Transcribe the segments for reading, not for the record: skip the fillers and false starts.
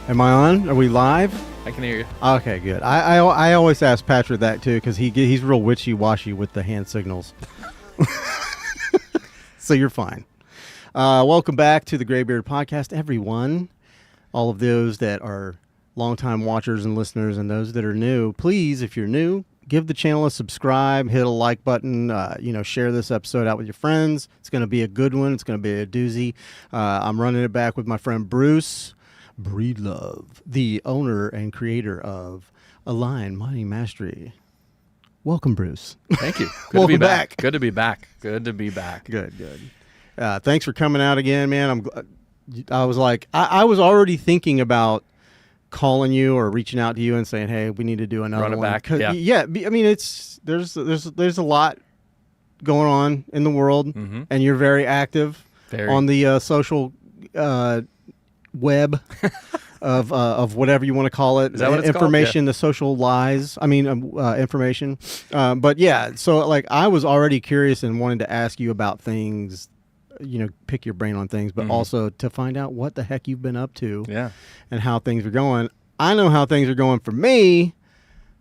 Am I on? Are we live? I can hear you. Okay, good. I always ask Patrick that too because he's real wishy-washy with the hand signals. So you're fine. Welcome back to the Graybeard Podcast, everyone. All of those that are longtime watchers and listeners and those that are new, please, if you're new, give the channel a subscribe, hit a like button, share this episode out with your friends. It's going to be a good one. It's going to be a doozy. I'm running it back with my friend Bruce Breedlove, the owner and creator of Align Money Mastery. Welcome, Bruce. Thank you. Good Welcome to be back. Good to be back. Good to be back. Good. Thanks for coming out again, man. I was already thinking about calling you or reaching out to you and saying, "Hey, we need to do another Run it one." back. Yeah. I mean, there's a lot going on in the world, and you're very active on the social web of whatever you want to call it. Is that what it's information, called? the social lies. I mean, information. But yeah, so like I was already curious and wanted to ask you about things. Pick your brain on things, but also to find out what the heck you've been up to, and how things are going. I know how things are going for me,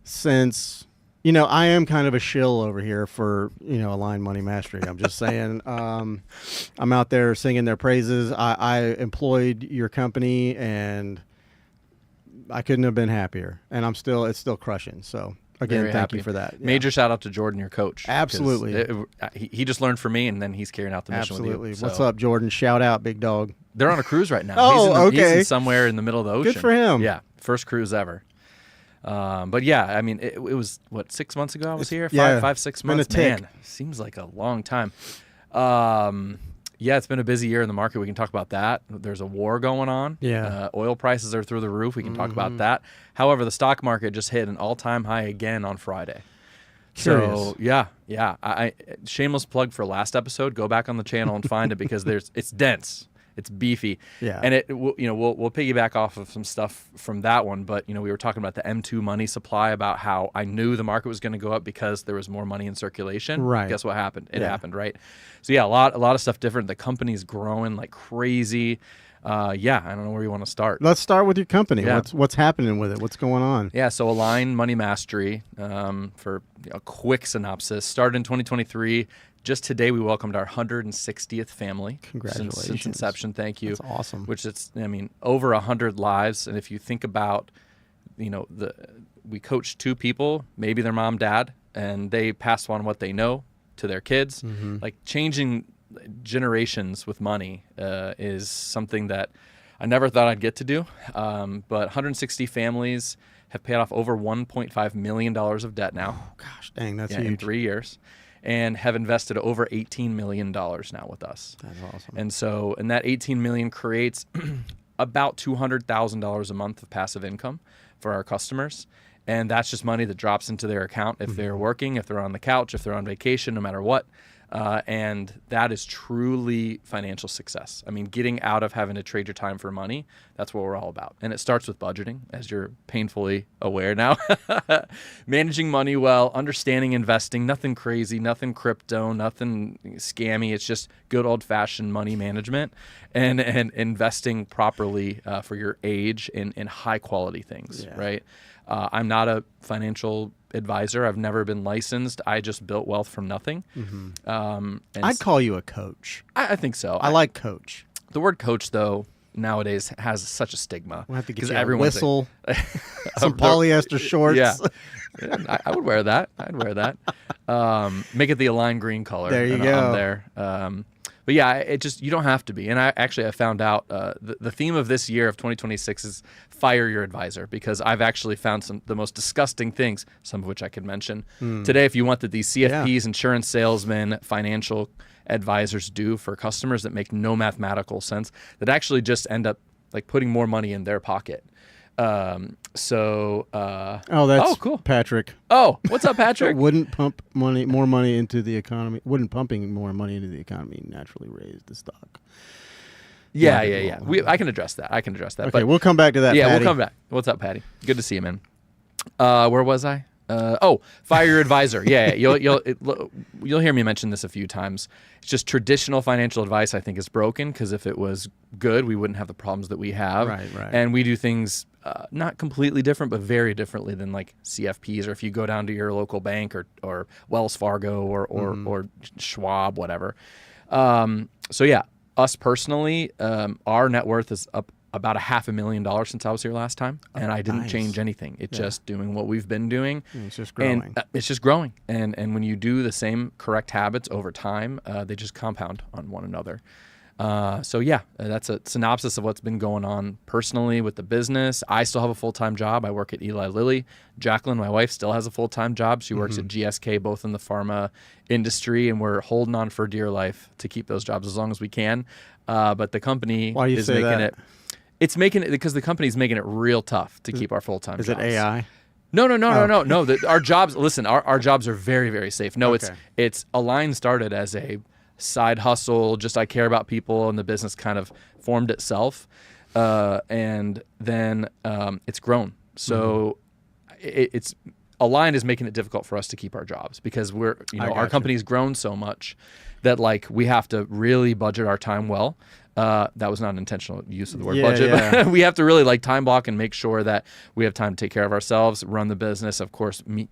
since I am kind of a shill over here for Align Money Mastery. I'm just saying, I'm out there singing their praises. I employed your company, and I couldn't have been happier. And it's still crushing. So. Again, thank you for that. Yeah. Major shout out to Jordan, your coach. Absolutely. He just learned from me, and then he's carrying out the mission Absolutely. with you. What's up, Jordan? Shout out, big dog. They're on a cruise right now. Okay. He's in somewhere in the middle of the ocean. Good for him. Yeah, first cruise ever. But yeah, I mean, it was, 6 months ago I was here? Yeah. 6 months? Man, seems like a long time. Yeah, it's been a busy year in the market. We can talk about that. There's a war going on. Yeah. Oil prices are through the roof. We can talk about that. However, the stock market just hit an all-time high again on Friday. Curious. So, yeah. I shameless plug for last episode. Go back on the channel and find it because it's dense. It's beefy. Yeah. And we'll piggyback off of some stuff from that one. But, we were talking about the M2 money supply, about how I knew the market was going to go up because there was more money in circulation. Right. Guess what happened? It happened, right? So, yeah, a lot of stuff different. The company's growing like crazy. I don't know where you want to start. Let's start with your company. Yeah. What's happening with it? What's going on? Yeah, so Align Money Mastery, for a quick synopsis, started in 2023. Just today, we welcomed our 160th family. Congratulations. Since inception. Thank you. That's awesome. Which over 100 lives. And if you think about, we coached 2 people, maybe their mom, dad, and they passed on what they know to their kids. Like changing generations with money is something that I never thought I'd get to do. But 160 families have paid off over $1.5 million of debt now. Oh, gosh, dang, that's huge. In 3 years. And have invested over $18 million now with us. That's awesome. And that $18 million creates about $200,000 a month of passive income for our customers. And that's just money that drops into their account if they're working, if they're on the couch, if they're on vacation, no matter what. And that is truly financial success. I mean, getting out of having to trade your time for money, that's what we're all about. And it starts with budgeting, as you're painfully aware now. Managing money well, understanding investing, nothing crazy, nothing crypto, nothing scammy. It's just good old-fashioned money management and investing properly for your age in high-quality things, right? I'm not a financial advisor. I've never been licensed. I just built wealth from nothing. I'd call you a coach. I think so. I like coach. The word coach, though, nowadays has such a stigma. We'll have to get you a whistle, some polyester shorts. Yeah. I would wear that. I'd wear that. Make it the Align green color. There you go. I'm there. But yeah, you don't have to be. And I found out the theme of this year of 2026 is fire your advisor, because I've actually found the most disgusting things, some of which I could mention today. If you want that these CFPs, insurance salesmen, financial advisors do for customers that make no mathematical sense, that actually just end up like putting more money in their pocket. That's cool. Patrick. Oh, what's up, Patrick? Wouldn't more money into the economy? Wouldn't pumping more money into the economy naturally raise the stock? Yeah. I can address that. Okay, we'll come back to that. Yeah, Patty. we'll come back. What's up, Patty? Good to see you, man. Where was I? Fire your advisor. Yeah, you'll hear me mention this a few times. It's just traditional financial advice I think is broken, because if it was good, we wouldn't have the problems that we have. Right. And we do things not completely different, but very differently than like CFPs, or if you go down to your local bank or Wells Fargo or Schwab, whatever. So yeah, us personally, our net worth is up about $500,000 since I was here last time, and I didn't change anything. It's just doing what we've been doing. It's just growing. And it's just growing. And when you do the same correct habits over time, they just compound on one another. So yeah, that's a synopsis of what's been going on personally with the business. I still have a full-time job. I work at Eli Lilly. Jacqueline, my wife, still has a full-time job. She works at GSK, both in the pharma industry, and we're holding on for dear life to keep those jobs as long as we can. But the company is making it. It's making it because the company's making it real tough to keep our full-time jobs. Is it AI? No. Our jobs. Listen, our jobs are very, very safe. No, Okay. it's Align started as a side hustle. Just I care about people, and the business kind of formed itself, and then it's grown. So it's Align is making it difficult for us to keep our jobs, because our company's grown so much that like we have to really budget our time well. That was not an intentional use of the word budget. Yeah. We have to really like time block and make sure that we have time to take care of ourselves, run the business, of course, meet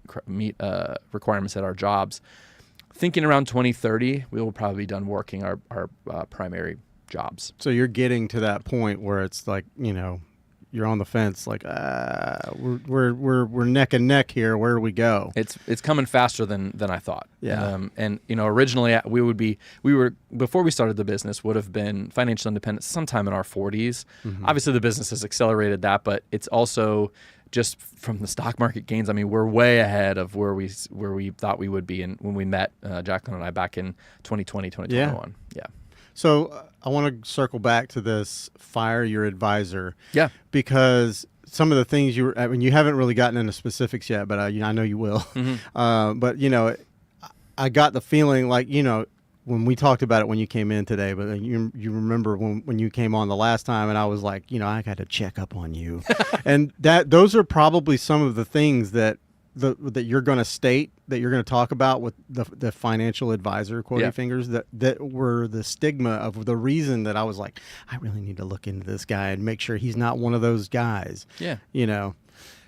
requirements at our jobs. Thinking around 2030, we will probably be done working our primary jobs. So you're getting to that point where it's like, you're on the fence, like we're neck and neck here. Where do we go? It's coming faster than I thought. Yeah. And originally we were before we started the business would have been financial independent sometime in our 40s. Obviously the business has accelerated that, but it's also just from the stock market gains. I mean, we're way ahead of where we thought we would be when we met Jacqueline and I back in 2020, 2021. Yeah. So I want to circle back to this fire your advisor. Yeah. Because some of the things you haven't really gotten into specifics yet, but I know you will. But I got the feeling like, when we talked about it when you came in today, but you remember when you came on the last time, and I was like, I got to check up on you. And those are probably some of the things that you're going to state, that you're going to talk about with the financial advisor, quoting fingers, that were the stigma of the reason that I was like, I really need to look into this guy and make sure he's not one of those guys. Yeah.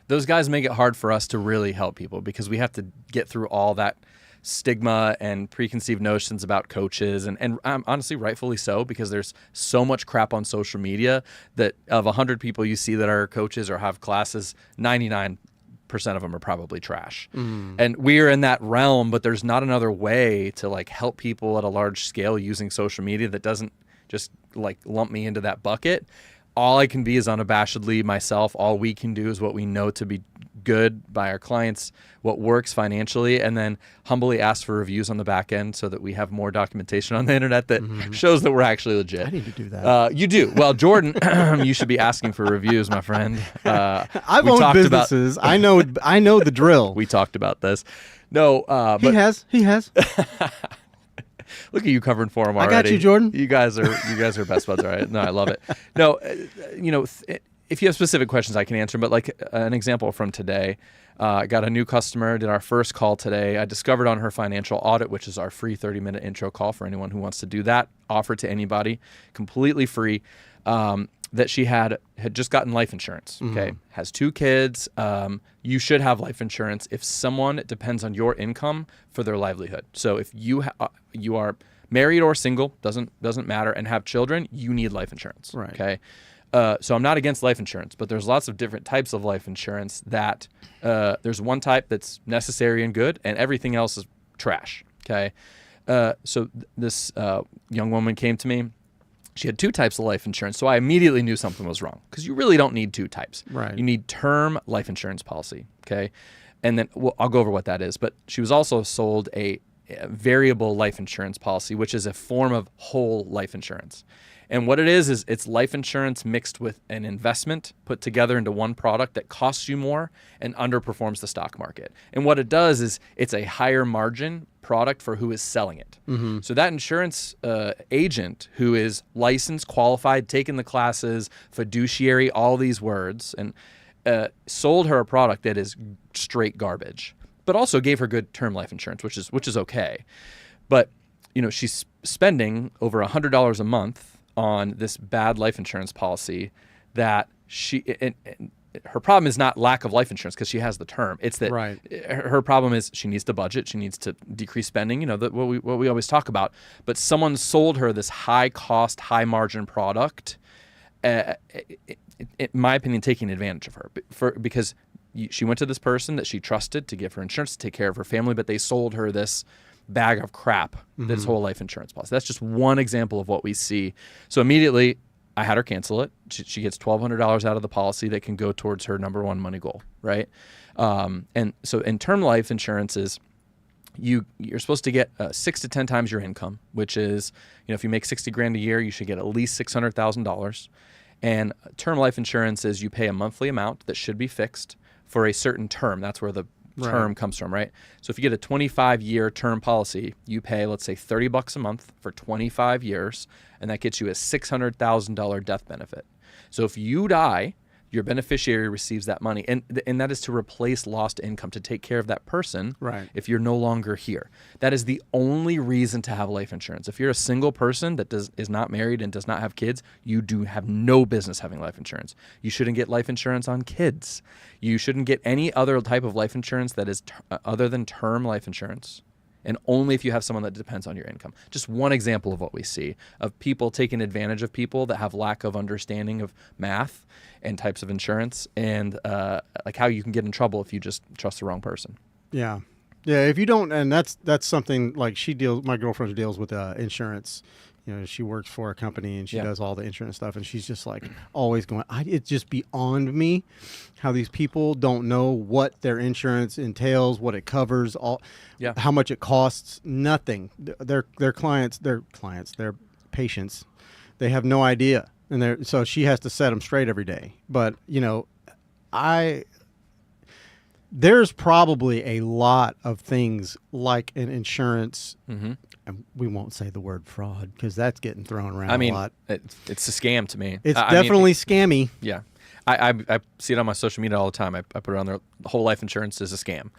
Those guys make it hard for us to really help people, because we have to get through all that stigma and preconceived notions about coaches, and honestly, rightfully so, because there's so much crap on social media that of 100 people you see that are coaches or have classes, 99% of them are probably trash. And we're in that realm, but there's not another way to like help people at a large scale using social media that doesn't just like lump me into that bucket. All I can be is unabashedly myself. All we can do is what we know to be good by our clients, what works financially, and then humbly ask for reviews on the back end so that we have more documentation on the internet that shows that we're actually legit. I need to do that. You do. Well, Jordan, you should be asking for reviews, my friend. I've owned businesses. I know the drill. We talked about this. No, but he has. Look at you covering for him already. I got you, Jordan. You guys are best buds, all right? No, I love it. No, if you have specific questions, I can answer them. But like an example from today, I got a new customer, did our first call today. I discovered on her financial audit, which is our free 30-minute intro call for anyone who wants to do that, offer to anybody, completely free, that she had just gotten life insurance. Okay, has 2 kids. You should have life insurance if someone depends on your income for their livelihood. So if you are married or single, doesn't matter, and have children, you need life insurance. Right. Okay. So I'm not against life insurance, but there's lots of different types of life insurance that there's one type that's necessary and good, and everything else is trash. Okay. So this young woman came to me. She had 2 types of life insurance, so I immediately knew something was wrong, because you really don't need 2 types. Right. You need term life insurance policy, okay? And then I'll go over what that is. But she was also sold a variable life insurance policy, which is a form of whole life insurance. And what it is it's life insurance mixed with an investment put together into one product that costs you more and underperforms the stock market. And what it does is it's a higher margin product for who is selling it. So that insurance agent who is licensed, qualified, taken the classes, fiduciary, all these words, and sold her a product that is straight garbage. but also gave her good term life insurance, which is okay. But she's spending over $100 a month on this bad life insurance policy that her problem is not lack of life insurance because she has the term. It's that her problem is she needs to budget. She needs to decrease spending, what we always talk about. But someone sold her this high cost, high margin product, in my opinion, taking advantage of her because she went to this person that she trusted to give her insurance, to take care of her family, but they sold her this bag of crap, this whole life insurance policy. That's just one example of what we see. So immediately I had her cancel it. She gets $1,200 out of the policy that can go towards her number one money goal, right? And so in term life insurances, you're supposed to get 6 to 10 times your income, which is, if you make 60 grand a year, you should get at least $600,000. And term life insurance is you pay a monthly amount that should be fixed for a certain term. That's where the term comes from, right? So if you get a 25-year term policy, you pay, let's say, $30 a month for 25 years, and that gets you a $600,000 death benefit. So if you die, your beneficiary receives that money, and that is to replace lost income, to take care of that person if you're no longer here. That is the only reason to have life insurance. If you're a single person that is not married and does not have kids, you do have no business having life insurance. You shouldn't get life insurance on kids. You shouldn't get any other type of life insurance that is other than term life insurance. And only if you have someone that depends on your income. Just one example of what we see of people taking advantage of people that have lack of understanding of math and types of insurance, and like how you can get in trouble if you just trust the wrong person. Yeah. If you don't, and that's something like my girlfriend deals with insurance. She works for a company and she does all the insurance stuff, and she's just like always going, it's just beyond me how these people don't know what their insurance entails, what it covers, how much it costs. Nothing. Their clients, their patients, they have no idea. And so she has to set them straight every day. But, there's probably a lot of things like an insurance, and we won't say the word fraud because that's getting thrown around a lot. It's a scam to me. It's definitely scammy. Yeah. I see it on my social media all the time. I put it on there. Whole life insurance is a scam.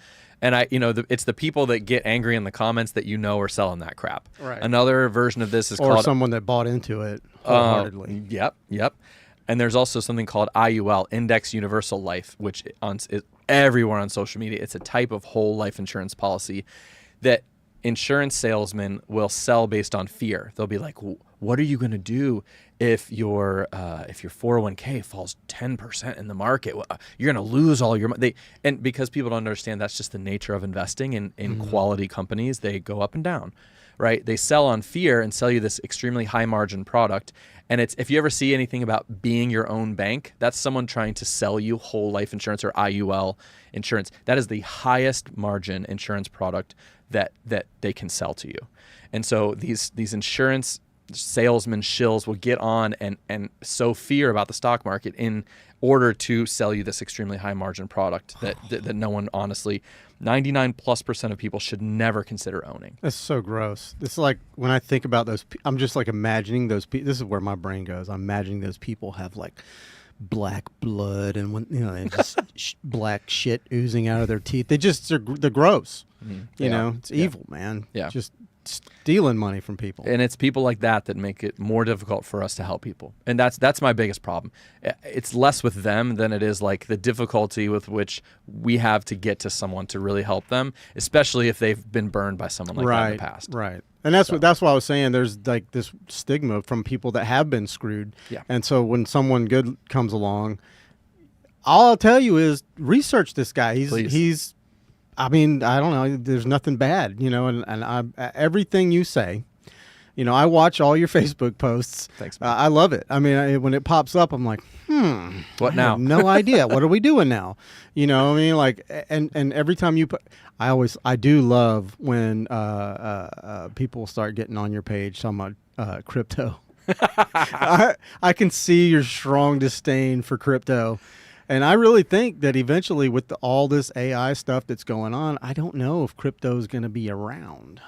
And it's the people that get angry in the comments that are selling that crap. Right. Another version of this is called someone that bought into it wholeheartedly. Yep. And there's also something called IUL, Index Universal Life, which is everywhere on social media. It's a type of whole life insurance policy that insurance salesmen will sell based on fear. They'll be like, "What are you going to do if your 401k falls 10% in the market? You're going to lose all your money." And because people don't understand, that's just the nature of investing in quality companies. They go up and down, right? They sell on fear and sell you this extremely high margin product. And if you ever see anything about being your own bank, that's someone trying to sell you whole life insurance or IUL insurance. That is the highest margin insurance product that they can sell to you. And so these insurance salesman shills will get on and sow fear about the stock market in order to sell you this extremely high margin product that no one, honestly, 99+% of people should never consider owning. That's so gross. It's like when I think about those, I'm just like imagining those people. This is where my brain goes. I'm imagining those people have like black blood and when they just black shit oozing out of their teeth. They're gross. It's evil, man. Yeah. Just stealing money from people. And it's people like that make it more difficult for us to help people. And that's my biggest problem. It's less with them than it is like the difficulty with which we have to get to someone to really help them, especially if they've been burned by someone like that in the past. Right. And that's what I was saying. There's like this stigma from people that have been screwed. Yeah. And so when someone good comes along, all I'll tell you is research this guy. He's I don't know. There's nothing bad, and everything you say, I watch all your Facebook posts. Thanks, man. I love it. I mean, when it pops up, I'm like, what now? I have no idea. What are we doing now? Like, and every time you put, I do love when people start getting on your page talking about crypto. I can see your strong disdain for crypto. And I really think that eventually with all this AI stuff that's going on, I don't know if crypto is going to be around.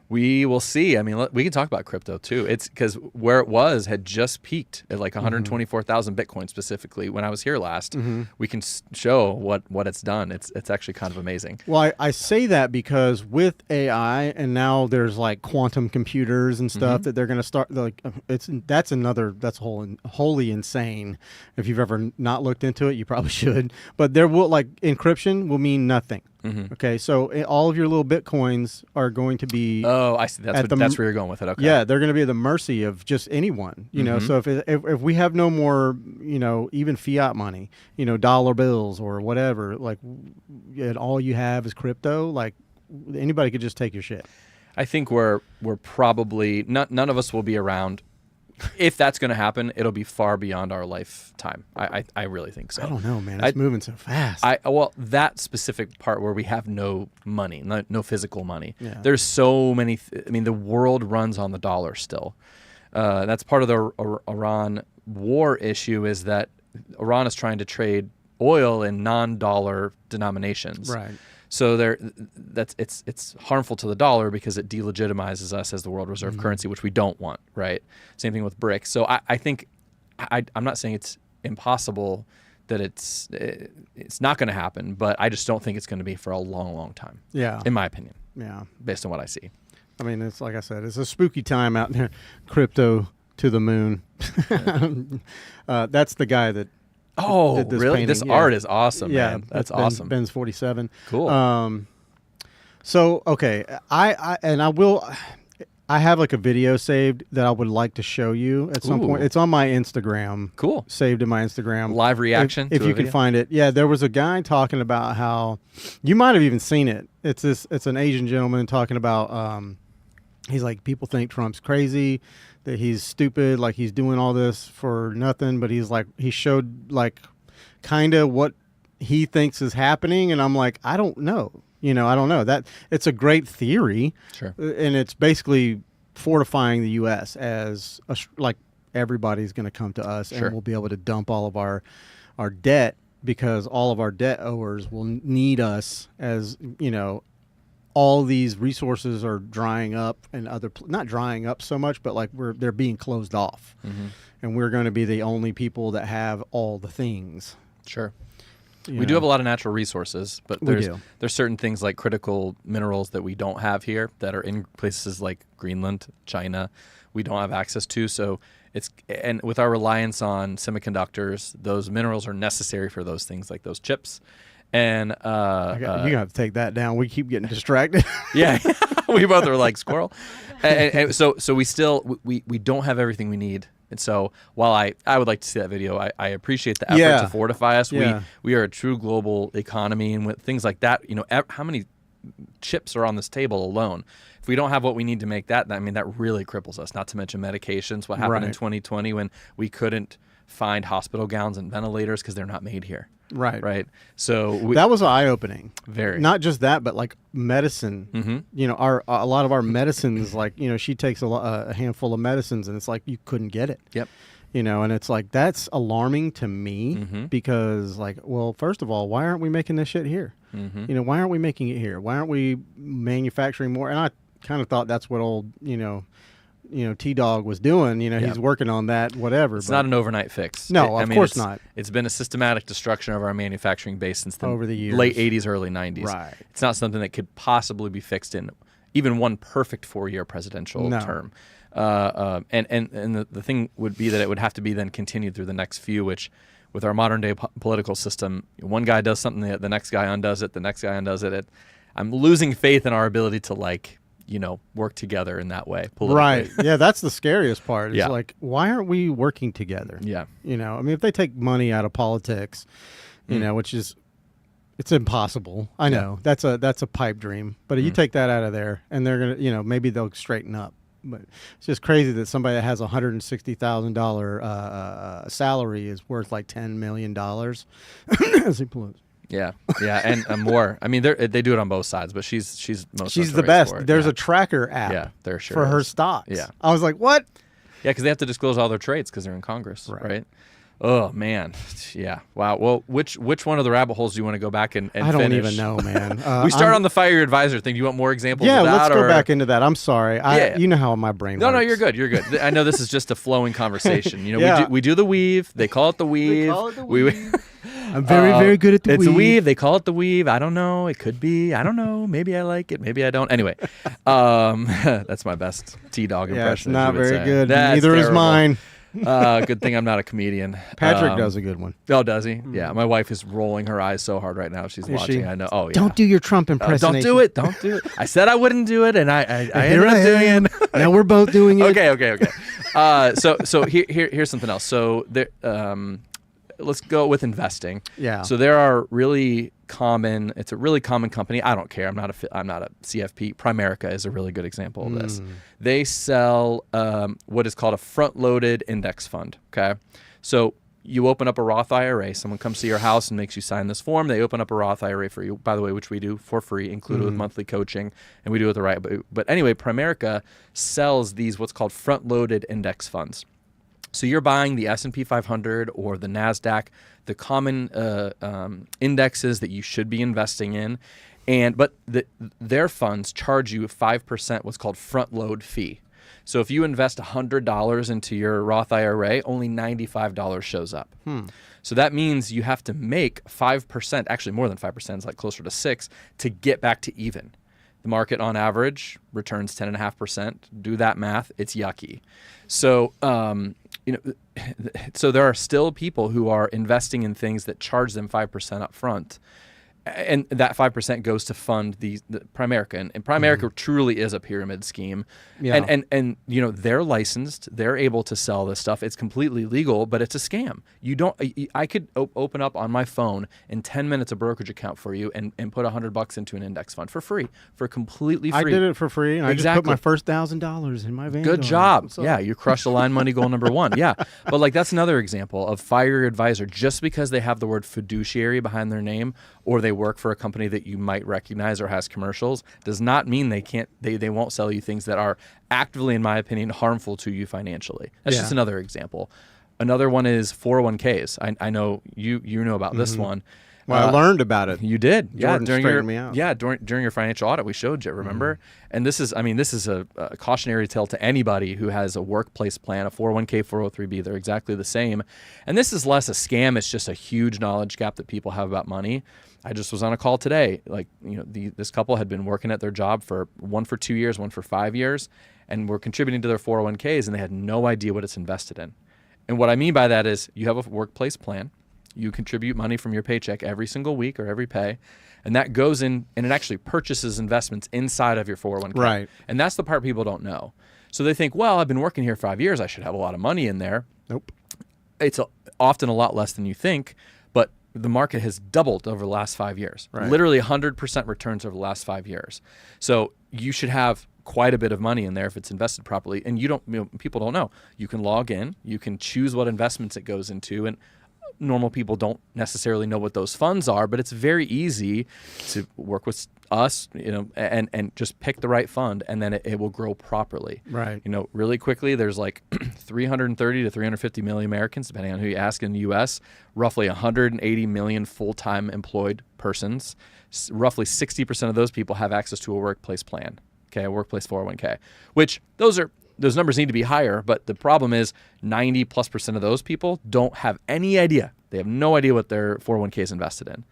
We will see. I mean, we can talk about crypto too. It's because where it was had just peaked at like 124,000 Bitcoin specifically when I was here last. We can show what it's done. It's actually kind of amazing. Well, I say that because with AI and now there's like quantum computers and stuff that they're going to start, like that's wholly insane. If you've ever not looked into it, you probably should. But there will, like, encryption will mean nothing. Okay, so all of your little Bitcoins are going to be. Oh, I see. That's where you're going with it. Okay. Yeah, they're going to be at the mercy of just anyone. You know, so if we have no more, you know, even fiat money, you know, dollar bills or whatever, like, and all you have is crypto, like, anybody could just take your shit. I think we're probably none of us will be around. If that's going to happen, it'll be far beyond our lifetime. I really think so. I don't know, man. It's moving so fast. Well, that specific part where we have no money, no physical money. Yeah. There's so many. I mean, the world runs on the dollar still. That's part of the Iran war issue, is that Iran is trying to trade oil in non-dollar denominations. Right. So it's harmful to the dollar because it delegitimizes us as the world reserve currency, which we don't want, right? Same thing with BRICS. So I think I'm not saying it's impossible that it's not going to happen, but I just don't think it's going to be for a long, long time. Yeah. In my opinion. Yeah. Based on what I see. I mean, it's like I said, it's a spooky time out there. Crypto to the moon. That's the guy that. Oh, did this really? painting. This art is awesome, man. That's awesome. Ben's 47. Cool. So, okay, I have like a video saved that I would like to show you at some point. It's on my Instagram. Cool. Saved in my Instagram. Live reaction. If you can find it. Yeah, there was a guy talking about how, you might have even seen it. It's an Asian gentleman talking about, he's like, people think Trump's crazy, that he's stupid, like he's doing all this for nothing, but he's like, he showed like kind of what he thinks is happening, and I'm like, I don't know. You know, I don't know. That it's a great theory. Sure. And it's basically fortifying the US as like everybody's going to come to us and we'll be able to dump all of our debt, because all of our debt owers will need us, as, you know, all these resources are drying up, and not drying up so much, but like they're being closed off, and we're going to be the only people that have all the things. Sure. We do have a lot of natural resources, but there's certain things like critical minerals that we don't have here that are in places like Greenland, China, we don't have access to. So and with our reliance on semiconductors, those minerals are necessary for those things like those chips. And you're gonna have to take that down. We keep getting distracted. Yeah, we both are like squirrel. And so we still we don't have everything we need. And so while I would like to see that video, I appreciate the effort to fortify us. Yeah. We are a true global economy, and with things like that, you know, how many chips are on this table alone? If we don't have what we need to make that, I mean, that really cripples us. Not to mention medications. What happened in 2020 when we couldn't find hospital gowns and ventilators because they're not made here. Right. So that was eye-opening. Very. Not just that, but like medicine. You know, a lot of our medicines, like, you know, she takes a handful of medicines, and it's like you couldn't get it. Yep. You know, and it's like, that's alarming to me, because, like, well, first of all, why aren't we making this shit here? You know, why aren't we making it here? Why aren't we manufacturing more? And I kind of thought that's what old, you know, T-Dog was doing. You know, he's working on that, whatever. It's not an overnight fix. No, of course not. It's been a systematic destruction of our manufacturing base since the over the years. Late 80s, early 90s. Right. It's not something that could possibly be fixed in even one perfect 4-year presidential term. And the thing would be that it would have to be then continued through the next few, which with our modern day political system, one guy does something, the next guy undoes it, the next guy undoes it. I'm losing faith in our ability to, like, you know, work together in that way politically. Right. Yeah, that's the scariest part. It's like, why aren't we working together? Yeah. You know, I mean, if they take money out of politics, you know, which is, it's impossible. I know. That's a pipe dream. But you take that out of there, and they're going to, you know, maybe they'll straighten up. But it's just crazy that somebody that has $160,000 salary is worth like $10 million. As he blows. Yeah, and more. I mean, they do it on both sides, but she's the best. There's a tracker app. Yeah, there for her stocks. Yeah, I was like, what? Yeah, because they have to disclose all their trades because they're in Congress, right? Oh man, yeah, wow. Well, which one of the rabbit holes do you want to go back and I don't finish? even know, man. We start on the fire your advisor thing. Do you want more examples? Yeah, of that, let's go or? back into that. I'm sorry. Yeah. You know how my brain No, works. no, you're good. You're good. I know this is just a flowing conversation. You know, Yeah. we do the weave. They call it the weave. They call it the weave. I'm very, Uh, very good at the it's weave. a weave. They call it the weave. I don't know. It could be. I don't know. Maybe I like it. Maybe I don't. Anyway, that's my best T-Dog Yeah, it's impression. as not you would very say. good. That's Neither is terrible. mine. Good thing I'm not a comedian. Patrick does a good one. Oh, does he? Yeah. My wife is rolling her eyes so hard right now. She's Is watching. she? I know. Oh, yeah. Don't do your Trump impersonation. Don't do it. Don't do it. I said I wouldn't do it, and I Here ended up doing am. it. Now we're both doing it. Okay. So here's something else. So there, let's go with investing. Yeah. So there are really common. It's a really common company. I don't care. I'm not a CFP. Primerica is a really good example of this. They sell what is called a front-loaded index fund. Okay. So you open up a Roth IRA. Someone comes to your house and makes you sign this form. They open up a Roth IRA for you, by the way, which we do for free, included with monthly coaching, and we do it the right. But anyway, Primerica sells these what's called front-loaded index funds. So you're buying the S&P 500 or the NASDAQ, the common indexes that you should be investing in, but their funds charge you 5% what's called front-load fee. So if you invest $100 into your Roth IRA, only $95 shows up. So that means you have to make 5%, actually more than 5%, it's like closer to 6%, to get back to even. The market on average returns 10.5%. Do that math, it's yucky. So, so there are still people who are investing in things that charge them 5% up front. And that 5% goes to fund the Primerica. And Primerica truly is a pyramid scheme. Yeah. And they're licensed. They're able to sell this stuff. It's completely legal, but it's a scam. I could open up on my phone in 10 minutes a brokerage account for you and put $100 into an index fund for free, for completely free. I did it for free, and I just put my first $1,000 in my Vanguard. Good job. So, Yeah, you crushed the line money goal number one. Yeah. But that's another example of fire your advisor just because they have the word fiduciary behind their name or they work for a company that you might recognize or has commercials does not mean they won't sell you things that are actively, in my opinion, harmful to you financially. That's just another example. Another one is 401ks. I know you know about this one. Well, I learned about it. You did, Jordan straightened me out. during your financial audit, we showed you. Remember, and this is a cautionary tale to anybody who has a workplace plan, a 401k, 403b. They're exactly the same, and this is less a scam. It's just a huge knowledge gap that people have about money. I just was on a call today. This couple had been working at their job one for 2 years, one for 5 years, and were contributing to their 401ks, and they had no idea what it's invested in. And what I mean by that is you have a workplace plan. You contribute money from your paycheck every single week or every pay, and that goes in and it actually purchases investments inside of your 401k. Right. And that's the part people don't know. So they think, well, I've been working here 5 years. I should have a lot of money in there. Nope. It's often a lot less than you think, but the market has doubled over the last 5 years. Right. Literally 100% returns over the last 5 years. So you should have quite a bit of money in there if it's invested properly. And people don't know. You can log in, you can choose what investments it goes into, and normal people don't necessarily know what those funds are, but it's very easy to work with us, and just pick the right fund, and then it will grow properly. Right. Really quickly, there's like 330 to 350 million Americans, depending on who you ask in the U.S., roughly 180 million full-time employed persons. Roughly 60% of those people have access to a workplace plan, a workplace 401k, which those numbers need to be higher, but the problem is 90+% of those people don't have any idea. They have no idea what their 401k is invested in.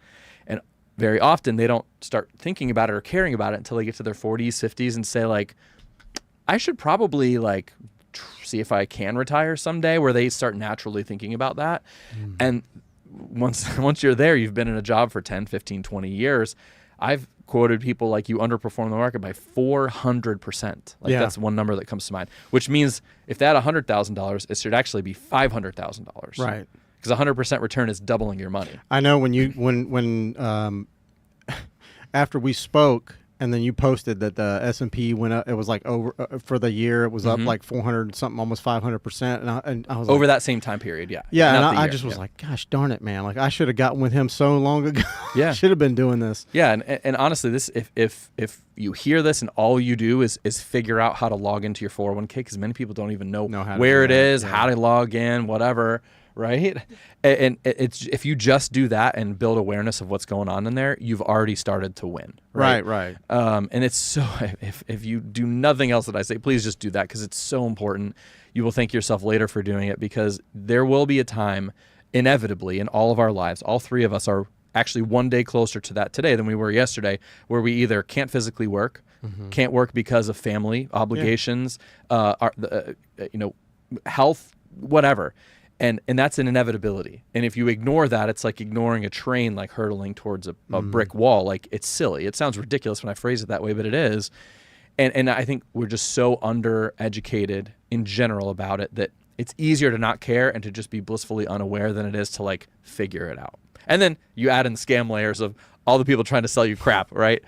And very often they don't start thinking about it or caring about it until they get to their 40s, 50s and say I should probably see if I can retire someday, where they start naturally thinking about that. And once you're there, you've been in a job for 10, 15, 20 years. I've quoted people you underperform the market by 400%. That's one number that comes to mind, which means if they had $100,000, it should actually be $500,000. Right. Because 100% return is doubling your money. I know when after we spoke and then you posted that the S&P went up, it was over for the year, it was up 400 something, almost 500%. And I was over that same time period. Yeah. Yeah. And I just was gosh darn it, man. I should have gotten with him so long ago. Yeah. I should have been doing this. Yeah. And honestly, this, if you hear this and all you do is figure out how to log into your 401k, because many people don't even know how to where do it that. is, how to log in, whatever. right? And it's if you just do that and build awareness of what's going on in there, you've already started to win. Right. And it's so if you do nothing else that I say, please just do that because it's so important. You will thank yourself later for doing it because there will be a time, inevitably, in all of our lives, all three of us are actually one day closer to that today than we were yesterday, where we either can't physically work, can't work because of family obligations, health, whatever. And that's an inevitability. And if you ignore that, it's like ignoring a train, like hurtling towards a brick wall. Like, it's silly. It sounds ridiculous when I phrase it that way, but it is. And I think we're just so undereducated in general about it that it's easier to not care and to just be blissfully unaware than it is to like figure it out. And then you add in the scam layers of all the people trying to sell you crap, right?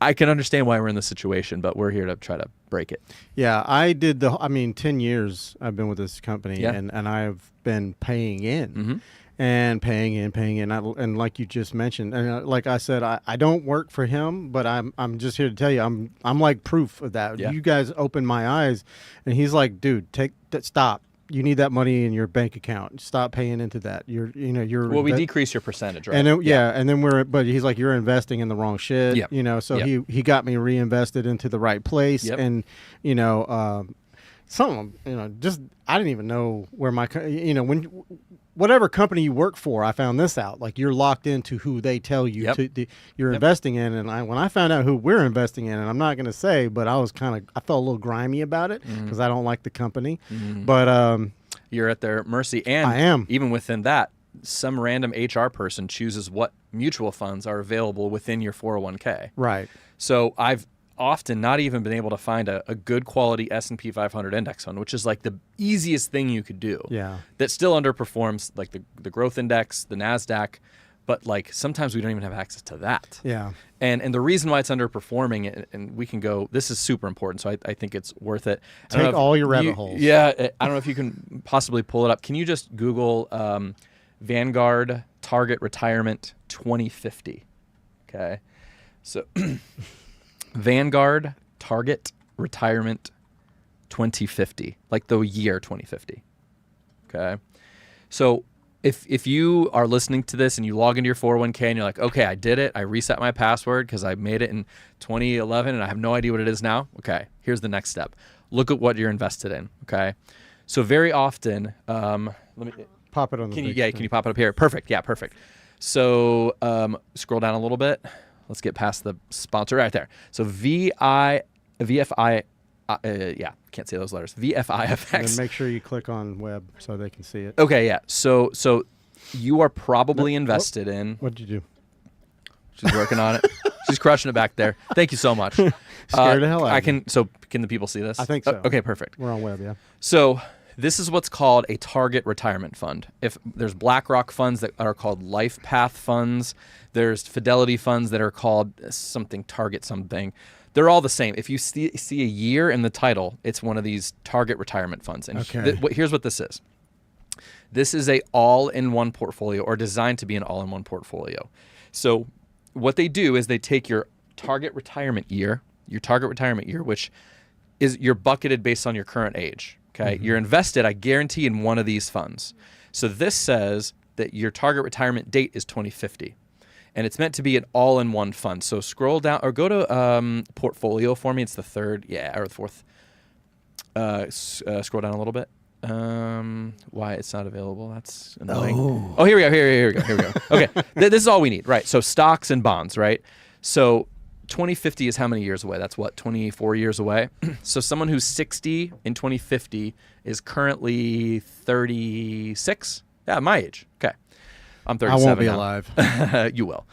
I can understand why we're in this situation, but we're here to try to break it. Yeah, I did 10 years I've been with this company, Yeah. and I've been paying in. Mm-hmm. And paying in, and like you just mentioned, and like I said, I don't work for him, but I'm just here to tell you, I'm like proof of that. Yeah. You guys opened my eyes, and he's like, dude, stop. You need that money in your bank account. Stop paying into that. Well, we decrease your percentage, right? And then, and then but he's like, you're investing in the wrong shit. Yep. So Yep. he got me reinvested into the right place, Yep. and some just I didn't even know where my when whatever company you work for, I found this out. Like, you're locked into who they tell you you're investing in. And when I found out who we're investing in, and I'm not going to say, but I felt a little grimy about it because I don't like the company. But you're at their mercy. And I am. Even within that, some random HR person chooses what mutual funds are available within your 401k. Right. So I've often not even been able to find a good quality S&P 500 index fund, which is like the easiest thing you could do. Yeah. That still underperforms like the growth index, the NASDAQ, but like sometimes we don't even have access to that. Yeah. And the reason why it's underperforming, and we can go, this is super important, so I think it's worth it. Take all your rabbit holes. Yeah, I don't know if you can possibly pull it up. Can you just Google Vanguard Target Retirement 2050? Okay. So Vanguard Target Retirement 2050, like the year 2050. Okay. So if you are listening to this and you log into your 401k and you're like, okay, I did it. I reset my password because I made it in 2011 and I have no idea what it is now. Okay. Here's the next step. Look at what you're invested in. Okay. So very often, let me pop it on the Can you pop it up here? Perfect. Yeah, perfect. So scroll down a little bit. Let's get past the sponsor right there. So VFI, can't say those letters. VFIFX. And then make sure you click on web so they can see it. Okay, yeah. So you are probably invested in. What'd you do? She's working on it. She's crushing it back there. Thank you so much. Scared the hell out of me. So can the people see this? I think so. Okay, perfect. We're on web, yeah. So this is what's called a target retirement fund. If there's BlackRock funds that are called Life Path funds, there's Fidelity funds that are called something target something. They're all the same. If you see a year in the title, it's one of these target retirement funds. And here's what this is. This is a all-in-one portfolio, or designed to be an all-in-one portfolio. So what they do is they take your target retirement year, which is you're bucketed based on your current age. Okay, You're invested, I guarantee, in one of these funds. So this says that your target retirement date is 2050. And it's meant to be an all-in-one fund. So scroll down or go to portfolio for me. It's the third, or the fourth. Scroll down a little bit. Why it's not available? That's annoying. Oh, here we go. Okay, this is all we need, right? So stocks and bonds, right? So 2050 is how many years away? That's what, 24 years away? So someone who's 60 in 2050 is currently 36. Yeah, my age. Okay. I'm 37 I won't be now. alive. You will.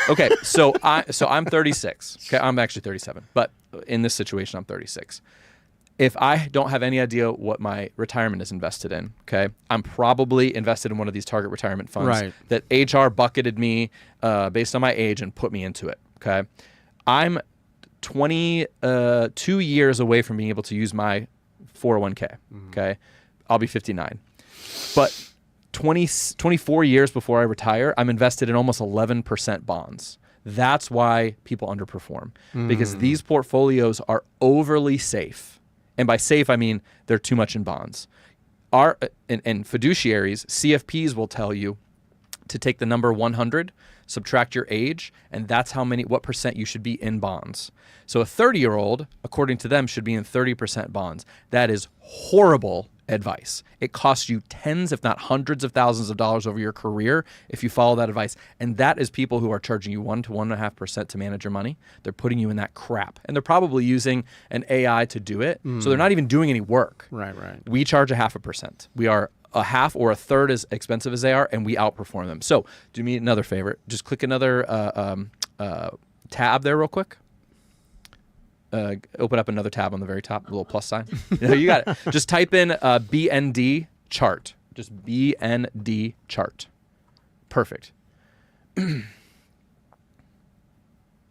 Okay, so I'm 36. Okay, I'm actually 37, but in this situation, I'm 36. If I don't have any idea what my retirement is invested in, okay, I'm probably invested in one of these target retirement funds that HR bucketed me based on my age and put me into it. Okay, I'm 22 years away from being able to use my 401k. Okay, I'll be 59, but 24 years before I retire, I'm invested in almost 11% bonds. That's why people underperform, because these portfolios are overly safe. And by safe, I mean they're too much in bonds. and fiduciaries, CFPs will tell you to take the number 100, subtract your age, and that's what percent you should be in bonds. So a 30-year-old, according to them, should be in 30% bonds. That is horrible advice. It costs you tens, if not hundreds of thousands of dollars over your career if you follow that advice. And that is people who are charging you 1 to 1.5% to manage your money. They're putting you in that crap. And they're probably using an AI to do it. So they're not even doing any work. Right. We charge 0.5%. We are a half or a third as expensive as they are, and we outperform them. So do me another favor. Just click another tab there real quick. Open up another tab on the very top, a little plus sign. You got it. Just type in BND chart. Just BND chart. Perfect.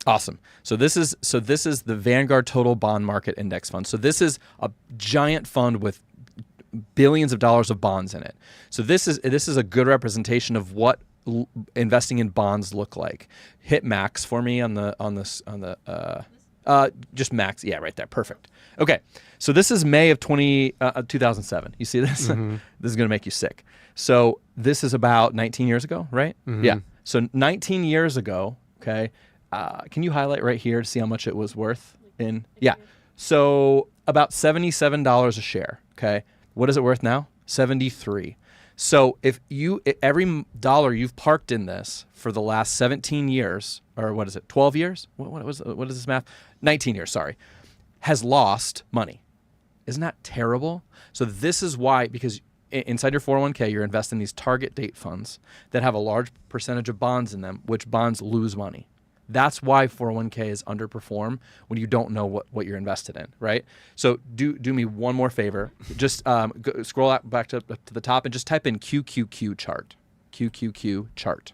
Awesome. So this is the Vanguard Total Bond Market Index Fund. So this is a giant fund with billions of dollars of bonds in it. So this is a good representation of what investing in bonds look like. Hit max for me on the just max. Yeah, right there. Perfect. Okay. So this is May of 2007. You see this? Mm-hmm. This is going to make you sick. So this is about 19 years ago, right? Mm-hmm. Yeah. So 19 years ago, okay. Can you highlight right here to see how much it was worth in? Yeah. So about $77 a share. Okay. What is it worth now? 73. So if every dollar you've parked in this for the last 17 years, or what is it, 12 years? What is this math? 19 years, sorry, has lost money. Isn't that terrible? So this is why, because inside your 401k, you're investing in these target date funds that have a large percentage of bonds in them, which bonds lose money. That's why 401ks underperform when you don't know what you're invested in, right? So do me one more favor. Just scroll out back to the top and just type in QQQ chart. QQQ chart.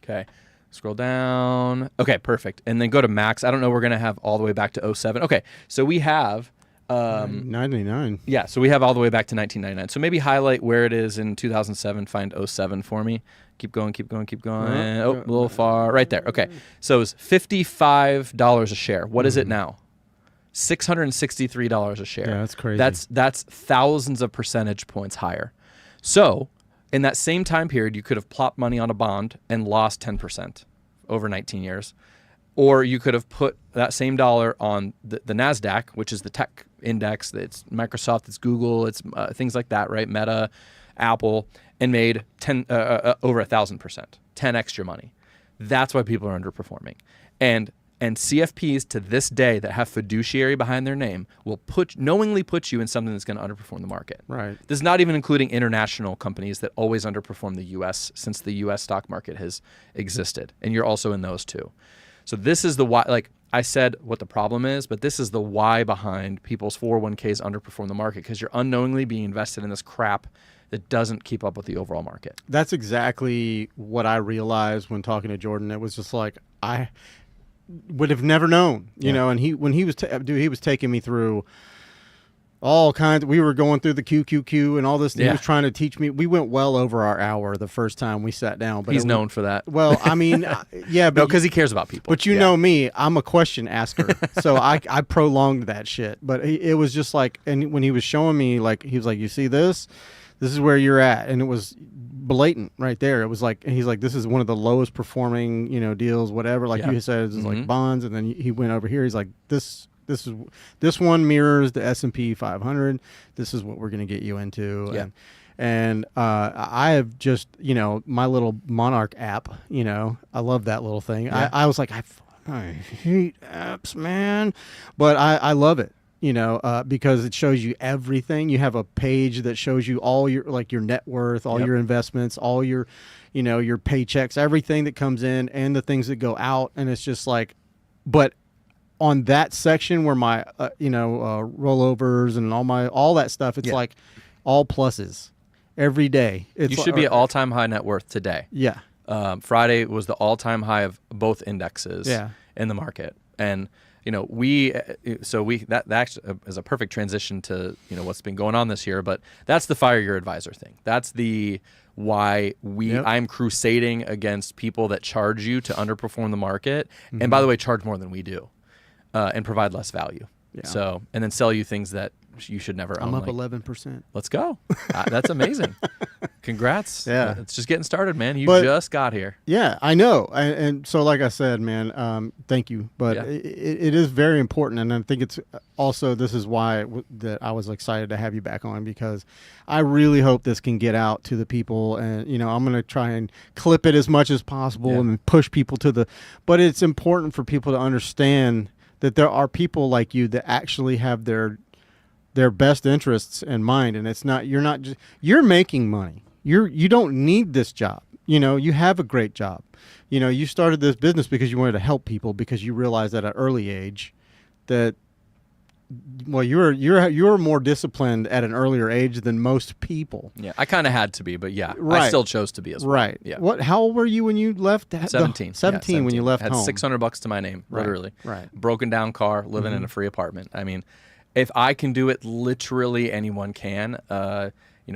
Okay. Scroll down. Okay, perfect. And then go to max. I don't know. We're going to have all the way back to 2007. Okay. So we have 99. Yeah, so we have all the way back to 1999. So maybe highlight where it is in 2007, find 07 for me. Keep going. A little far. Right there. Okay. So it's $55 a share. What is it now? $663 a share. Yeah, that's crazy. That's thousands of percentage points higher. So in that same time period, you could have plopped money on a bond and lost 10% over 19 years. Or you could have put that same dollar on the NASDAQ, which is the tech index. It's Microsoft, it's Google, it's things like that, right? Meta, Apple, and made over 1,000%, 10 extra money. That's why people are underperforming. And CFPs to this day that have fiduciary behind their name will knowingly put you in something that's going to underperform the market. Right. This is not even including international companies that always underperform the U.S. since the U.S. stock market has existed. And you're also in those too. So this is the why, like I said, what the problem is, but this is the why behind people's 401ks underperform the market, because you're unknowingly being invested in this crap that doesn't keep up with the overall market. That's exactly what I realized when talking to Jordan. It was just like, I would have never known, you know, and he was taking me through all kinds. We were going through the QQQ and all this. Yeah. He was trying to teach me. We went well over our hour the first time we sat down. But He's known for that. Well, I mean, yeah, but no, because he cares about people. But you know me, I'm a question asker, so I prolonged that shit. But it was just like, and when he was showing me, like, he was like, "You see this? This is where you're at," and it was blatant right there. It was like, he's like, "This is one of the lowest performing, deals, whatever." Like you said, it's like bonds, and then he went over here. He's like, This one mirrors the S&P 500. This is what we're going to get you into. Yeah. And I have just, my little Monarch app, I love that little thing. Yeah. I was like, I hate apps, man. But I love it, because it shows you everything. You have a page that shows you all your, like, your net worth, all your investments, all your, your paychecks, everything that comes in and the things that go out. And it's just like, but on that section where my rollovers and all that stuff, it's like all pluses every day. You should be at all-time high net worth today. Yeah. Friday was the all-time high of both indexes in the market. And that actually is a perfect transition to what's been going on this year, but that's the fire your advisor thing. That's the why I'm crusading against people that charge you to underperform the market, and by the way, charge more than we do. And provide less value. Yeah. So, and then sell you things that you should never own. I'm up like, 11%. Let's go. That's amazing. Congrats. Yeah. It's just getting started, man. You But- just got here. Yeah, I know, and so like I said, man, thank you. But Yeah. it is very important, and I think it's also this is why that I was excited to have you back on, because I really hope this can get out to the people, and I'm going to try and clip it as much as possible Yeah. and push people to the. But it's important for people to understand that there are people like you that actually have their best interests in mind, and you're making money. You don't need this job. You have a great job. You started this business because you wanted to help people, because you realized at an early age that, well, you're more disciplined at an earlier age than most people. Yeah, I kind of had to be, but yeah, Right. I still chose to be as well. Right. Yeah. How old were you when you left? 17. 17 when you left had home. $600 to my name, Right, literally. right. Broken down car, living in a free apartment. I mean, if I can do it, literally anyone can.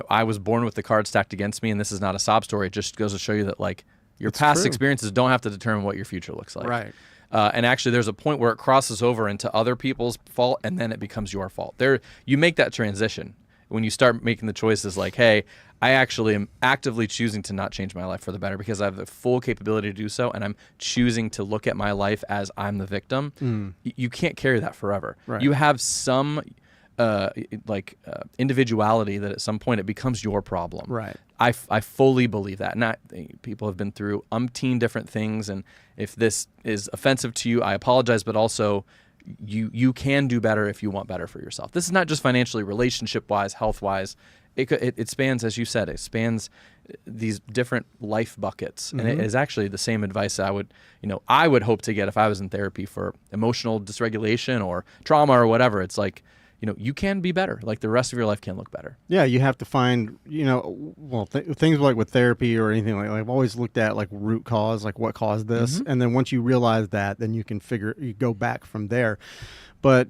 I was born with the cards stacked against me, and this is not a sob story. It just goes to show you that, like, your It's past true. experiences don't have to determine what your future looks like. Right. And actually, there's a point where it crosses over into other people's fault, and then it becomes your fault. You make that transition when you start making the choices like, hey, I actually am actively choosing to not change my life for the better because I have the full capability to do so, and I'm choosing to look at my life as I'm the victim. You can't carry that forever. Right. You have some individuality that at some point it becomes your problem. Right. I fully believe that. People have been through umpteen different things, and if this is offensive to you, I apologize, but also you can do better if you want better for yourself. This is not just financially, relationship-wise, health-wise. It spans, as you said, it spans these different life buckets. And it is actually the same advice I would hope to get if I was in therapy for emotional dysregulation or trauma or whatever. It's like, you can be better. Like, the rest of your life can look better. Yeah, you have to find, things like with therapy or anything like I've always looked at like root cause, like what caused this. And then once you realize that, then you can you go back from there. But,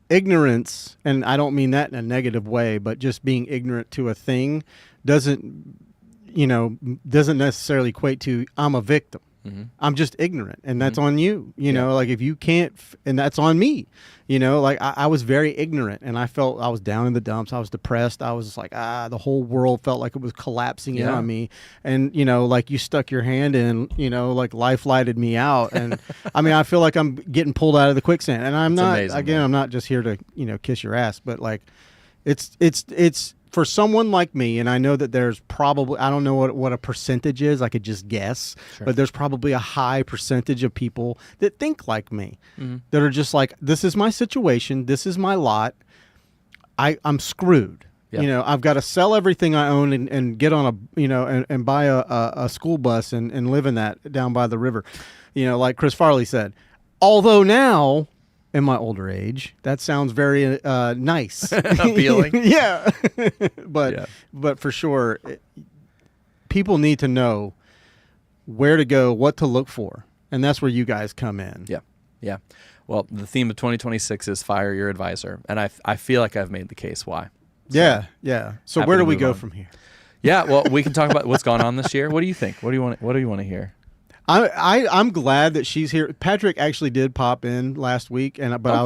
ignorance, and I don't mean that in a negative way, but just being ignorant to a thing doesn't necessarily equate to I'm a victim. I'm just ignorant, and that's on you. Like if you can't, and that's on me. Like I was very ignorant, and I felt I was down in the dumps. I was depressed. I was just like, the whole world felt like it was collapsing in on me. And like you stuck your hand in, like life lighted me out. And I mean, I feel like I'm getting pulled out of the quicksand. And I'm not. amazing, Again, man. I'm not just here to kiss your ass, but like, it's. For someone like me, and I know that there's probably, I don't know what a percentage is, I could just guess, but there's probably a high percentage of people that think like me, that are just like, this is my situation, this is my lot, I'm screwed. Yeah. I've got to sell everything I own and get on and buy a school bus and live in that down by the river. Like Chris Farley said, although now, in my older age, that sounds very nice, Appealing. Yeah, but for sure, people need to know where to go, what to look for, and that's where you guys come in. Yeah. Well, the theme of 2026 is fire your advisor, and I feel like I've made the case why. Yeah. So happy where to do we move go on. from here? Yeah. Well, we can talk about what's gone on this year. What do you think? What do you want to hear? I'm glad that she's here. Patrick actually did pop in last week, but I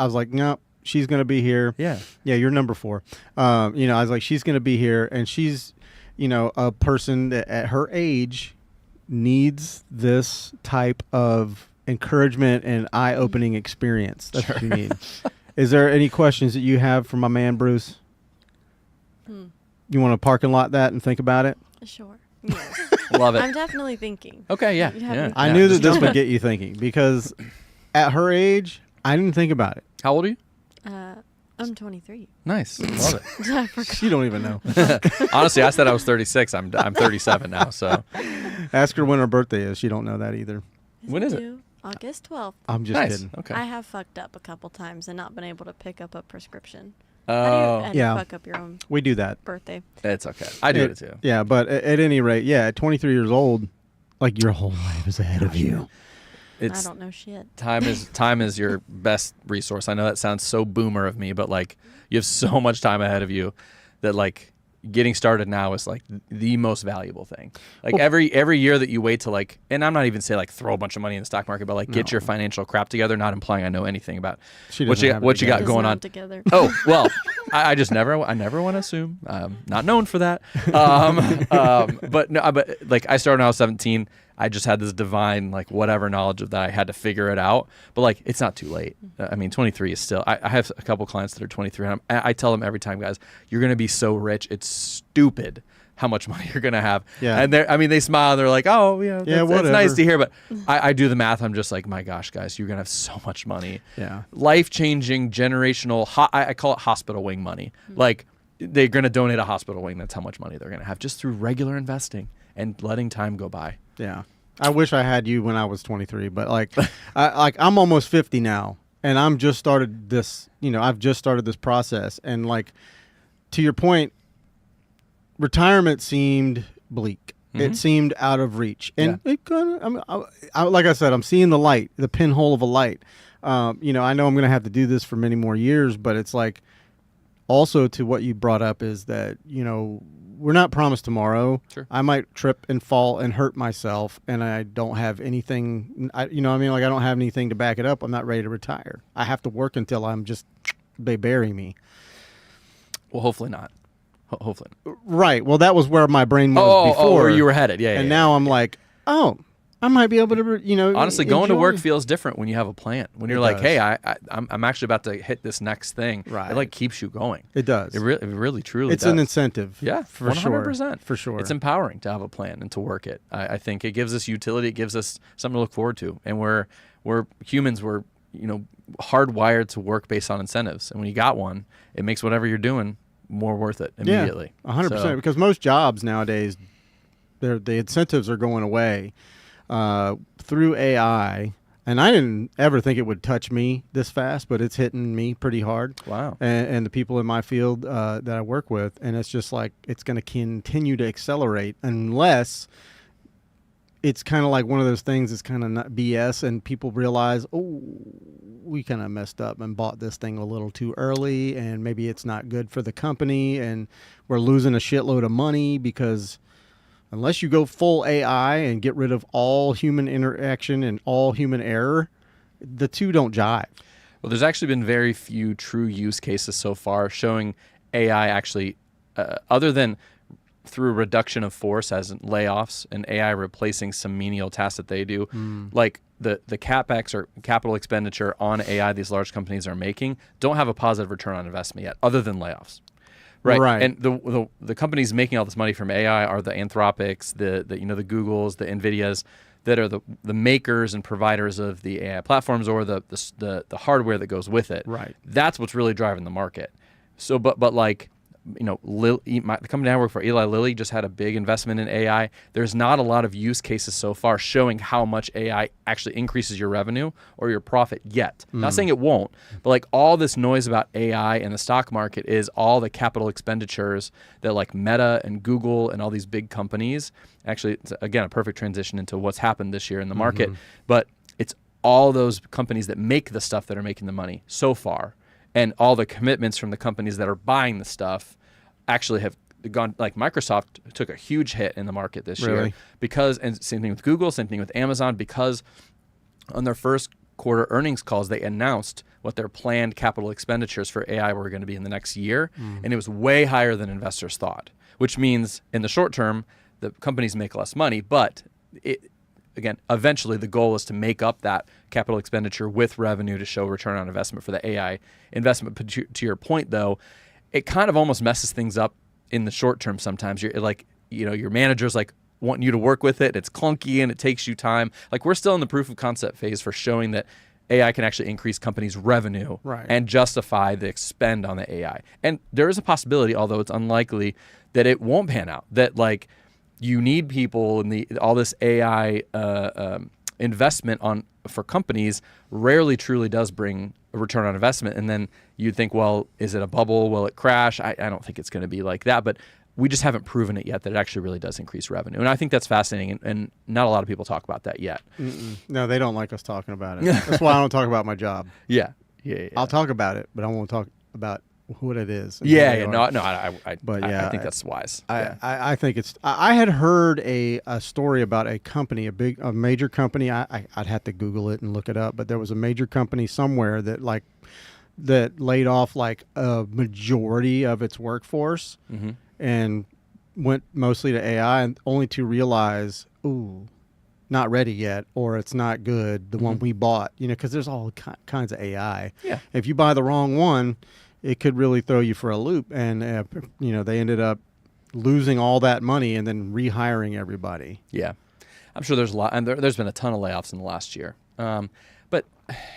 was like, no, she's gonna be here. Yeah, you're number 4. I was like, she's gonna be here, and she's, a person that at her age needs this type of encouragement and eye-opening experience. That's what you need. Is there any questions that you have for my man Bruce? You want to parking lot that and think about it? Sure. Yes. love it. I'm definitely thinking. Okay, yeah. You have me I knew that this would get you thinking, because at her age, I didn't think about it. How old are you? I'm 23. Nice, love it. I forgot. You don't even know. Honestly, I said I was 36. I'm 37 now. So Ask her when her birthday is. She don't know that either. When is it? due? August 12th. I'm just nice. kidding. Okay. I have fucked up a couple times and not been able to pick up a prescription. Oh, How do yeah. you fuck up your own We do that. birthday? it's okay. I do it too. Yeah, but at any rate, at 23 years old, like your whole life is ahead of you. I It's don't know shit. time is your best resource. I know that sounds so boomer of me, but like you have so much time ahead of you that like getting started now is like the most valuable thing. Like every year that you wait to like, and I'm not even say like throw a bunch of money in the stock market, but like get your financial crap together. Not implying I know anything about what you got Does going not on. together. Oh well, I never want to assume. Not known for that. But no, but like I started when I was 17. I just had this divine, like, whatever knowledge of that. I had to figure it out. But, like, it's not too late. I mean, 23 is still... I have a couple clients that are 23. And I tell them every time, guys, you're going to be so rich. It's stupid how much money you're going to have. Yeah. And they smile. And they're like, oh, that's nice to hear. But I do the math. I'm just like, my gosh, guys, you're going to have so much money. Yeah. Life-changing, generational... I call it hospital wing money. Like, they're going to donate a hospital wing. That's how much money they're going to have just through regular investing and letting time go by. Yeah. I wish I had you when I was 23, but like, I'm almost 50 now, and I'm just started this, I've just started this process. And like, to your point, retirement seemed bleak. It seemed out of reach. And it kind of, like I said, I'm seeing the light, the pinhole of a light. I know I'm going to have to do this for many more years, but it's like, also to what you brought up is that, we're not promised tomorrow. Sure. I might trip and fall and hurt myself, and I don't have anything. I don't have anything to back it up. I'm not ready to retire. I have to work until they bury me. Well, hopefully not. Hopefully not. Right. Well, that was where my brain was before. Where you were headed. Yeah. And now I'm like, I might be able to, honestly, going to enjoy. work feels different when you have a plan. When you're like, hey, I'm actually about to hit this next thing. Right. It like keeps you going. It does. It really, truly it's does. an incentive. Yeah, for 100%. Sure. For sure. It's empowering to have a plan and to work it. I think it gives us utility. It gives us something to look forward to. And we're humans. We're hardwired to work based on incentives. And when you got one, it makes whatever you're doing more worth it immediately. 100%. Because most jobs nowadays, the incentives are going away. Through AI, and I didn't ever think it would touch me this fast, but it's hitting me pretty hard. Wow. And the people in my field that I work with, and it's just like it's going to continue to accelerate unless it's kind of like one of those things that's kind of not BS, and people realize, we kind of messed up and bought this thing a little too early, and maybe it's not good for the company, and we're losing a shitload of money because... Unless you go full AI and get rid of all human interaction and all human error, the two don't jive. Well, there's actually been very few true use cases so far showing AI actually, other than through reduction of force as in layoffs and AI replacing some menial tasks that they do, like the CapEx or capital expenditure on AI these large companies are making don't have a positive return on investment yet, other than layoffs. Right. And the companies making all this money from AI are the Anthropics, the Googles, the NVIDIAs that are the makers and providers of the AI platforms or the hardware that goes with it. Right. That's what's really driving the market. So, but like, the company I work for, Eli Lilly, just had a big investment in AI. There's not a lot of use cases so far showing how much AI actually increases your revenue or your profit yet. Not saying it won't, but like all this noise about AI in the stock market is all the capital expenditures that like Meta and Google and all these big companies. Actually, it's, again, a perfect transition into what's happened this year in the market. But it's all those companies that make the stuff that are making the money so far. And all the commitments from the companies that are buying the stuff actually have gone, like Microsoft took a huge hit in the market this year because, and same thing with Google, same thing with Amazon, because on their first quarter earnings calls, they announced what their planned capital expenditures for AI were going to be in the next year. And it was way higher than investors thought, which means in the short term, the companies make less money, but again, eventually the goal is to make up that capital expenditure with revenue to show return on investment for the AI investment. But to your point, though, it kind of almost messes things up in the short term sometimes. You're like, your manager's like wanting you to work with it. It's clunky and it takes you time. Like we're still in the proof of concept phase for showing that AI can actually increase companies' revenue and justify the spend on the AI. And there is a possibility, although it's unlikely, that it won't pan out. That like you need people and all this AI investment for companies rarely truly does bring a return on investment. And then you'd think, well, is it a bubble? Will it crash? I don't think it's going to be like that, but we just haven't proven it yet that it actually really does increase revenue. And I think that's fascinating, and not a lot of people talk about that yet. No, they don't like us talking about it. That's why I don't talk about my job. Yeah. I'll talk about it, but I won't talk about what it is. and who Yeah, they yeah, are. no, But I yeah, think that's wise. I think it's. I had heard a story about a company, a major company. I'd have to Google it and look it up, but there was a major company somewhere that laid off like a majority of its workforce Mm-hmm. and went mostly to AI, and only to realize, ooh, not ready yet, or it's not good. The one we bought, because there's all kinds of AI. Yeah. If you buy the wrong one, it could really throw you for a loop. And they ended up losing all that money and then rehiring everybody. Yeah, I'm sure there's a lot, and there's been a ton of layoffs in the last year. But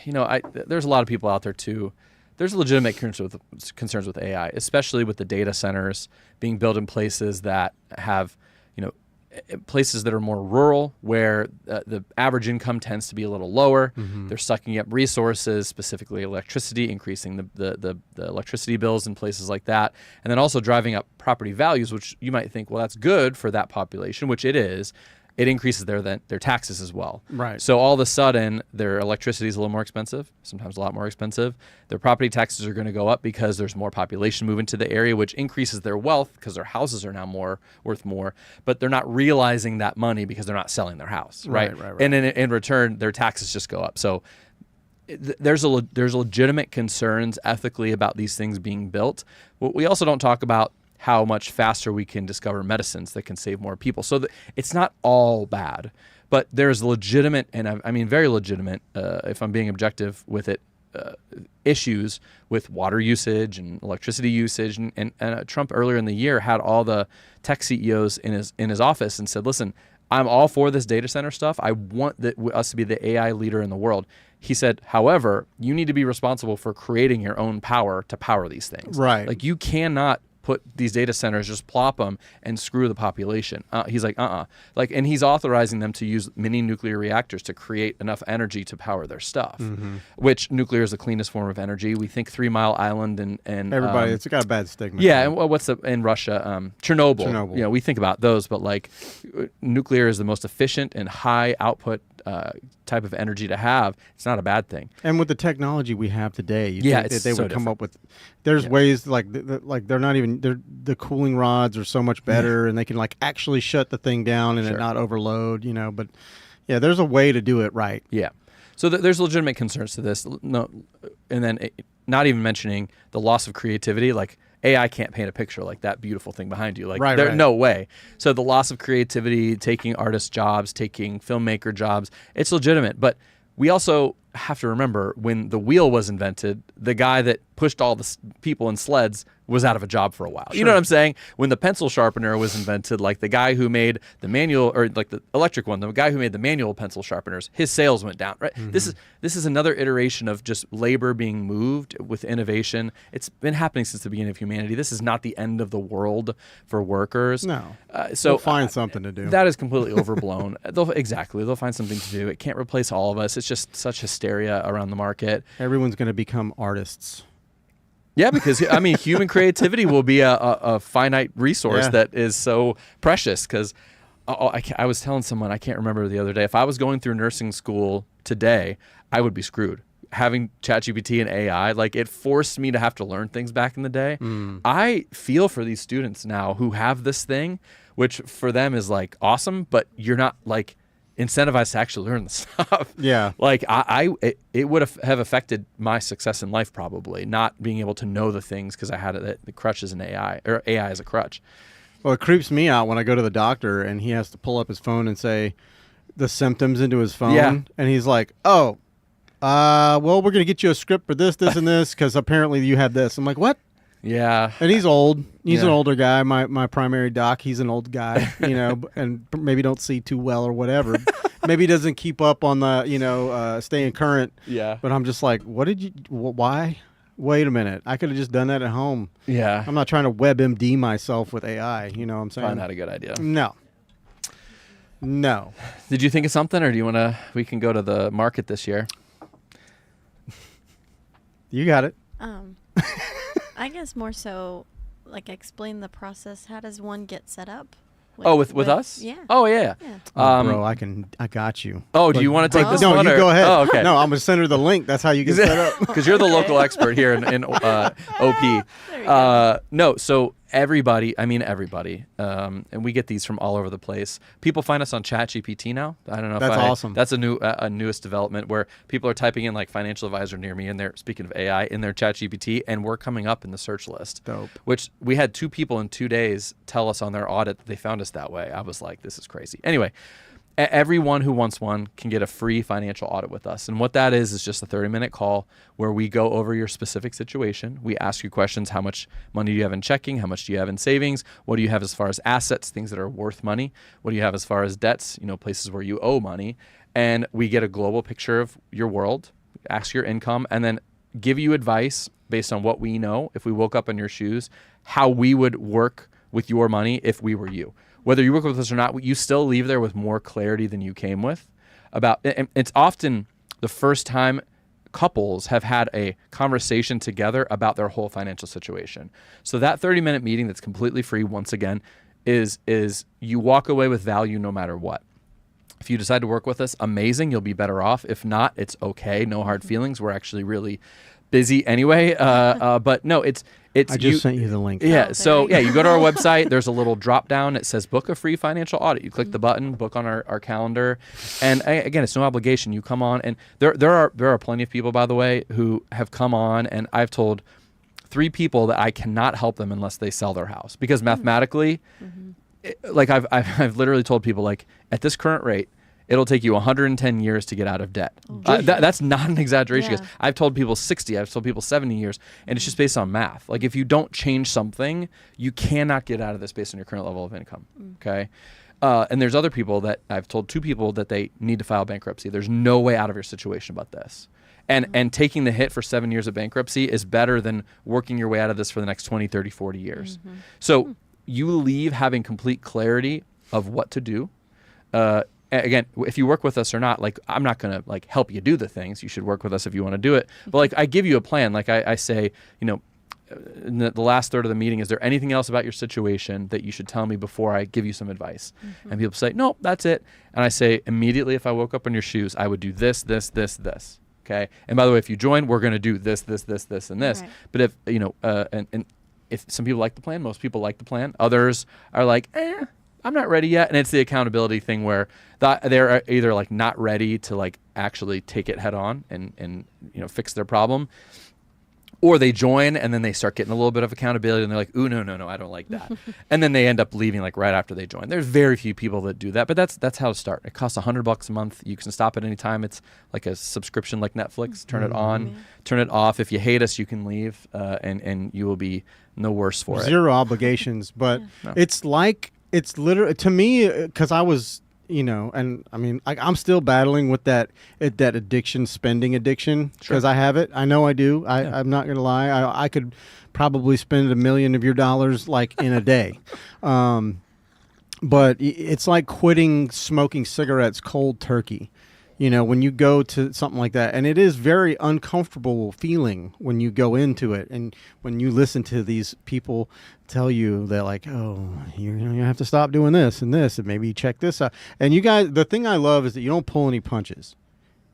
there's a lot of people out there too. There's legitimate concerns with AI, especially with the data centers being built in places that have, places that are more rural, where the average income tends to be a little lower. Mm-hmm. They're sucking up resources, specifically electricity, increasing the electricity bills in places like that, and then also driving up property values, which you might think, well, that's good for that population, which it is. It increases their taxes as well. Right. So all of a sudden, their electricity is a little more expensive, sometimes a lot more expensive. Their property taxes are going to go up because there's more population moving to the area, which increases their wealth because their houses are now worth more. But they're not realizing that money because they're not selling their house, right? Right. And in return, their taxes just go up. So there's legitimate concerns ethically about these things being built. We also don't talk about how much faster we can discover medicines that can save more people. So it's not all bad, but there's legitimate, and I mean very legitimate, if I'm being objective with it, issues with water usage and electricity usage. And Trump earlier in the year had all the tech CEOs in his office and said, listen, I'm all for this data center stuff. I want us to be the AI leader in the world. He said, however, you need to be responsible for creating your own power to power these things. Right. Like, you cannot put these data centers, just plop them and screw the population. He's like, like, and he's authorizing them to use mini nuclear reactors to create enough energy to power their stuff, which nuclear is the cleanest form of energy. We think 3 Mile Island and Everybody, it's got a bad stigma. yeah, and what's in Russia? Chernobyl. We think about those, but like, nuclear is the most efficient and high output type of energy to have. It's not a bad thing. And with the technology we have today, you Yeah, think it's that they so would come different. up with. There's ways like they're not even the cooling rods are so much better, and they can like actually shut the thing down and it not overload. But yeah, there's a way to do it right. Yeah. So there's legitimate concerns to this. No, and then not even mentioning the loss of creativity. Like, AI can't paint a picture like that beautiful thing behind you. Like, Right. No way. So the loss of creativity, taking artist jobs, taking filmmaker jobs, it's legitimate. But we also have to remember, when the wheel was invented, the guy that pushed all the people in sleds was out of a job for a while. You know what I'm saying? When the pencil sharpener was invented, like the guy who made the manual, or like the electric one, the guy who made the manual pencil sharpeners, his sales went down, right? This is another iteration of just labor being moved with innovation. It's been happening since the beginning of humanity. This is not the end of the world for workers. No. So We'll find something to do. That is completely overblown. They'll find something to do. It can't replace all of us. It's just such hysteria around the market. Everyone's going to become artists. Yeah, because I mean, human creativity will be a finite resource that is so precious. Because I was telling someone, I can't remember the other day, if I was going through nursing school today, I would be screwed. Having ChatGPT and AI, like, it forced me to have to learn things back in the day. I feel for these students now who have this thing, which for them is like awesome, but you're not like incentivized to actually learn the stuff. Yeah. Like, it would have affected my success in life, probably, not being able to know the things because I had the crutch as an AI, or AI as a crutch. Well, it creeps me out when I go to the doctor and he has to pull up his phone and say the symptoms into his phone. Yeah. And he's like, well, we're going to get you a script for this, and this, because apparently you had this. I'm like, what? Yeah. And he's old. He's an Yeah. older guy. My primary doc, he's an old guy, and maybe don't see too well or whatever. Maybe he doesn't keep up on the, staying current. Yeah. But I'm just like, why? Wait a minute. I could have just done that at home. Yeah. I'm not trying to WebMD myself with AI. You know what I'm saying? Probably not a good idea. No. Did you think of something, or do you want to? We can go to the market this year. You got it. I guess more so, like, explain the process. How does one get set up? With us? Yeah. Oh yeah. Yeah. Bro, I got you. Oh, do you want to take this No, one? you or- go ahead. Oh, okay. No, I'm gonna send her the link. That's how you get set up. Because you're the local expert here in OP. There you go. No, so everybody, and we get these from all over the place. People find us on ChatGPT now. I don't know That's if awesome. That's a newest development where people are typing in like financial advisor near me, and they're speaking of AI in their ChatGPT, and we're coming up in the search list. Dope. Which we had 2 people in 2 days tell us on their audit that they found us that way. I was like, this is crazy. Anyway. Everyone who wants one can get a free financial audit with us. And what that is just a 30-minute call where we go over your specific situation. We ask you questions. How much money do you have in checking? How much do you have in savings? What do you have as far as assets, things that are worth money? What do you have as far as debts, places where you owe money? And we get a global picture of your world, ask your income, and then give you advice based on what we know, if we woke up in your shoes, how we would work with your money if we were you. Whether you work with us or not, you still leave there with more clarity than you came with. It's often the first time couples have had a conversation together about their whole financial situation. So that 30-minute meeting that's completely free, once again, is you walk away with value no matter what. If you decide to work with us, amazing, you'll be better off. If not, it's okay, no hard feelings. We're actually really busy anyway. But no, it's I just sent you the link. Yeah. Oh, So there you go to our website. There's a little drop down. It says book a free financial audit. You click the button, book on our calendar, and again, it's no obligation. You come on, and there are plenty of people, by the way, who have come on, and I've told 3 people that I cannot help them unless they sell their house because mathematically, like I've literally told people like at this current rate, it'll take you 110 years to get out of debt. That's not an exaggeration. Yeah. Because I've told people 60, I've told people 70 years, and it's just based on math. Like if you don't change something, you cannot get out of this based on your current level of income. Okay. And there's other people that I've told 2 people that they need to file bankruptcy. There's no way out of your situation but this. And taking the hit for 7 years of bankruptcy is better than working your way out of this for the next 20, 30, 40 years. So you leave having complete clarity of what to do. Again, if you work with us or not, like I'm not going to like help you do the things. You should work with us if you want to do it. But like I give you a plan. Like I say, in the last third of the meeting, is there anything else about your situation that you should tell me before I give you some advice? And people say, no, that's it. And I say, immediately if I woke up in your shoes, I would do this, this, this, this. Okay. And by the way, if you join, we're going to do this, this, this, this, and this. Right. But if, and if some people like the plan, most people like the plan. Others are like, I'm not ready yet. And it's the accountability thing where they're either like not ready to like actually take it head on and fix their problem, or they join and then they start getting a little bit of accountability and they're like, ooh, no, I don't like that. And then they end up leaving like right after they join. There's very few people that do that, but that's how to start. It costs $100 a month. You can stop at any time. It's like a subscription like Netflix. Turn it on, turn it off. If you hate us, you can leave and you will be no worse for it. Zero obligations, but it's literally, to me, because I was, and I mean, I'm still battling with that addiction, spending addiction, because I have it. I know I do. I'm not going to lie. I could probably spend $1 million of your dollars like in a day. But it's like quitting smoking cigarettes cold turkey. When you go to something like that, and it is very uncomfortable feeling when you go into it, and when you listen to these people tell you they're like, oh, you have to stop doing this and this, and maybe check this out. And you guys, the thing I love is that you don't pull any punches.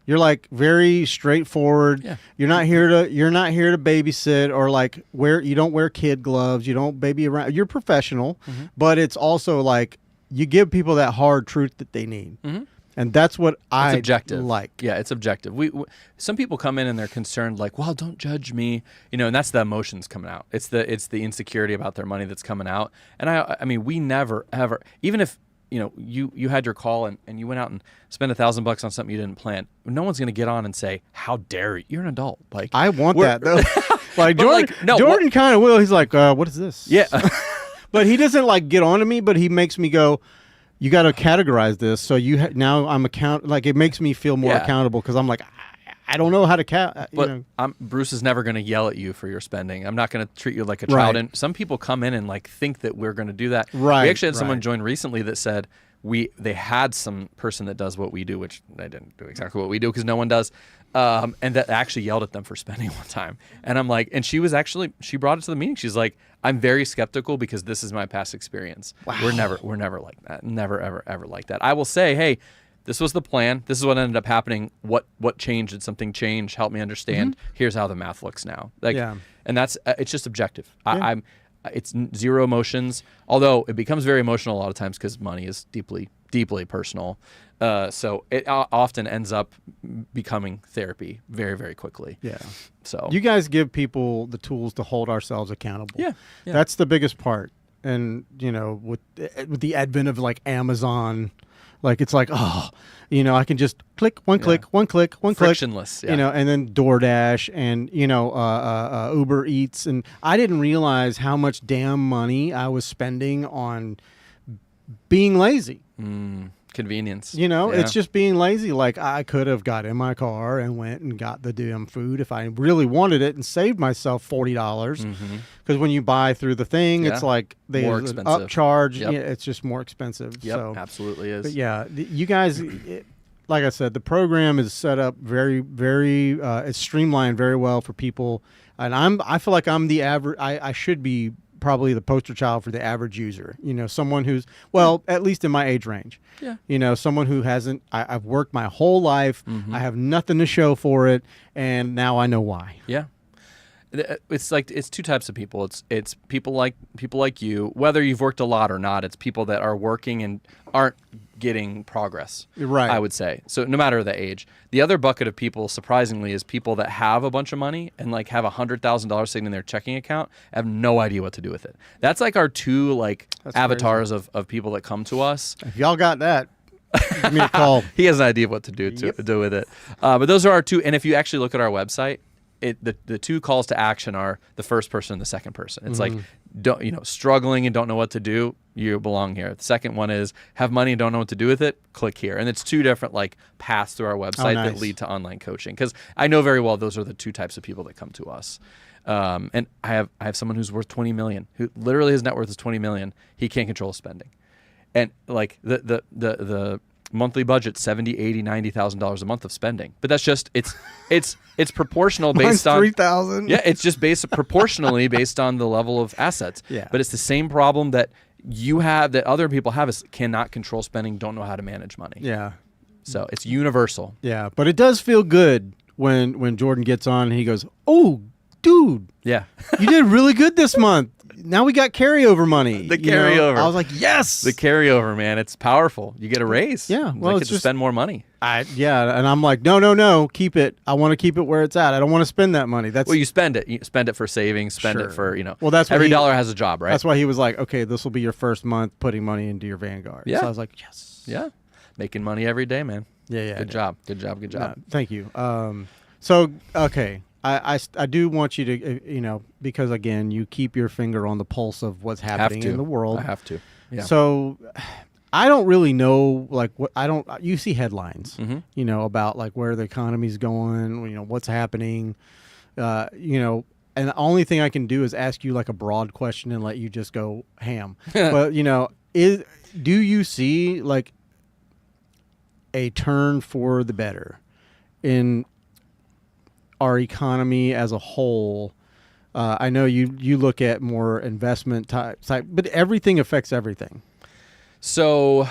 You're like very straightforward. Yeah. You're not here to babysit or like you don't wear kid gloves. You don't baby around. You're professional, but it's also like you give people that hard truth that they need. And that's what I like. Yeah, it's objective. We some people come in and they're concerned, like, well, don't judge me, and that's the emotions coming out. It's the insecurity about their money that's coming out. And I mean, we never ever, even if you had your call and you went out and spent $1,000 on something you didn't plan, no one's going to get on and say, how dare you? You're an adult. Like I want that though. Like Jordan kind of will. He's like, what is this? Yeah, but he doesn't like get on to me. But he makes me go, you got to categorize this. So now I'm like it makes me feel more accountable because I'm like, I don't know how to But Bruce is never going to yell at you for your spending. I'm not going to treat you like a child. And some people come in and like think that we're going to do that. Right. We actually had someone join recently that said, they had some person that does what we do, which I didn't do exactly what we do because no one does, and that actually yelled at them for spending one time. And I'm like, and she brought it to the meeting. She's like, I'm very skeptical because this is my past experience. Wow. We're never like that. Never, ever like that. I will say, hey, this was the plan. This is what ended up happening. What changed? Did something change? Help me understand. Here's how the math looks now. Like, and that's it's just objective. Yeah. It's zero emotions, although it becomes very emotional a lot of times because money is deeply, deeply personal. So it often ends up becoming therapy very, very quickly. Yeah. So you guys give people the tools to hold ourselves accountable. Yeah. That's the biggest part. And, you know, with the advent of like Amazon, like it's like, oh, you know, I can just click, one click, frictionless, you know, and then DoorDash and, you know, Uber Eats. And I didn't realize how much damn money I was spending on being lazy. Convenience. You know, it's just being lazy. Like I could have got in my car and went and got the damn food if I really wanted it and saved myself $40. Because when you buy through the thing, it's like they more an expensive. upcharge. Yep. Yeah, it's just more expensive. Yep, So, absolutely is. but yeah, you guys, like I said, the program is set up very, very. It's streamlined very well for people, and I feel like I'm the average. I should be probably the poster child for the average user. You know, someone who's, well, at least in my age range. Yeah. You know, someone who hasn't, I've worked my whole life. I have nothing to show for it. And now I know why. Yeah. It's like, it's two types of people. It's people like you, whether you've worked a lot or not. It's people that are working and aren't getting progress. Right. I would say. So no matter the age. The other bucket of people, surprisingly, is people that have a bunch of money and like have $100,000 sitting in their checking account, have no idea what to do with it. That's like our two That's avatars of people that come to us. If y'all got that, give me a call. He has an idea of what to do with it. But those are our two. And if you actually look at our website, the two calls to action are the first person and the second person. It's like, struggling and don't know what to do, you belong here. The second one is have money and don't know what to do with it, click here. And it's two different like paths through our website that lead to online coaching. Because I know very well those are the two types of people that come to us. And I have someone who's worth 20 million, who literally his net worth is 20 million. He can't control his spending. And like the monthly budget, $70,000, $80,000, $90,000 a month of spending. But that's just it's proportional based on $3,000. Yeah, it's just proportionally based on the level of assets. Yeah. But it's the same problem that you have, that other people have, is cannot control spending, don't know how to manage money. Yeah. So it's universal. Yeah. But it does feel good when Jordan gets on and he goes, "Oh, dude, Yeah. you did really good this month. Now we got carryover money." The You know? carryover. I was like, yes. The carryover, man, it's powerful. You get a raise. Yeah, You well, get it's to just- spend more money. And I'm like, no, keep it. I want to keep it where it's at. I don't want to spend that money. That's Well, you spend it. You spend it for savings, spend Sure. it for, Well, that's what every he- dollar has a job, right? That's why he was like, okay, this will be your first month putting money into your Vanguard. Yeah. So I was like, yes. Yeah. Making money every day, man. Yeah. Good job. Good job. Good job. Thank you. So, okay. I do want you to, because again, you keep your finger on the pulse of what's happening in the world. I have to. Yeah. So I don't really know, like, you see headlines, Mm-hmm. About like where the economy's going, what's happening, and the only thing I can do is ask you like a broad question and let you just go ham. But, do you see like a turn for the better in our economy as a whole? I know you look at more investment type, but everything affects everything. So,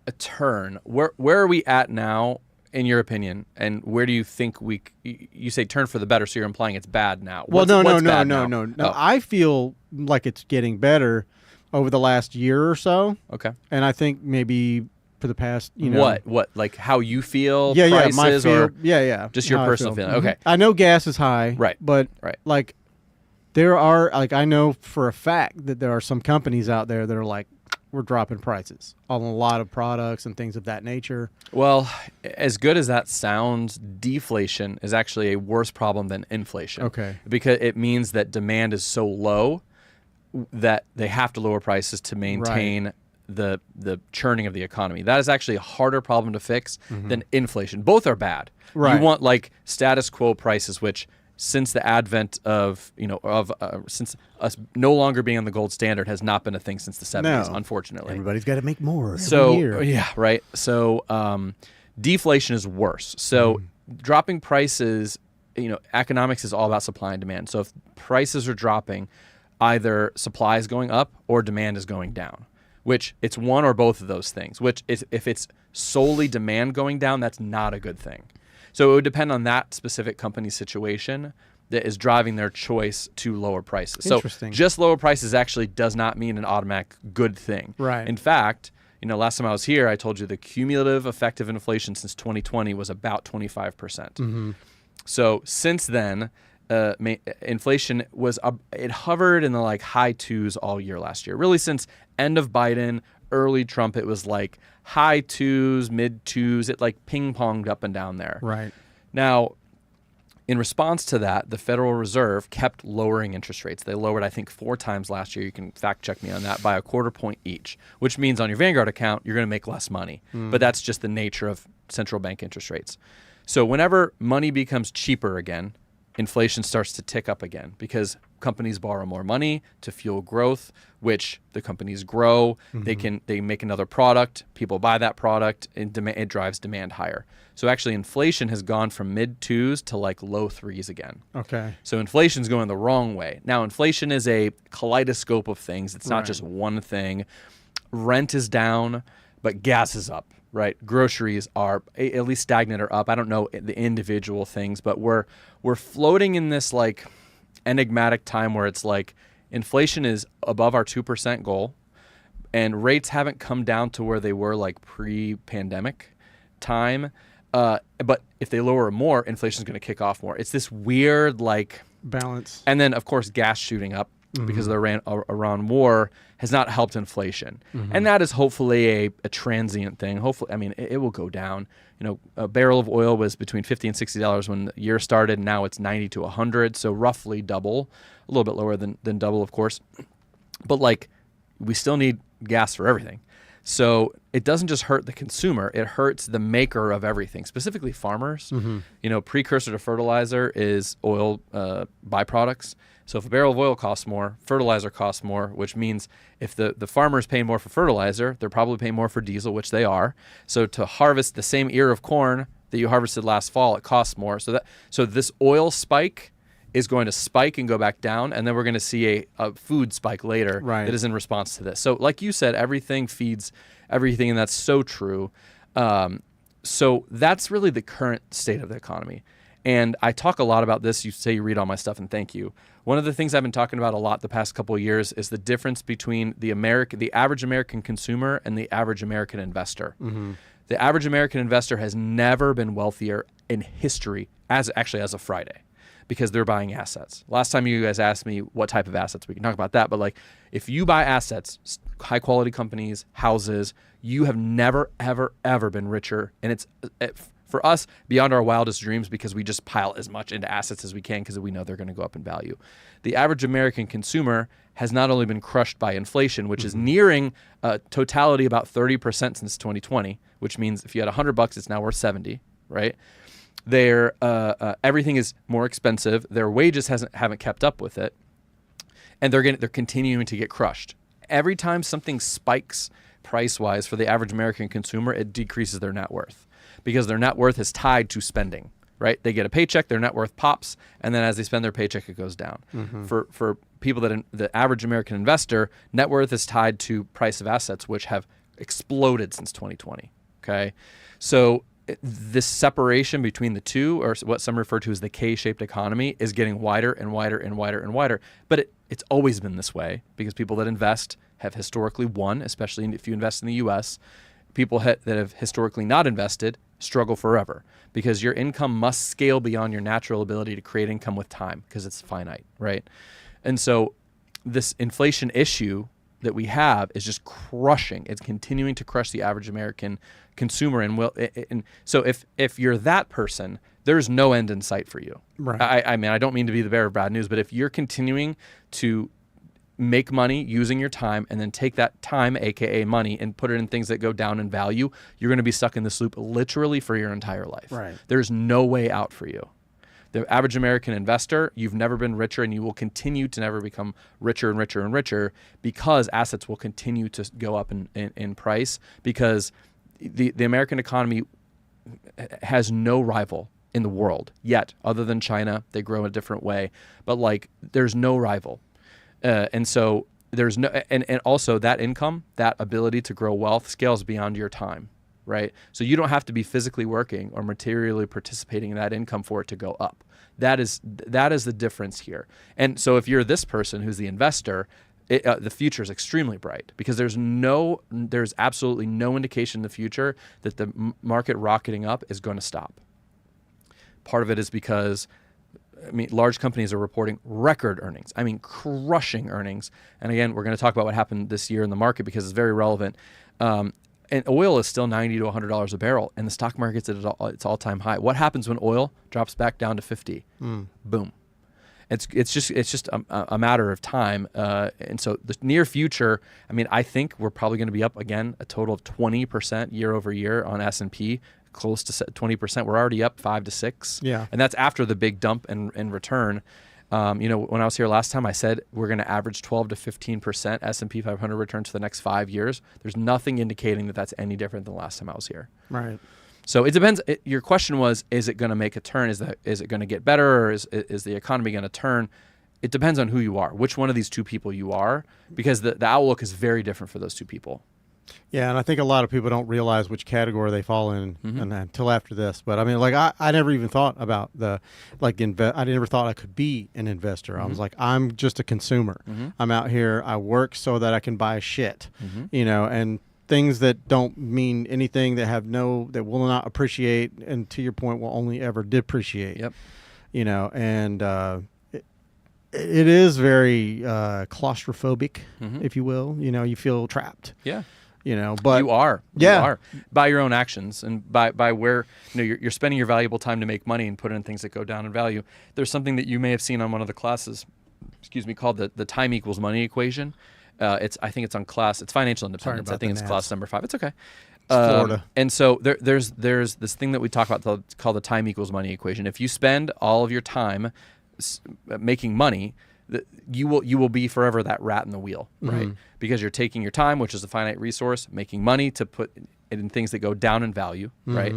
a turn. Where are we at now, in your opinion? And where do you think you say turn for the better, so you're implying it's bad now? Well, What's no. bad now? Oh, I feel like it's getting better over the last year or so, okay. and I think maybe for the past, What? Like how you feel? Yeah, prices, my feel, or yeah. just your how I personal feel. feeling. Okay. I know gas is high, Right. But Right. like there are, like, I know for a fact that there are some companies out there that are like, we're dropping prices on a lot of products and things of that nature. Well, as good as that sounds, deflation is actually a worse problem than inflation. Okay. Because it means that demand is so low that they have to lower prices to maintain the churning of the economy. That is actually a harder problem to fix than inflation. Both are bad. Right. You want like status quo prices, which since the advent of, since us no longer being on the gold standard has not been a thing since the 70s, No. unfortunately. Everybody's got to make more So every year. yeah, right. So deflation is worse. So dropping prices, economics is all about supply and demand. So if prices are dropping, either supply is going up or demand is going down, which it's one or both of those things, which is, if it's solely demand going down, that's not a good thing. So it would depend on that specific company's situation that is driving their choice to lower prices. So Interesting. just lower prices actually does not mean an automatic good thing. Right. In fact, last time I was here, I told you the cumulative effective inflation since 2020 was about 25%. So since then, inflation was it hovered in the like high twos all year last year. Really, since end of Biden, early Trump, it was like high twos, mid twos. It like ping ponged up and down there. Right. Now, in response to that, the Federal Reserve kept lowering interest rates. They lowered, I think, 4 times last year. You can fact check me on that, by a quarter point each, which means on your Vanguard account, you're going to make less money. But that's just the nature of central bank interest rates. So whenever money becomes cheaper again, inflation starts to tick up again because companies borrow more money to fuel growth, which the companies grow. They make another product, people buy that product, and it drives demand higher. So actually inflation has gone from mid 2s to like low 3s again. Okay. So inflation's going the wrong way. Now inflation is a kaleidoscope of things. It's not Right. just one thing. Rent is down, but gas is up. Right, groceries are at least stagnant or up. I don't know the individual things, but we're floating in this like enigmatic time where it's like inflation is above our 2% goal, and rates haven't come down to where they were like pre-pandemic time. But if they lower more, inflation is going to kick off more. It's this weird like balance. And then of course gas shooting up because of the Iran war has not helped inflation. And that is hopefully a transient thing. Hopefully, I mean, it will go down. A barrel of oil was between $50 and $60 when the year started. Now it's 90 to 100, so roughly double, a little bit lower than double, of course. But like, we still need gas for everything. So it doesn't just hurt the consumer, it hurts the maker of everything, specifically farmers. Precursor to fertilizer is oil byproducts. So if a barrel of oil costs more, fertilizer costs more, which means if the farmer is paying more for fertilizer, they're probably paying more for diesel, which they are. So to harvest the same ear of corn that you harvested last fall, it costs more. So this oil spike is going to spike and go back down, and then we're going to see a food spike later Right. that is in response to this. So like you said, everything feeds everything, and that's so true. So that's really the current state of the economy. And I talk a lot about this. You say you read all my stuff, and thank you. One of the things I've been talking about a lot the past couple of years is the difference between the average American consumer and the average American investor. The average American investor has never been wealthier in history, as of Friday, because they're buying assets. Last time you guys asked me what type of assets, we can talk about that. But like, if you buy assets, high quality companies, houses, you have never, ever, ever been richer. And it's for us beyond our wildest dreams because we just pile as much into assets as we can because we know they're going to go up in value. The average American consumer has not only been crushed by inflation, which is nearing totality about 30% since 2020, which means if you had $100, it's now worth 70, right? Their everything is more expensive. Their wages haven't kept up with it, and they're continuing to get crushed. Every time something spikes price-wise for the average American consumer, it decreases their net worth because their net worth is tied to spending. Right? They get a paycheck, their net worth pops, and then as they spend their paycheck, it goes down. For people the average American investor, net worth is tied to price of assets, which have exploded since 2020. Okay, so this separation between the two, or what some refer to as the K-shaped economy, is getting wider and wider and wider and wider. But it's always been this way because people that invest have historically won, especially if you invest in the U.S. People that have historically not invested struggle forever because your income must scale beyond your natural ability to create income with time because it's finite, right? And so this inflation issue that we have is just crushing. It's continuing to crush the average American consumer. And so if you're that person, there's no end in sight for you. Right. I mean, I don't mean to be the bearer of bad news, but if you're continuing to make money using your time and then take that time, aka money, and put it in things that go down in value, you're going to be stuck in this loop literally for your entire life. Right. There's no way out for you. The average American investor, you've never been richer, and you will continue to never become richer and richer and richer because assets will continue to go up in price, because the American economy has no rival in the world yet, other than China. They grow in a different way, but like there's no rival. And so there's no, and also that income, that ability to grow wealth scales beyond your time, right? So you don't have to be physically working or materially participating in that income for it to go up. That is the difference here. And so if you're this person who's the investor, the future is extremely bright, because there's absolutely no indication in the future that the market rocketing up is going to stop. Part of it is because, I mean, large companies are reporting record earnings. I mean, crushing earnings. And again, we're going to talk about what happened this year in the market because it's very relevant. And oil is still $90 to $100 a barrel, and the stock market's at its all-time high. What happens when oil drops back down to 50? Boom. It's just a matter of time. And so the near future, I mean, I think we're probably going to be up again a total of 20% year over year on S&P. Close to 20%. We're already up 5 to 6. Yeah. And that's after the big dump and return. When I was here last time, I said we're going to average 12 to 15% S&P 500 returns for the next 5 years. There's nothing indicating that that's any different than the last time I was here. Right. So it depends. Your question was, is it going to make a turn? Is it going to get better, or is the economy going to turn? It depends on who you are, which one of these two people you are, because the outlook is very different for those two people. Yeah, and I think a lot of people don't realize which category they fall in until after this. But I mean, like I never even thought about I never thought I could be an investor. I was like, I'm just a consumer. I'm out here. I work so that I can buy shit, and things that don't mean anything, that will not appreciate, and to your point, will only ever depreciate. Yep. And it is very claustrophobic, if you will. You feel trapped. Yeah. But you are by your own actions, and by where you're spending your valuable time to make money and put it in things that go down in value. There's something that you may have seen on one of the classes, called the time equals money equation. I think it's on class. It's financial independence. I think it's class number 5. It's okay. Florida. And so there's this thing that we talk about called the time equals money equation. If you spend all of your time making money, you will be forever that rat in the wheel, right? Because you're taking your time, which is a finite resource, making money to put it in things that go down in value, right?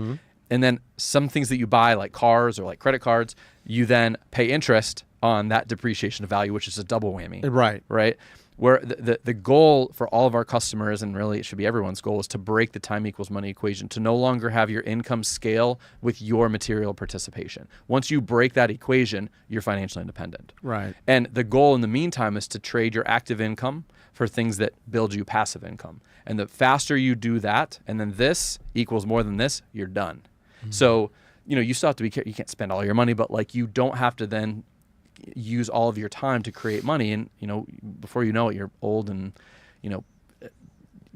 And then some things that you buy, like cars or like credit cards, you then pay interest on that depreciation of value, which is a double whammy, right? Where the goal for all of our customers, and really it should be everyone's goal, is to break the time equals money equation, to no longer have your income scale with your material participation. Once you break that equation, you're financially independent. Right. And the goal in the meantime is to trade your active income for things that build you passive income. And the faster you do that, and then this equals more than this, you're done. So, you still have to be careful. You can't spend all your money, but like you don't have to then use all of your time to create money, and before you know it, you're old, and you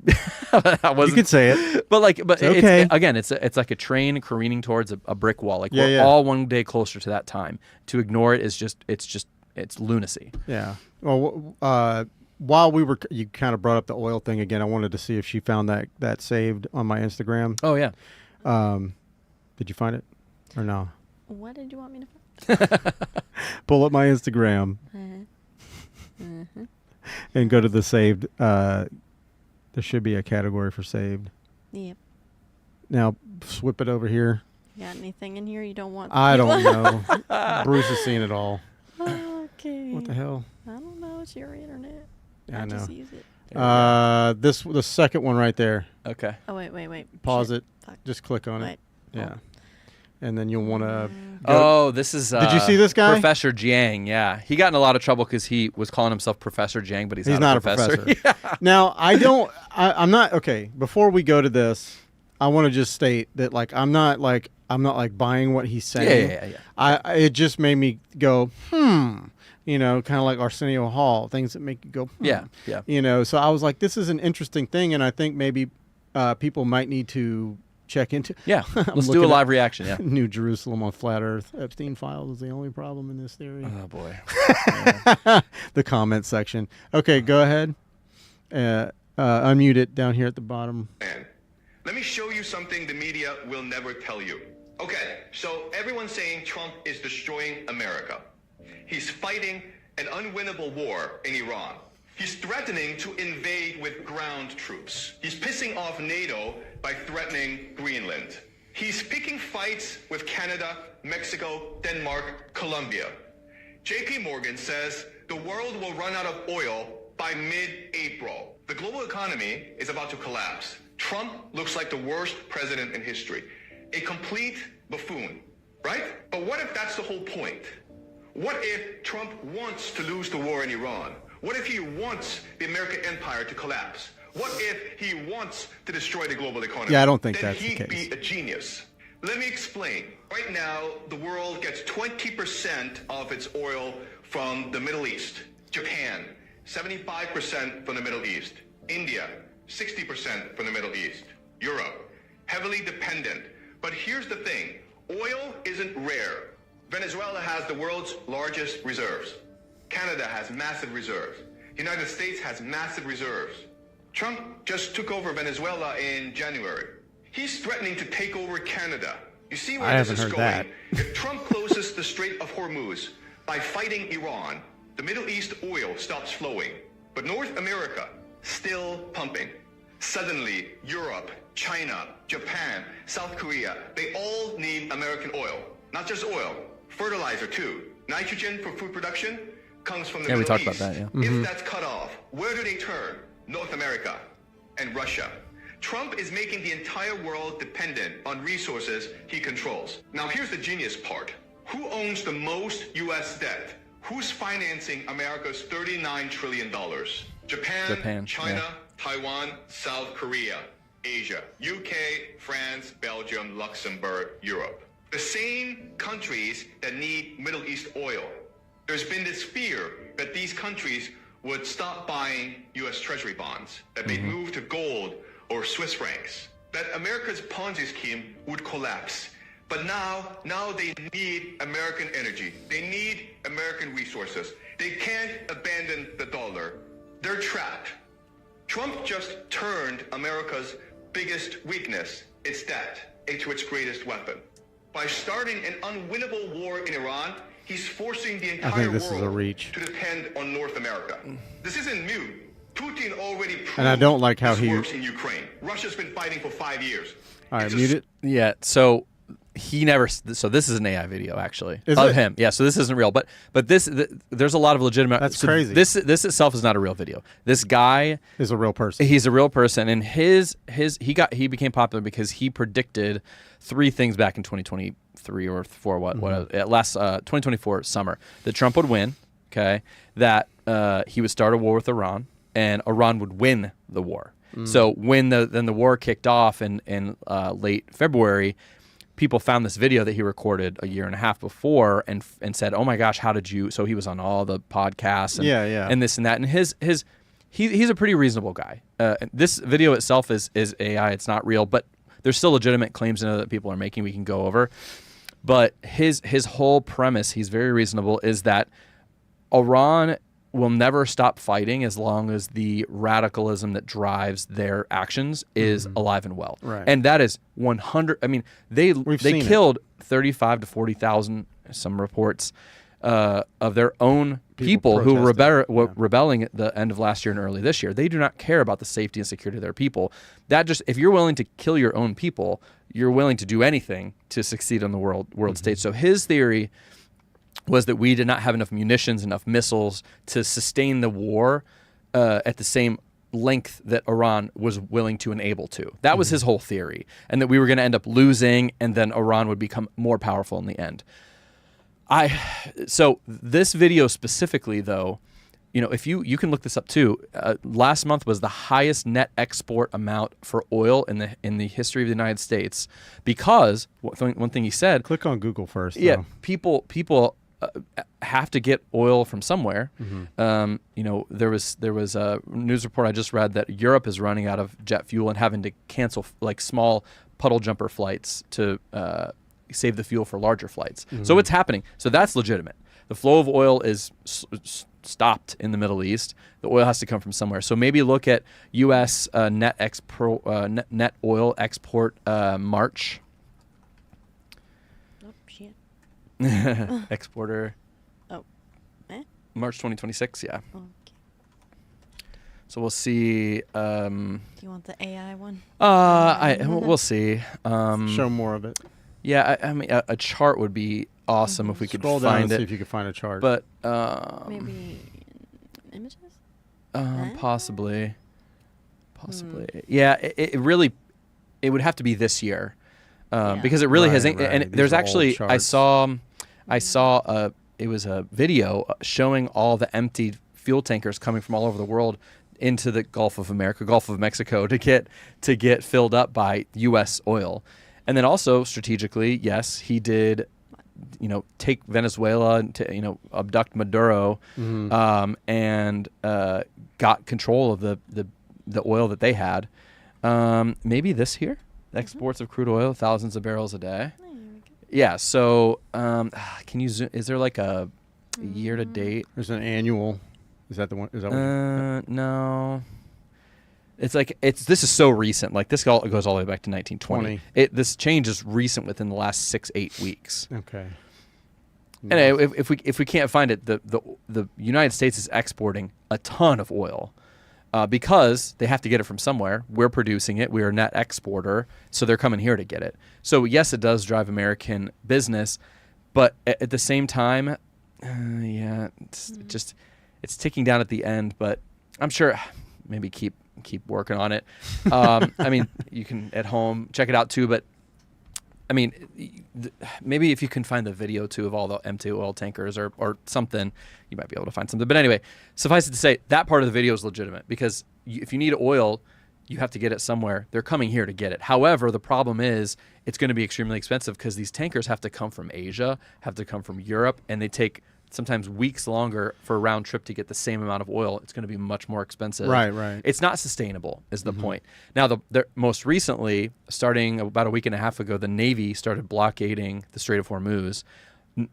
could say it, but it's okay. It's like a train careening towards a brick wall. Like we're all one day closer to that time. To ignore it is it's lunacy. Yeah. Well, while you kind of brought up the oil thing again, I wanted to see if she found that saved on my Instagram. Oh yeah. Did you find it or no? What did you want me to find? Pull up my Instagram and go to the saved. There should be a category for saved. Yep. Now swip it over here. You got anything in here you don't want? I don't know. Bruce has seen it all. Okay. What the hell? I don't know. It's your internet. Yeah, I know. Just use it. The second one right there. Okay. Oh wait. Pause it. Fuck. Just click on it. Yeah. Oh. And then you'll want to. This is. Did you see this guy? Professor Jiang. Yeah, he got in a lot of trouble because he was calling himself Professor Jiang, but he's not a professor. Yeah. Now I'm not okay. Before we go to this, I want to just state that I'm not buying what he's saying. Yeah. It just made me go kind of like Arsenio Hall, things that make you go Yeah. So I was like, this is an interesting thing, and I think maybe people might need to check into. Yeah, let's do a live reaction. Yeah. New Jerusalem on flat Earth. Epstein files is the only problem in this theory. Oh boy. The comment section. Okay, go ahead. Unmute it down here at the bottom. Let me show you something the media will never tell you. Okay, so everyone's saying Trump is destroying America. He's fighting an unwinnable war in Iran. He's threatening to invade with ground troops. He's pissing off NATO by threatening Greenland. He's picking fights with Canada, Mexico, Denmark, Colombia. JP Morgan says the world will run out of oil by mid-April. The global economy is about to collapse. Trump looks like the worst president in history. A complete buffoon, right? But what if that's the whole point? What if Trump wants to lose the war in Iran? What if he wants the American empire to collapse? What if he wants to destroy the global economy? Yeah, I don't think then that's the he'd case. be a genius. Let me explain. Right now, the world gets 20% of its oil from the Middle East. Japan, 75% from the Middle East. India, 60% from the Middle East. Europe, heavily dependent. But here's the thing. Oil isn't rare. Venezuela has the world's largest reserves. Canada has massive reserves. The United States has massive reserves. Trump just took over Venezuela in January. He's threatening to take over Canada. You see where this is going? If Trump closes the Strait of Hormuz by fighting Iran, the Middle East oil stops flowing. But North America, still pumping. Suddenly, Europe, China, Japan, South Korea, they all need American oil. Not just oil, fertilizer too. Nitrogen for food production comes from the Middle East. we talked about that, yeah. If that's cut off, where do they turn? North America and Russia. Trump is making the entire world dependent on resources he controls. Now here's the genius part. Who owns the most U.S. debt? Who's financing America's $39 trillion? Japan, China, yeah. Taiwan, South Korea, Asia, UK, France, Belgium, Luxembourg, Europe. The same countries that need Middle East oil. There's been this fear that these countries would stop buying U.S. Treasury bonds, that they'd move to gold or Swiss francs, that America's Ponzi scheme would collapse. But now they need American energy. They need American resources. They can't abandon the dollar. They're trapped. Trump just turned America's biggest weakness, its debt, into its greatest weapon. By starting an unwinnable war in Iran, he's forcing the entire this is a world reach. to depend on North America. This isn't new. Putin already proved And I don't like how this he- works in Ukraine. Russia's been fighting for 5 years. All right, It's a mute it. Yeah, so he never. So this is an AI video actually Is of it? him. Yeah, so this isn't real, but there's a lot of legitimate. That's so crazy. This itself is not a real video. This guy, Is a real person. he's a real person, and he became popular because he predicted 3 things back in 2023 or 4 last 2024 summer that Trump would win. Okay, that he would start a war with Iran, and Iran would win the war. So when the war kicked off in late February, people found this video that he recorded a year and a half before and said, "Oh my gosh, how did you?" So he was on all the podcasts and and this and that. And he's a pretty reasonable guy. This video itself is AI; it's not real, but there's still legitimate claims in it that people are making. We can go over, but his whole premise, he's very reasonable, is that Iran will never stop fighting as long as the radicalism that drives their actions is alive and well. Right. And that is 100. I mean, they seen killed 35 to 40,000, some reports, of their own people who were rebelling at the end of last year and early this year. They do not care about the safety and security of their people. That just, if you're willing to kill your own people, you're willing to do anything to succeed on the world stage. So his theory was that we did not have enough munitions, enough missiles to sustain the war at the same length that Iran was willing to and able to. That was his whole theory, and that we were going to end up losing, and then Iran would become more powerful in the end. So this video specifically, though, if you can look this up too. Last month was the highest net export amount for oil in the history of the United States, because one thing he said. Click on Google first. Yeah, though. people have to get oil from somewhere. There was a news report I just read that Europe is running out of jet fuel and having to cancel like small puddle jumper flights to save the fuel for larger flights. So it's happening. So that's legitimate. The flow of oil is stopped in the Middle East. The oil has to come from somewhere. So maybe look at U.S. Net oil export March. Exporter. Oh. Eh? March 2026. Yeah. Okay. So we'll see. Do you want the AI one? We'll see. Show more of it. Yeah, I mean, a chart would be awesome if we could Scroll down find and see it. if you can find a chart. But Maybe images? possibly. Yeah, it really, it would have to be this year, because it really Right, hasn't. right. And These there's are old actually, charts. I saw it was a video showing all the emptied fuel tankers coming from all over the world into the Gulf of Mexico to get filled up by U.S. oil. And then also strategically, yes, he did, take Venezuela and abduct Maduro, and got control of the oil that they had. Maybe this year, exports of crude oil, thousands of barrels a day. There we go. Yeah. So, can you zoom? Is there like a year to date? There's an annual. Is that the one? Is that what? No. It's like this is so recent. Like this goes all the way back to 1920. This change is recent within the last 6-8 weeks. Okay. Anyway, if we can't find it, the United States is exporting a ton of oil, because they have to get it from somewhere. We're producing it. We're a net exporter, so they're coming here to get it. So yes, it does drive American business, but at the same time, it's ticking down at the end. But I'm sure maybe keep working on it. I mean, you can at home check it out too, but I mean, maybe if you can find the video too of all the empty oil tankers or something, you might be able to find something. But anyway, suffice it to say, that part of the video is legitimate because if you need oil, you have to get it somewhere. They're coming here to get it. However, the problem is it's going to be extremely expensive because these tankers have to come from Asia, have to come from Europe, and they take sometimes weeks longer for a round trip to get the same amount of oil. It's going to be much more expensive. Right. It's not sustainable is the point. Now, most recently, starting about a week and a half ago, the Navy started blockading the Strait of Hormuz,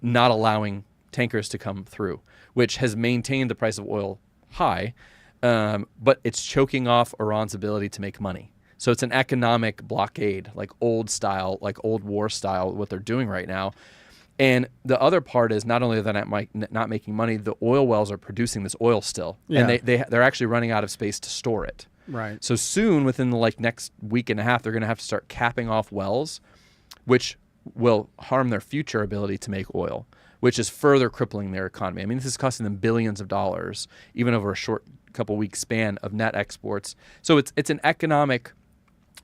not allowing tankers to come through, which has maintained the price of oil high, but it's choking off Iran's ability to make money. So it's an economic blockade, like old war style, what they're doing right now. And the other part is not only are they not making money, the oil wells are producing this oil still, and they're actually running out of space to store it. Right. So soon, within the next week and a half, they're going to have to start capping off wells, which will harm their future ability to make oil, which is further crippling their economy. I mean, this is costing them billions of dollars, even over a short couple weeks span of net exports. So it's an economic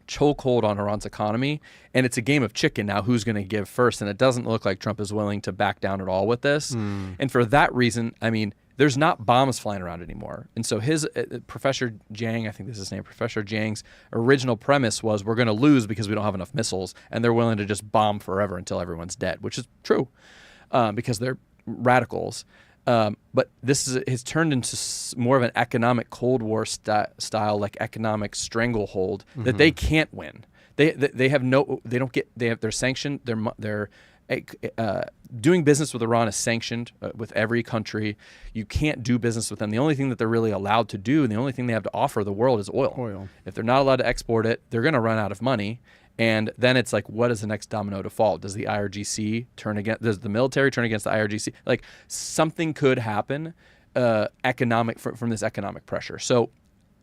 chokehold on Iran's economy, and it's a game of chicken now. Who's going to give first? And it doesn't look like Trump is willing to back down at all with this. And for that reason, I mean, there's not bombs flying around anymore. And so his Professor Jiang, I think this is his name, Professor Jiang's original premise was we're going to lose because we don't have enough missiles, and they're willing to just bomb forever until everyone's dead, which is true, because they're radicals. But this has turned into more of an economic Cold War style, like economic stranglehold that they can't win. They're sanctioned. They're doing business with Iran is sanctioned with every country. You can't do business with them. The only thing that they're really allowed to do, and the only thing they have to offer the world is oil. If they're not allowed to export it, they're going to run out of money. And then it's like, what is the next domino to fall? Does the IRGC turn against? Does the military turn against the IRGC? Like something could happen, from this economic pressure. So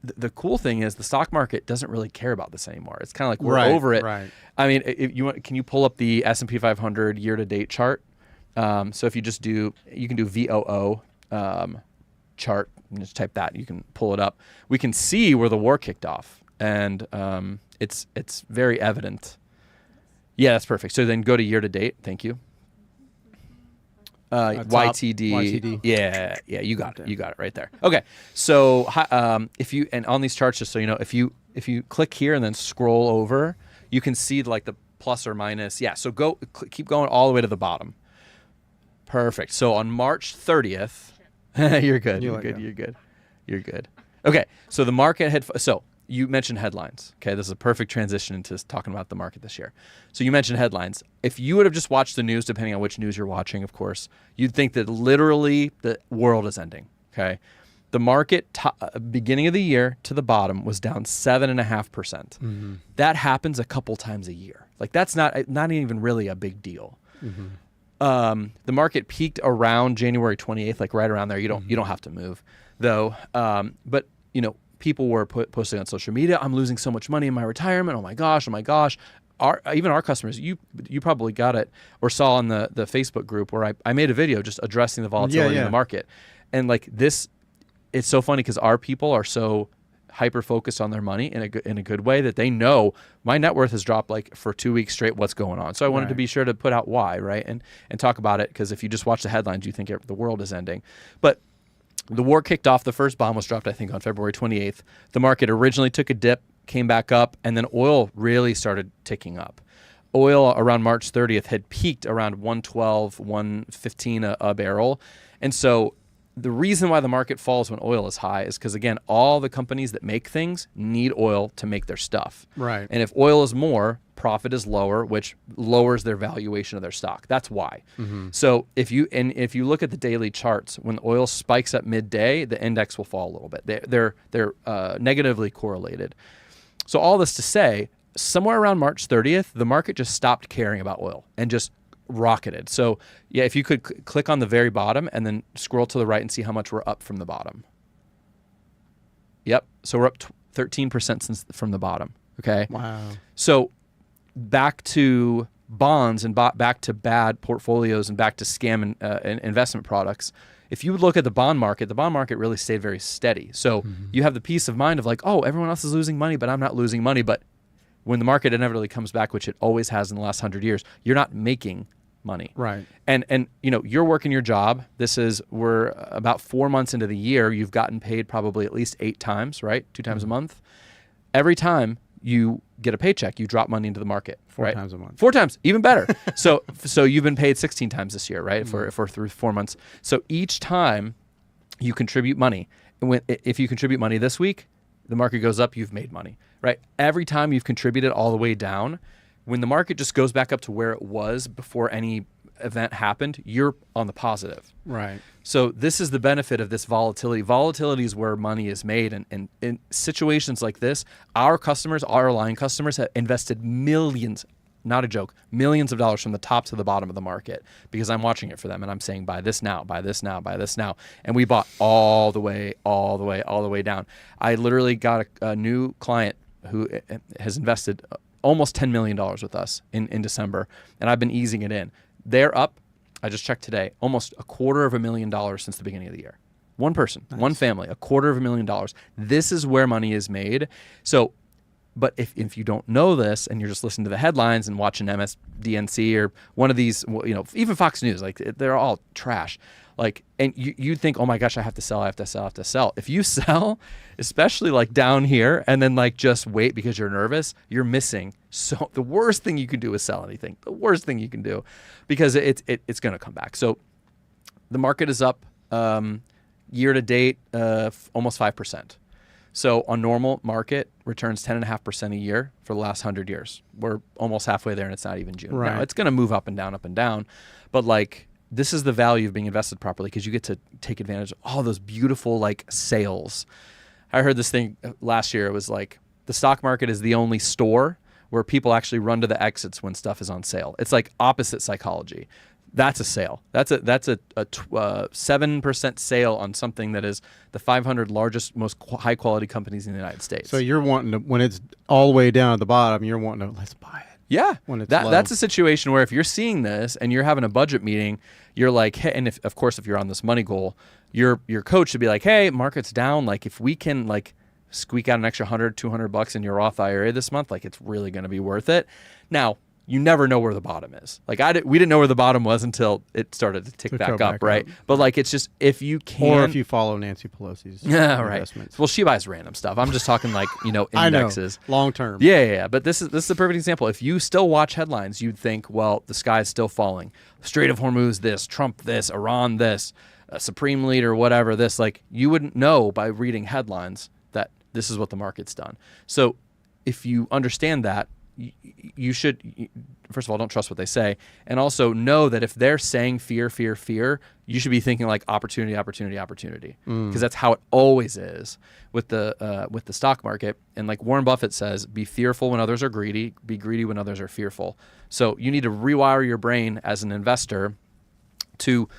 the cool thing is the stock market doesn't really care about this anymore. It's kind of like we're over it. Right. I mean, can you pull up the S&P 500 year-to-date chart? So if you just you can do VOO chart. And just type that. You can pull it up. We can see where the war kicked off, and it's very evident. Yeah, that's perfect. So then go to year-to-date. Thank you. YTD. Yeah, you got it. You got it right there. Okay, so if you on these charts, just so you know, if you click here and then scroll over, you can see like the plus or minus. Yeah, so keep going all the way to the bottom. Perfect. So on March 30th, you're good. You're good. Okay, so the market had you mentioned headlines. Okay, this is a perfect transition into talking about the market this year. So you mentioned headlines. If you would have just watched the news, depending on which news you're watching, of course, you'd think that literally the world is ending. Okay, the market beginning of the year to the bottom was down 7.5%. That happens a couple times a year. Like that's not even really a big deal. The market peaked around January 28th, like right around there. You don't have to move though. But people were posting on social media, I'm losing so much money in my retirement. Oh my gosh. Even our customers, you probably got it or saw on the Facebook group where I made a video just addressing the volatility in the market. And like this, it's so funny because our people are so hyper focused on their money in a good way that they know my net worth has dropped like for 2 weeks straight. What's going on? So I wanted to be sure to put out why, right? And talk about it, because if you just watch the headlines, you think the world is ending. But the war kicked off. The first bomb was dropped, I think, on February 28th. The market originally took a dip, came back up, and then oil really started ticking up. Oil around March 30th had peaked around 112, 115 a barrel. And so the reason why the market falls when oil is high is because, again, all the companies that make things need oil to make their stuff. Right. And if oil is more, profit is lower, which lowers their valuation of their stock. That's why. So if you look at the daily charts, when oil spikes at midday, the index will fall a little bit. They're negatively correlated. So all this to say, somewhere around March 30th, the market just stopped caring about oil and just rocketed. So yeah, if you could click on the very bottom and then scroll to the right and see how much we're up from the bottom. Yep. So we're up 13% from the bottom. Okay. Wow. So back to bonds and back to bad portfolios and back to scam and investment products. If you look at the bond market really stayed very steady. So you have the peace of mind of like, oh, everyone else is losing money, but I'm not losing money. But when the market inevitably comes back, which it always has in the last 100 years, you're not making money. Right. And you're working your job. We're about 4 months into the year. You've gotten paid probably at least 8 times, right? 2 times a month. Every time you get a paycheck, you drop money into the market. 4 times a month. 4 times, even better. so you've been paid 16 times this year, right? For through 4 months. So each time you contribute money, and if you contribute money this week, the market goes up, you've made money, right? Every time you've contributed all the way down, when the market just goes back up to where it was before any event happened, you're on the positive. Right. So this is the benefit of this volatility. Volatility is where money is made. And in situations like this, our aligned customers have invested millions, not a joke, millions of dollars from the top to the bottom of the market, because I'm watching it for them and I'm saying, buy this now, buy this now, buy this now. And we bought all the way down. I literally got a new client who has invested almost $10 million with us in December, and I've been easing it in. They're up, I just checked today, almost $250,000 since the beginning of the year. One person, one family, $250,000. This is where money is made. So, but if you don't know this and you're just listening to the headlines and watching MSDNC or one of these, even Fox News, like they're all trash. Like, and you'd think, oh my gosh, I have to sell. If you sell, especially like down here, and then like just wait because you're nervous, you're missing. So the worst thing you can do is sell anything. The worst thing you can do, because it's going to come back. So the market is up year to date, almost 5%. So on normal market returns 10.5% a year for the last 100 years. We're almost halfway there, and it's not even June. Right. Now, it's going to move up and down, but like, this is the value of being invested properly, because you get to take advantage of all those beautiful like sales. I heard this thing last year. It was like the stock market is the only store where people actually run to the exits when stuff is on sale. It's like opposite psychology. That's a sale. That's a 7% sale on something that is the 500 largest, most high quality companies in the United States. So you're wanting to, when it's all the way down at the bottom, you're wanting to, let's buy it. Yeah, when it's that's a situation where if you're seeing this and you're having a budget meeting, you're like, hey, and if you're on this money goal, your coach should be like, hey, market's down. Like if we can like squeak out an extra $100, $200 in your Roth IRA this month, like it's really going to be worth it. Now, you never know where the bottom is. Like we didn't know where the bottom was until it started to tick back up, right? But like it's just if you can, or if you follow Nancy Pelosi's investments. Well, she buys random stuff. I'm just talking like indexes, long term. Yeah. But this is the perfect example. If you still watch headlines, you'd think, well, the sky's still falling. Strait of Hormuz, this, Trump, this, Iran, this, Supreme Leader, whatever, this. Like you wouldn't know by reading headlines that this is what the market's done. So if you understand that, you should, first of all, don't trust what they say, and also know that if they're saying fear, you should be thinking like opportunity, because that's how it always is with the stock market. And like Warren Buffett says, be fearful when others are greedy, be greedy when others are fearful. So you need to rewire your brain as an investor to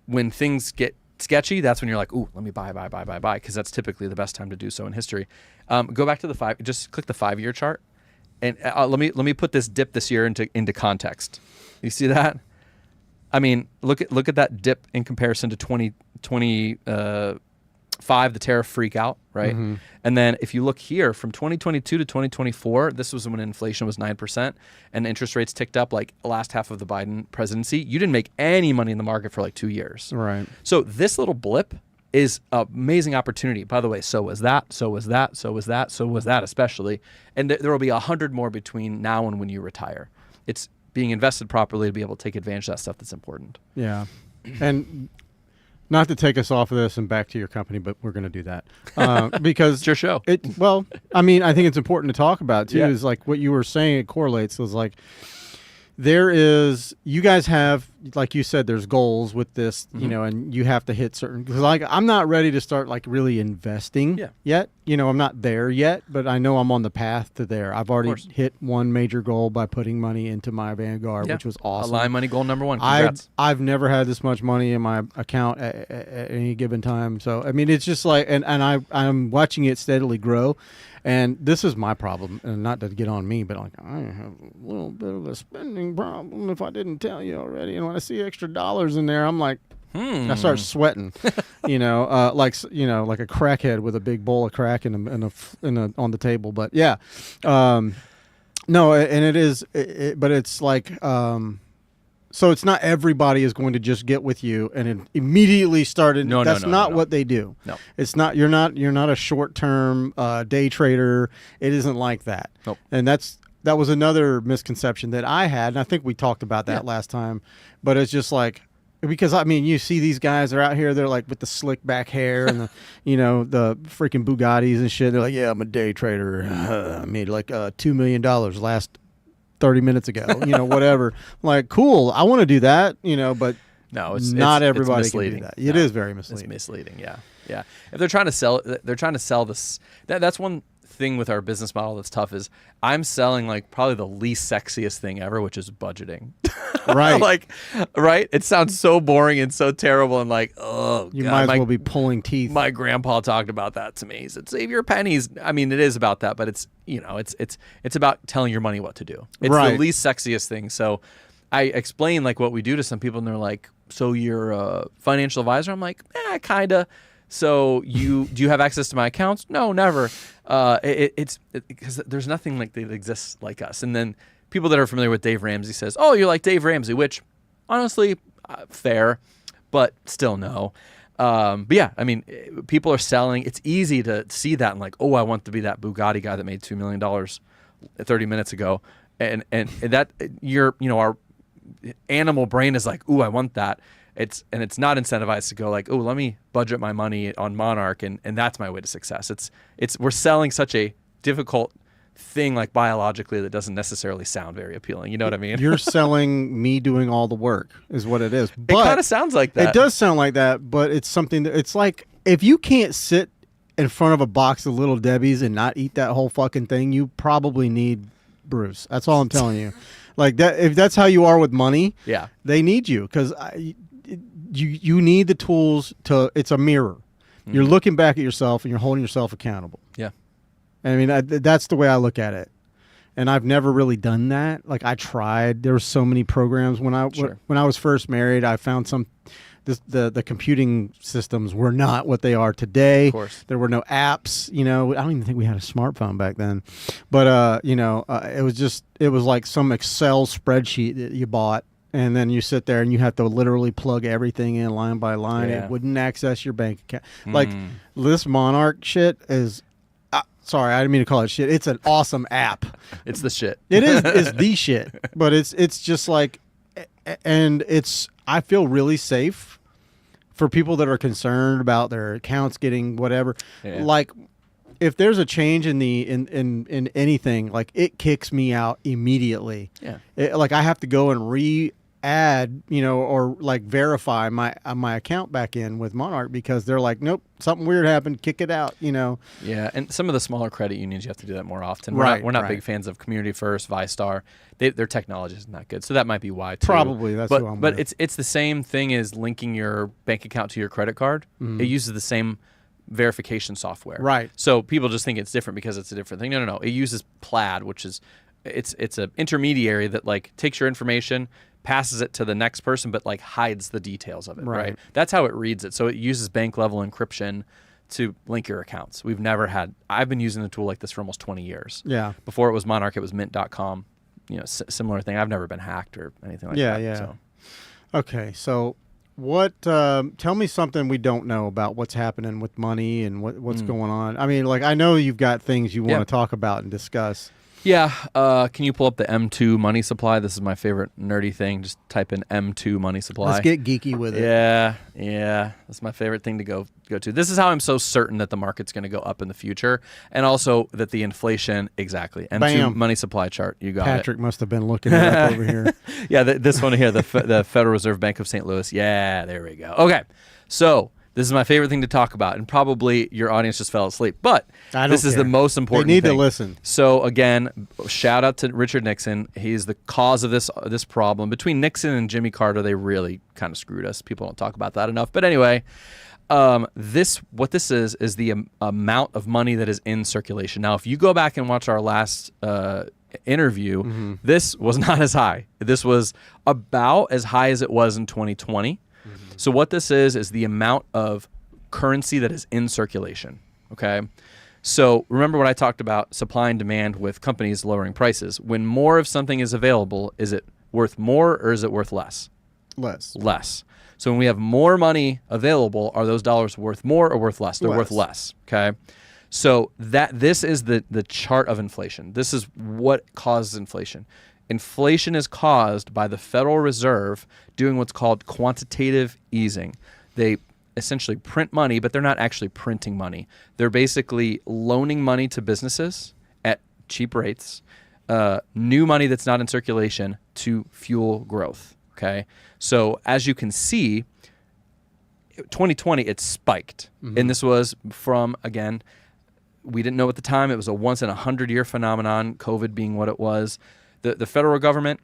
when things get sketchy, that's when you're like, ooh, let me buy, because that's typically the best time to do so in history. Go back to just click the 5-year chart, and let me put this dip this year into context. You see that? I mean, look at that dip in comparison to 2025, the tariff freak out, right? Mm-hmm. And then if you look here from 2022 to 2024, this was when inflation was 9% and interest rates ticked up like the last half of the Biden presidency. You didn't make any money in the market for like 2 years. Right. So this little blip is an amazing opportunity. By the way, so was that, especially. And there will be 100 more between now and when you retire. It's being invested properly to be able to take advantage of that stuff that's important. Yeah. And not to take us off of this and back to your company, but we're going to do that because it's your show. Well, I mean, I think it's important to talk about too. Yeah. Is like what you were saying. It correlates. Is like you guys have, like you said, there's goals with this, you know, and you have to hit certain. Because like I'm not ready to start like really investing yet. You know, I'm not there yet, but I know I'm on the path to there. I've already hit one major goal by putting money into my Vanguard, which was awesome. Align money goal number 1. Congrats. I've never had this much money in my account at any given time. So I mean, it's just like, and I'm watching it steadily grow. And this is my problem, and not to get on me, but like I have a little bit of a spending problem if I didn't tell you already. And when I see extra dollars in there, I'm like, I start sweating, like a crackhead with a big bowl of crack on the table. But yeah, no, and it is, but it's like. So it's not everybody is going to just get with you and immediately start. That's not what they do. No, it's not. You're not a short-term day trader. It isn't like that. Nope. And that was another misconception that I had, and I think we talked about that last time. But it's just like, because I mean, you see these guys are out here. They're like with the slick back hair and the, the freaking Bugattis and shit. They're like, yeah, I'm a day trader. I made like $2 million last 30 minutes ago, whatever. Like, cool. I want to do that, but no, not everybody it's can do that. It is very misleading. It's misleading. Yeah. Yeah. If they're trying to sell this, that's one thing with our business model that's tough is I'm selling like probably the least sexiest thing ever, which is budgeting. Right. Right. It sounds so boring and so terrible. And like, oh, you God, might as well be pulling teeth. My grandpa talked about that to me. He said, save your pennies. I mean, it is about that, but it's, it's about telling your money what to do. It's the least sexiest thing. So I explain like what we do to some people and they're like, so you're a financial advisor? I'm like, kind of. So do you have access to my accounts? No, never. It's because there's nothing like that exists like us. And then people that are familiar with Dave Ramsey says, oh, you're like Dave Ramsey, which honestly, fair, but still no. But yeah, I mean, people are selling. It's easy to see that and like, oh, I want to be that Bugatti guy that made $2 million 30 minutes ago. And that our animal brain is like, ooh, I want that. It's not incentivized to go like, oh, let me budget my money on Monarch and that's my way to success. We're selling such a difficult thing like biologically that doesn't necessarily sound very appealing. You know what I mean? You're selling me doing all the work is what it is. But it kind of sounds like that. It does sound like that, but it's something that it's like if you can't sit in front of a box of Little Debbie's and not eat that whole fucking thing, you probably need Bruce. That's all I'm telling you. Like that, if that's how you are with money, yeah, they need you because you need the tools to. It's a mirror. Mm-hmm. You're looking back at yourself and you're holding yourself accountable. Yeah, I mean that's the way I look at it. And I've never really done that. Like I tried. There were so many programs when I was first married. I found the computing systems were not what they are today. Of course. There were no apps. I don't even think we had a smartphone back then. But it was like some Excel spreadsheet that you bought. And then you sit there and you have to literally plug everything in line by line. Yeah. It wouldn't access your bank account. Like this Monarch shit is. Sorry, I didn't mean to call it shit. It's an awesome app. It's the shit. It is. It's the shit. But it's just like, and I feel really safe for people that are concerned about their accounts getting whatever. Yeah. Like, if there's a change in anything, like it kicks me out immediately. Yeah. Like I have to go and add, or like verify my account back in with Monarch because they're like, nope, something weird happened, kick it out, Yeah, and some of the smaller credit unions, you have to do that more often. Right, We're not right. big fans of Community First, ViStar. Their technology isn't that good, so that might be why too. Probably that's but who I'm but with. it's the same thing as linking your bank account to your credit card. It uses the same verification software. Right. So people just think it's different because it's a different thing. No. It uses Plaid, which is it's an intermediary that like takes your information, passes it to the next person, but like hides the details of it. Right. That's how it reads it. So it uses bank level encryption to link your accounts. I've been using a tool like this for almost 20 years. Yeah. Before it was Monarch, it was mint.com. Similar thing. I've never been hacked or anything like that. Yeah. So. Okay, so what? Tell me something we don't know about what's happening with money and what's going on. I mean, like I know you've got things you want to talk about and discuss. Yeah. Can you pull up the M2 money supply? This is my favorite nerdy thing. Just type in M2 money supply. Let's get geeky with it. Yeah. That's my favorite thing to go to. This is how I'm so certain that the market's going to go up in the future, and also that the inflation M2 Bam. money supply chart. You got Patrick must have been looking it up over here. Yeah, this one here, the Federal Reserve Bank of St. Louis. Yeah, there we go. Okay, so. This is my favorite thing to talk about, and probably your audience just fell asleep. But this is the most important They need thing. to listen. So again, shout out to Richard Nixon. He's the cause of this problem. Between Nixon and Jimmy Carter, they really kind of screwed us. People don't talk about that enough. But anyway, what this is the amount of money that is in circulation. Now, if you go back and watch our last interview, this was not as high. This was about as high as it was in 2020. So what this is the amount of currency that is in circulation, okay? So remember what I talked about, supply and demand with companies lowering prices. When more of something is available, is it worth more or is it worth less? Less. So when we have more money available, are those dollars worth more or worth less? They're worth less, okay? So this is the chart of inflation. This is what causes inflation. Inflation is caused by the Federal Reserve doing what's called quantitative easing. They essentially print money, but they're not actually printing money. They're basically loaning money to businesses at cheap rates, new money that's not in circulation to fuel growth. Okay, so as you can see, 2020 it spiked, and this was from, again, we didn't know at the time. It was a once in 100-year phenomenon. COVID being what it was. The federal government,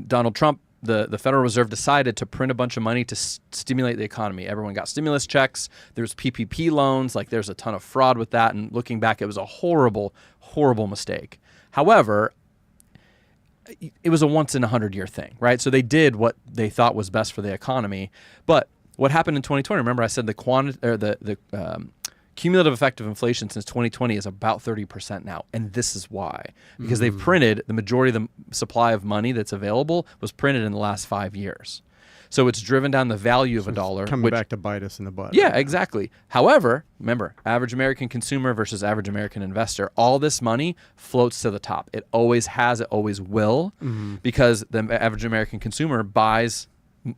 Donald Trump, the Federal Reserve decided to print a bunch of money to stimulate the economy. Everyone got stimulus checks. There's PPP loans. Like there's a ton of fraud with that. And looking back, it was a horrible, horrible mistake. However, it was a once in 100-year thing, right? So they did what they thought was best for the economy. But what happened in 2020? Remember, I said the cumulative effect of inflation since 2020 is about 30% now. And this is why. Because they've printed, the majority of the supply of money that's available was printed in the last 5 years. So it's driven down the value of a dollar. Coming back to bite us in the butt. Yeah, exactly. However, remember, average American consumer versus average American investor, all this money floats to the top. It always has, it always will, because the average American consumer buys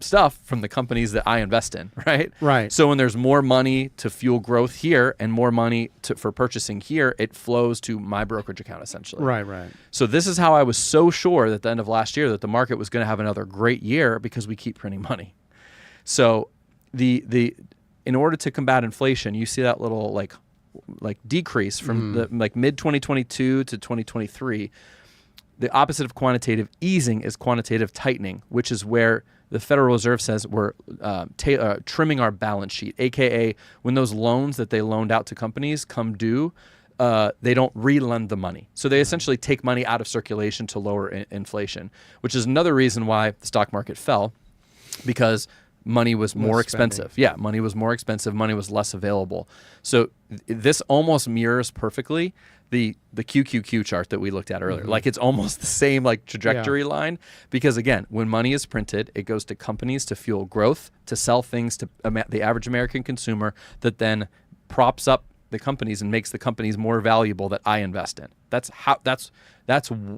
stuff from the companies that I invest in, right? Right. So when there's more money to fuel growth here and more money for purchasing here, it flows to my brokerage account essentially. Right. So this is how I was so sure at the end of last year that the market was going to have another great year because we keep printing money. So in order to combat inflation, you see that little like decrease from the mid 2022 to 2023. The opposite of quantitative easing is quantitative tightening, which is where the Federal Reserve says we're trimming our balance sheet, aka when those loans that they loaned out to companies come due, they don't re-lend the money. So they essentially take money out of circulation to lower inflation, which is another reason why the stock market fell, because money was more expensive. Yeah, money was more expensive. Money was less available. So this almost mirrors perfectly the QQQ chart that we looked at earlier. Like it's almost the same trajectory line, because again, when money is printed, it goes to companies to fuel growth, to sell things to the average American consumer that then props up the companies and makes the companies more valuable that I invest in. That's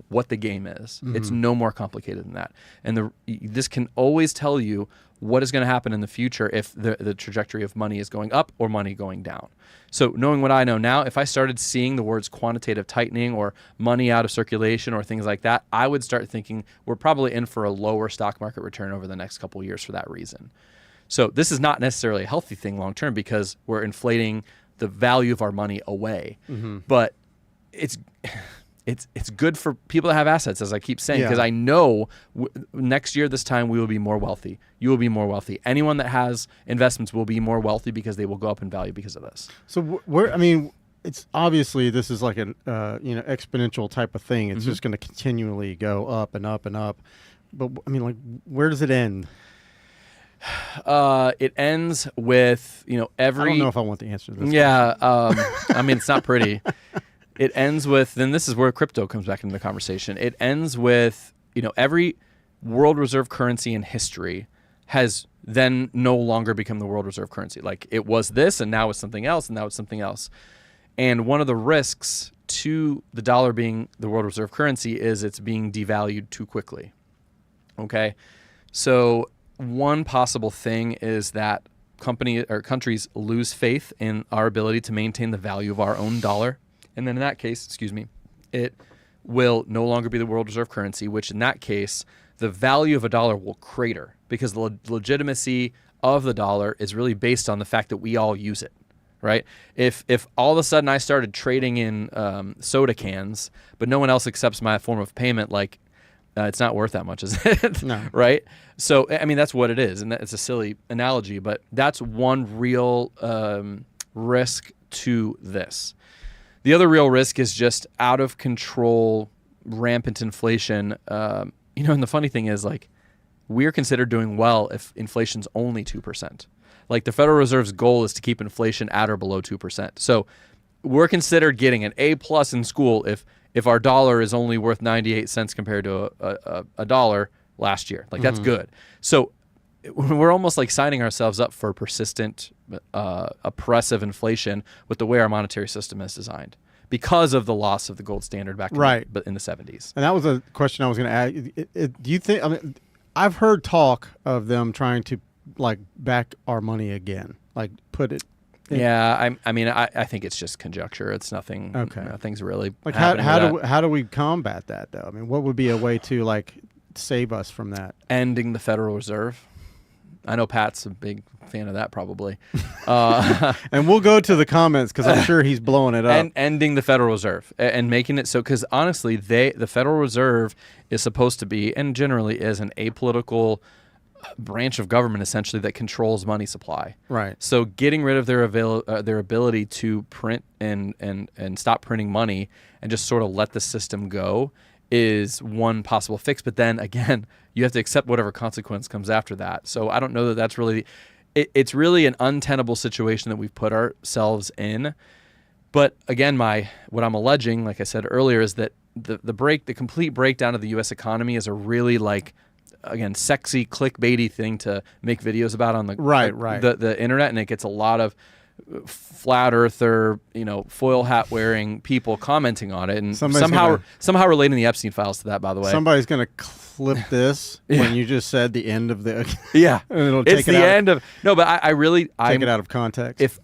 what the game is. It's no more complicated than that. And this can always tell you what is going to happen in the future if the trajectory of money is going up or money going down. So knowing what I know now, if I started seeing the words quantitative tightening or money out of circulation or things like that, I would start thinking we're probably in for a lower stock market return over the next couple of years for that reason. So this is not necessarily a healthy thing long term because we're inflating the value of our money away. But it's good for people that have assets, as I keep saying, because I know next year this time we will be more wealthy. You will be more wealthy. Anyone that has investments will be more wealthy because they will go up in value because of this. So it's obviously this is like an exponential type of thing. It's just going to continually go up and up and up. But I mean, like, where does it end? It ends with every. I don't know if I want the answer to this. Yeah, I mean, it's not pretty. It ends with, then this is where crypto comes back into the conversation. It ends with, every world reserve currency in history has then no longer become the world reserve currency. Like it was this and now it's something else and now it's something else. And one of the risks to the dollar being the world reserve currency is it's being devalued too quickly. Okay? So one possible thing is that countries lose faith in our ability to maintain the value of our own dollar. And then in that case, it will no longer be the world reserve currency, which in that case, the value of a dollar will crater because the legitimacy of the dollar is really based on the fact that we all use it, right? If all of a sudden I started trading in soda cans, but no one else accepts my form of payment, it's not worth that much, is it? No. Right? So, I mean, that's what it is. And it's a silly analogy, but that's one real risk to this. The other real risk is just out of control, rampant inflation. And the funny thing is, we're considered doing well if inflation's only 2%. Like the Federal Reserve's goal is to keep inflation at or below 2%. So we're considered getting an A+ in school if our dollar is only worth 98 cents compared to a dollar last year. That's good. So we're almost like signing ourselves up for persistent, oppressive inflation with the way our monetary system is designed because of the loss of the gold standard back in the 70s. And that was a question I was going to ask. Do you think? I mean, I've heard talk of them trying to back our money again, put it. Yeah, I think it's just conjecture. It's nothing. Okay, nothing's really. How do we combat that though? I mean, what would be a way to save us from that? Ending the Federal Reserve. I know Pat's a big fan of that, probably. And we'll go to the comments because I'm sure he's blowing it up. And ending the Federal Reserve and making it so, because honestly, the Federal Reserve is supposed to be, and generally is, an apolitical branch of government essentially that controls money supply. Right. So getting rid of their ability to print and stop printing money and just sort of let the system go is one possible fix. But then again, you have to accept whatever consequence comes after that. So I don't know that that's really, it's really an untenable situation that we've put ourselves in. But again, what I'm alleging, like I said earlier, is that the complete breakdown of the U.S. economy is a really again, sexy clickbaity thing to make videos about on the internet, and it gets a lot of flat earther, foil hat wearing people commenting on it, and somehow relating the Epstein files to that. By the way, somebody's gonna clip this when you just said the end of the and it'll take the end of no, but I really take it out of context. If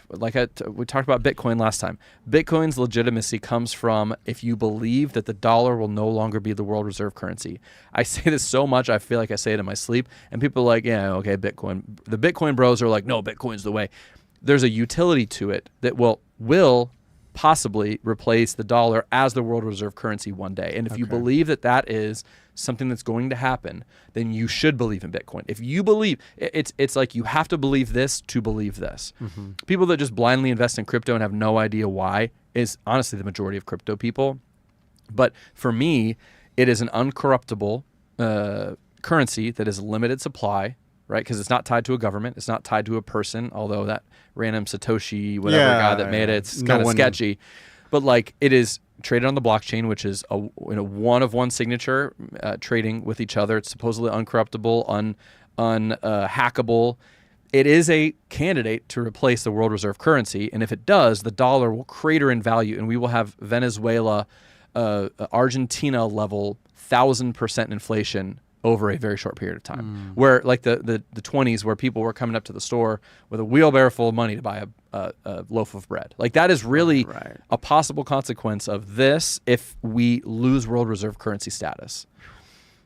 we talked about Bitcoin last time. Bitcoin's legitimacy comes from if you believe that the dollar will no longer be the world reserve currency. I say this so much, I feel like I say it in my sleep, and people are like, yeah, okay, Bitcoin. The Bitcoin bros are like, no, Bitcoin's the way. There's a utility to it that will possibly replace the dollar as the world reserve currency one day. And if you believe that is something that's going to happen, then you should believe in Bitcoin. If you believe, it's like you have to believe this to believe this. Mm-hmm. People that just blindly invest in crypto and have no idea why is honestly the majority of crypto people. But for me, it is an uncorruptible currency that is limited supply, right? Because it's not tied to a government. It's not tied to a person, although that random Satoshi, guy that made it's kind of sketchy. But it is traded on the blockchain, which is a one of one signature trading with each other. It's supposedly uncorruptible, unhackable. it is a candidate to replace the world reserve currency. And if it does, the dollar will crater in value, and we will have Venezuela, Argentina level 1,000% inflation over a very short period of time. Where like the 20s, where people were coming up to the store with a wheelbarrow full of money to buy a loaf of bread. Like that is really a possible consequence of this if we lose world reserve currency status.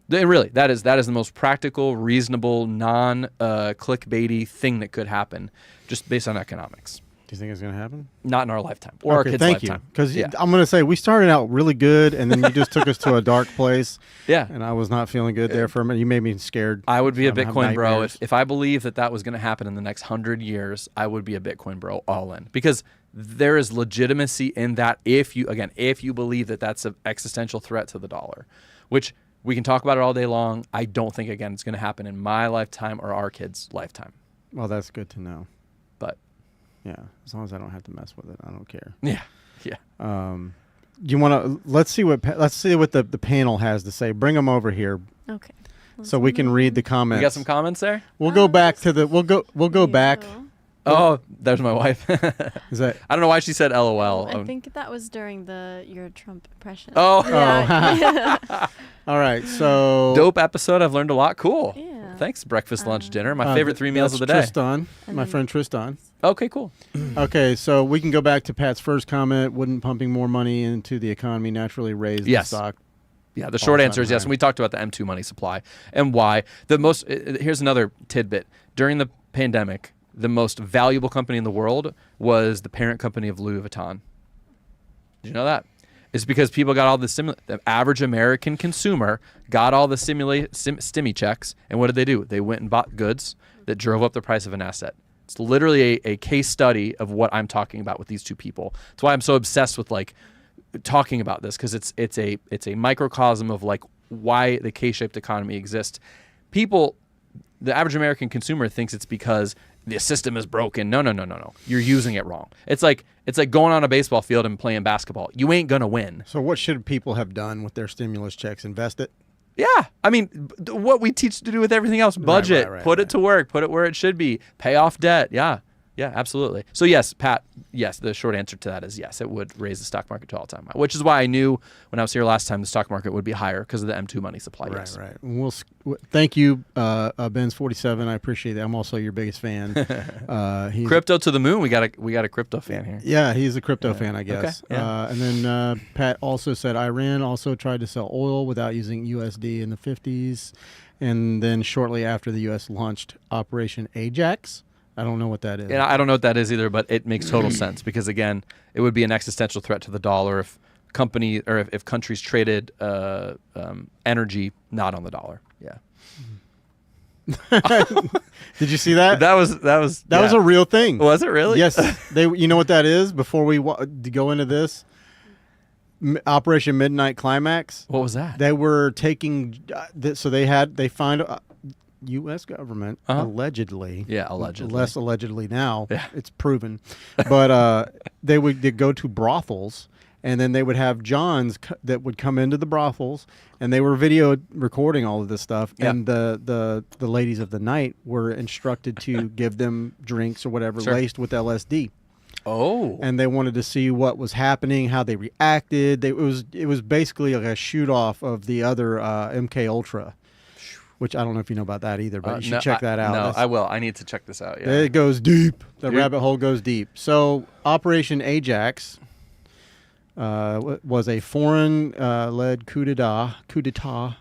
And really, that is the most practical, reasonable, non-clickbaity thing that could happen, just based on economics. Do you think it's going to happen? Not in our lifetime or our kids' lifetime. Because I'm going to say we started out really good, and then you just took us to a dark place. Yeah. And I was not feeling good there for a minute. You made me scared. I would be a Bitcoin bro. If I believe that was going to happen in the next 100 years, I would be a Bitcoin bro all in. Because there is legitimacy in that if you believe that that's an existential threat to the dollar, which we can talk about it all day long. I don't think, again, it's going to happen in my lifetime or our kids' lifetime. Well, that's good to know. But yeah, as long as I don't have to mess with it, I don't care. Yeah. You want to let's see what the panel has to say. Bring them over here Okay. so we can read the comments. You got some comments there? We'll go back to the. We'll go back. Oh, there's my wife. Is that? I don't know why she said LOL. I think that was during your Trump impression. Oh. Yeah. All right. So dope episode. I've learned a lot. Cool. Yeah. Thanks. Breakfast, lunch, dinner. My favorite 3 meals of the day. Tristan, And my then- friend Tristan. Okay, cool. Okay, so we can go back to Pat's first comment. Wouldn't pumping more money into the economy naturally raise the Yes. stock? Yeah, the short All-time answer is yes. high. And we talked about the M2 money supply and why. Here's another tidbit. During the pandemic, the most valuable company in the world was the parent company of Louis Vuitton. Did you know that? It's because people got all the average American consumer got all the stimmy checks, and what did they do? They went and bought goods that drove up the price of an asset. It's literally a case study of what I'm talking about with these two people. That's why I'm so obsessed with like talking about this, because it's a microcosm of like why the K-shaped economy exists. People, the average American consumer thinks it's because the system is broken. No. You're using it wrong. It's like going on a baseball field and playing basketball. You ain't gonna win. So what should people have done with their stimulus checks? Invest it? Yeah, I mean, what we teach to do with everything else: budget, put it to work, put it where it should be, pay off debt. Yeah, absolutely. So yes, Pat. Yes, the short answer to that is yes. It would raise the stock market to all-time high, which is why I knew when I was here last time the stock market would be higher because of the M2 money supply. Yes. Right. And thank you, Ben's 47. I appreciate that. I'm also your biggest fan. Crypto to the moon. We got a crypto fan here. Yeah, he's a crypto fan, I guess. Okay, yeah. And then Pat also said Iran also tried to sell oil without using USD in the 50s. And then shortly after the U.S. launched Operation Ajax. I don't know what that is. And I don't know what that is either, but it makes total sense because, again, it would be an existential threat to the dollar if if countries traded energy not on the dollar. Yeah. Did you see that? That was a real thing. Was it really? Yes. You know what that is? Before we go into this, Operation Midnight Climax. What was that? They were taking. So they find. U.S. government allegedly, less allegedly now, it's proven, but they'd go to brothels, and then they would have Johns that would come into the brothels, and they were video recording all of this stuff, and the ladies of the night were instructed to give them drinks or whatever laced with LSD. Oh, and they wanted to see what was happening, how they reacted. It was basically like a shoot off of the other MK Ultra. Which I don't know if you know about that either, but you should check that out. No, I will. I need to check this out. Yeah. It goes deep. The rabbit hole goes deep. So Operation Ajax was a foreign-led coup d'état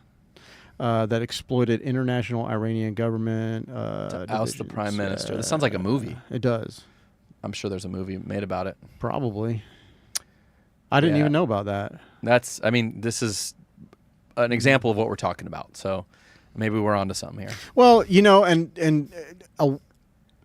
that exploited international Iranian government to oust the prime minister. This sounds like a movie. It does. I'm sure there's a movie made about it. Probably. I didn't even know about that. This is an example of what we're talking about. So maybe we're onto something here. Well, and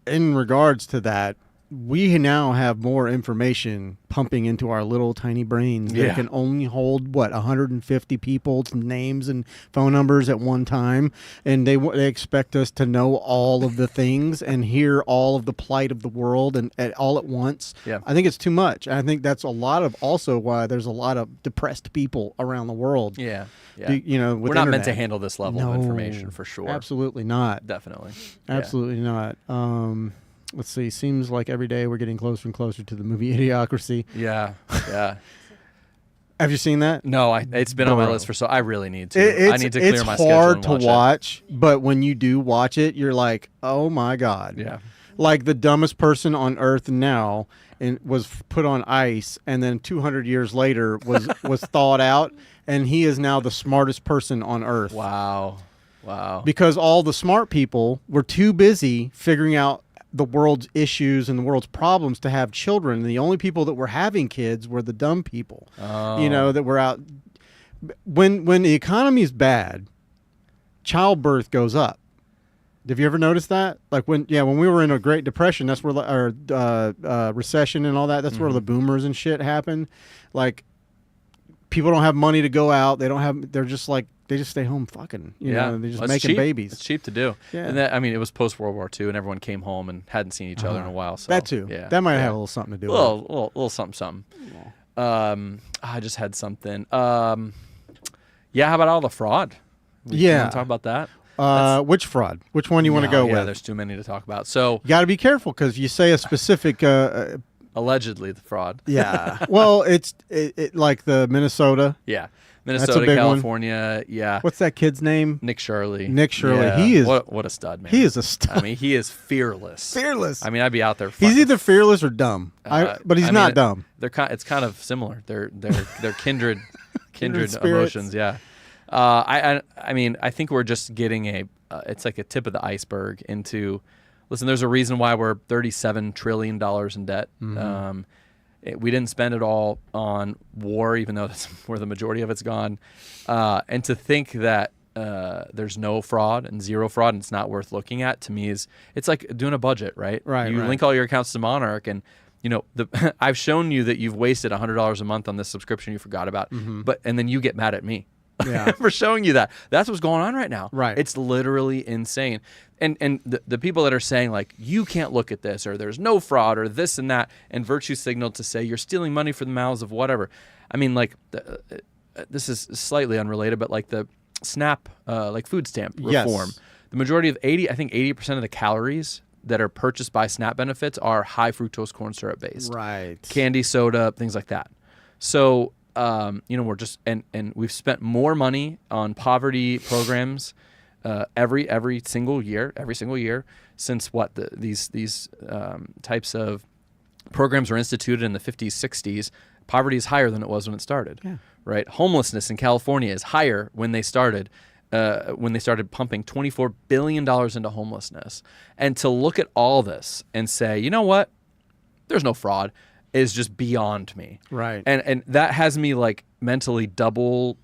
in regards to that, we now have more information pumping into our little tiny brains that can only hold 150 people's names and phone numbers at one time, and they expect us to know all of the things and hear all of the plight of the world and all at once. Yeah. I think it's too much. I think that's a lot of also why there's a lot of depressed people around the world. Yeah. You know, with we're not meant internet. to handle this level of information for sure. Absolutely not. Definitely. Absolutely not. Let's see. Seems like every day we're getting closer and closer to the movie Idiocracy. Yeah. Yeah. Have you seen that? No, it's been on my list I really need to. I need to clear my schedule. It's hard and to watch, but when you do watch it, you're like, oh my God. Yeah. Like the dumbest person on earth now and was put on ice, and then 200 years later was thawed out, and he is now the smartest person on earth. Wow. Because all the smart people were too busy figuring out the world's issues and the world's problems to have children. And the only people that were having kids were the dumb people, you know, that were out. When the economy is bad, childbirth goes up. Have you ever noticed that? Like when we were in a Great Depression, that's where our recession and all that. That's where the boomers and shit happened. Like people don't have money to go out. They're just like, they just stay home fucking, you know, they're just making babies. It's cheap to do. Yeah. And that, I mean, it was post World War II and everyone came home and hadn't seen each other in a while. So that too. Yeah. That might have a little something to do with it. Little something. I just had something. How about all the fraud? You want to talk about that? Which fraud? Which one do you want to go with? There's too many to talk about. So you got to be careful because you say a specific. Allegedly the fraud. Yeah. Well, it's like the Minnesota. Yeah. Minnesota, California. Yeah. What's that kid's name? Nick Shirley. Yeah. He is what a stud, man. He is a stud. I mean, he is fearless. Fearless. I mean, I'd be out there. He's either fearless or dumb. But he's not dumb. It's kind of similar. They're kindred spirits. emotions. Yeah. I mean, I think we're just getting it's like a tip of the iceberg into. Listen, there's a reason why we're $37 trillion in debt. Mm-hmm. We didn't spend it all on war, even though that's where the majority of it's gone. And to think that there's no fraud and zero fraud and it's not worth looking at, to me, it's like doing a budget, right? Right. You link all your accounts to Monarch, and you know I've shown you that you've wasted $100 a month on this subscription you forgot about, and then you get mad at me. Yeah. For showing you that. That's what's going on right now. Right. It's literally insane. And the people that are saying, like, you can't look at this, or there's no fraud, or this and that, and virtue signal to say you're stealing money from the mouths of whatever. I mean, like, this is slightly unrelated, but like the SNAP, like food stamp reform. Yes. The majority of 80% of the calories that are purchased by SNAP benefits are high fructose corn syrup based. Right. Candy, soda, things like that. So, we're just and we've spent more money on poverty programs every single year since these types of programs were instituted in the 50s, 60s. Poverty is higher than it was when it started. Yeah. Right. Homelessness in California is higher when they started pumping $24 billion into homelessness. And to look at all this and say, you know what, there's no fraud, is just beyond me. Right. And that has me like mentally double,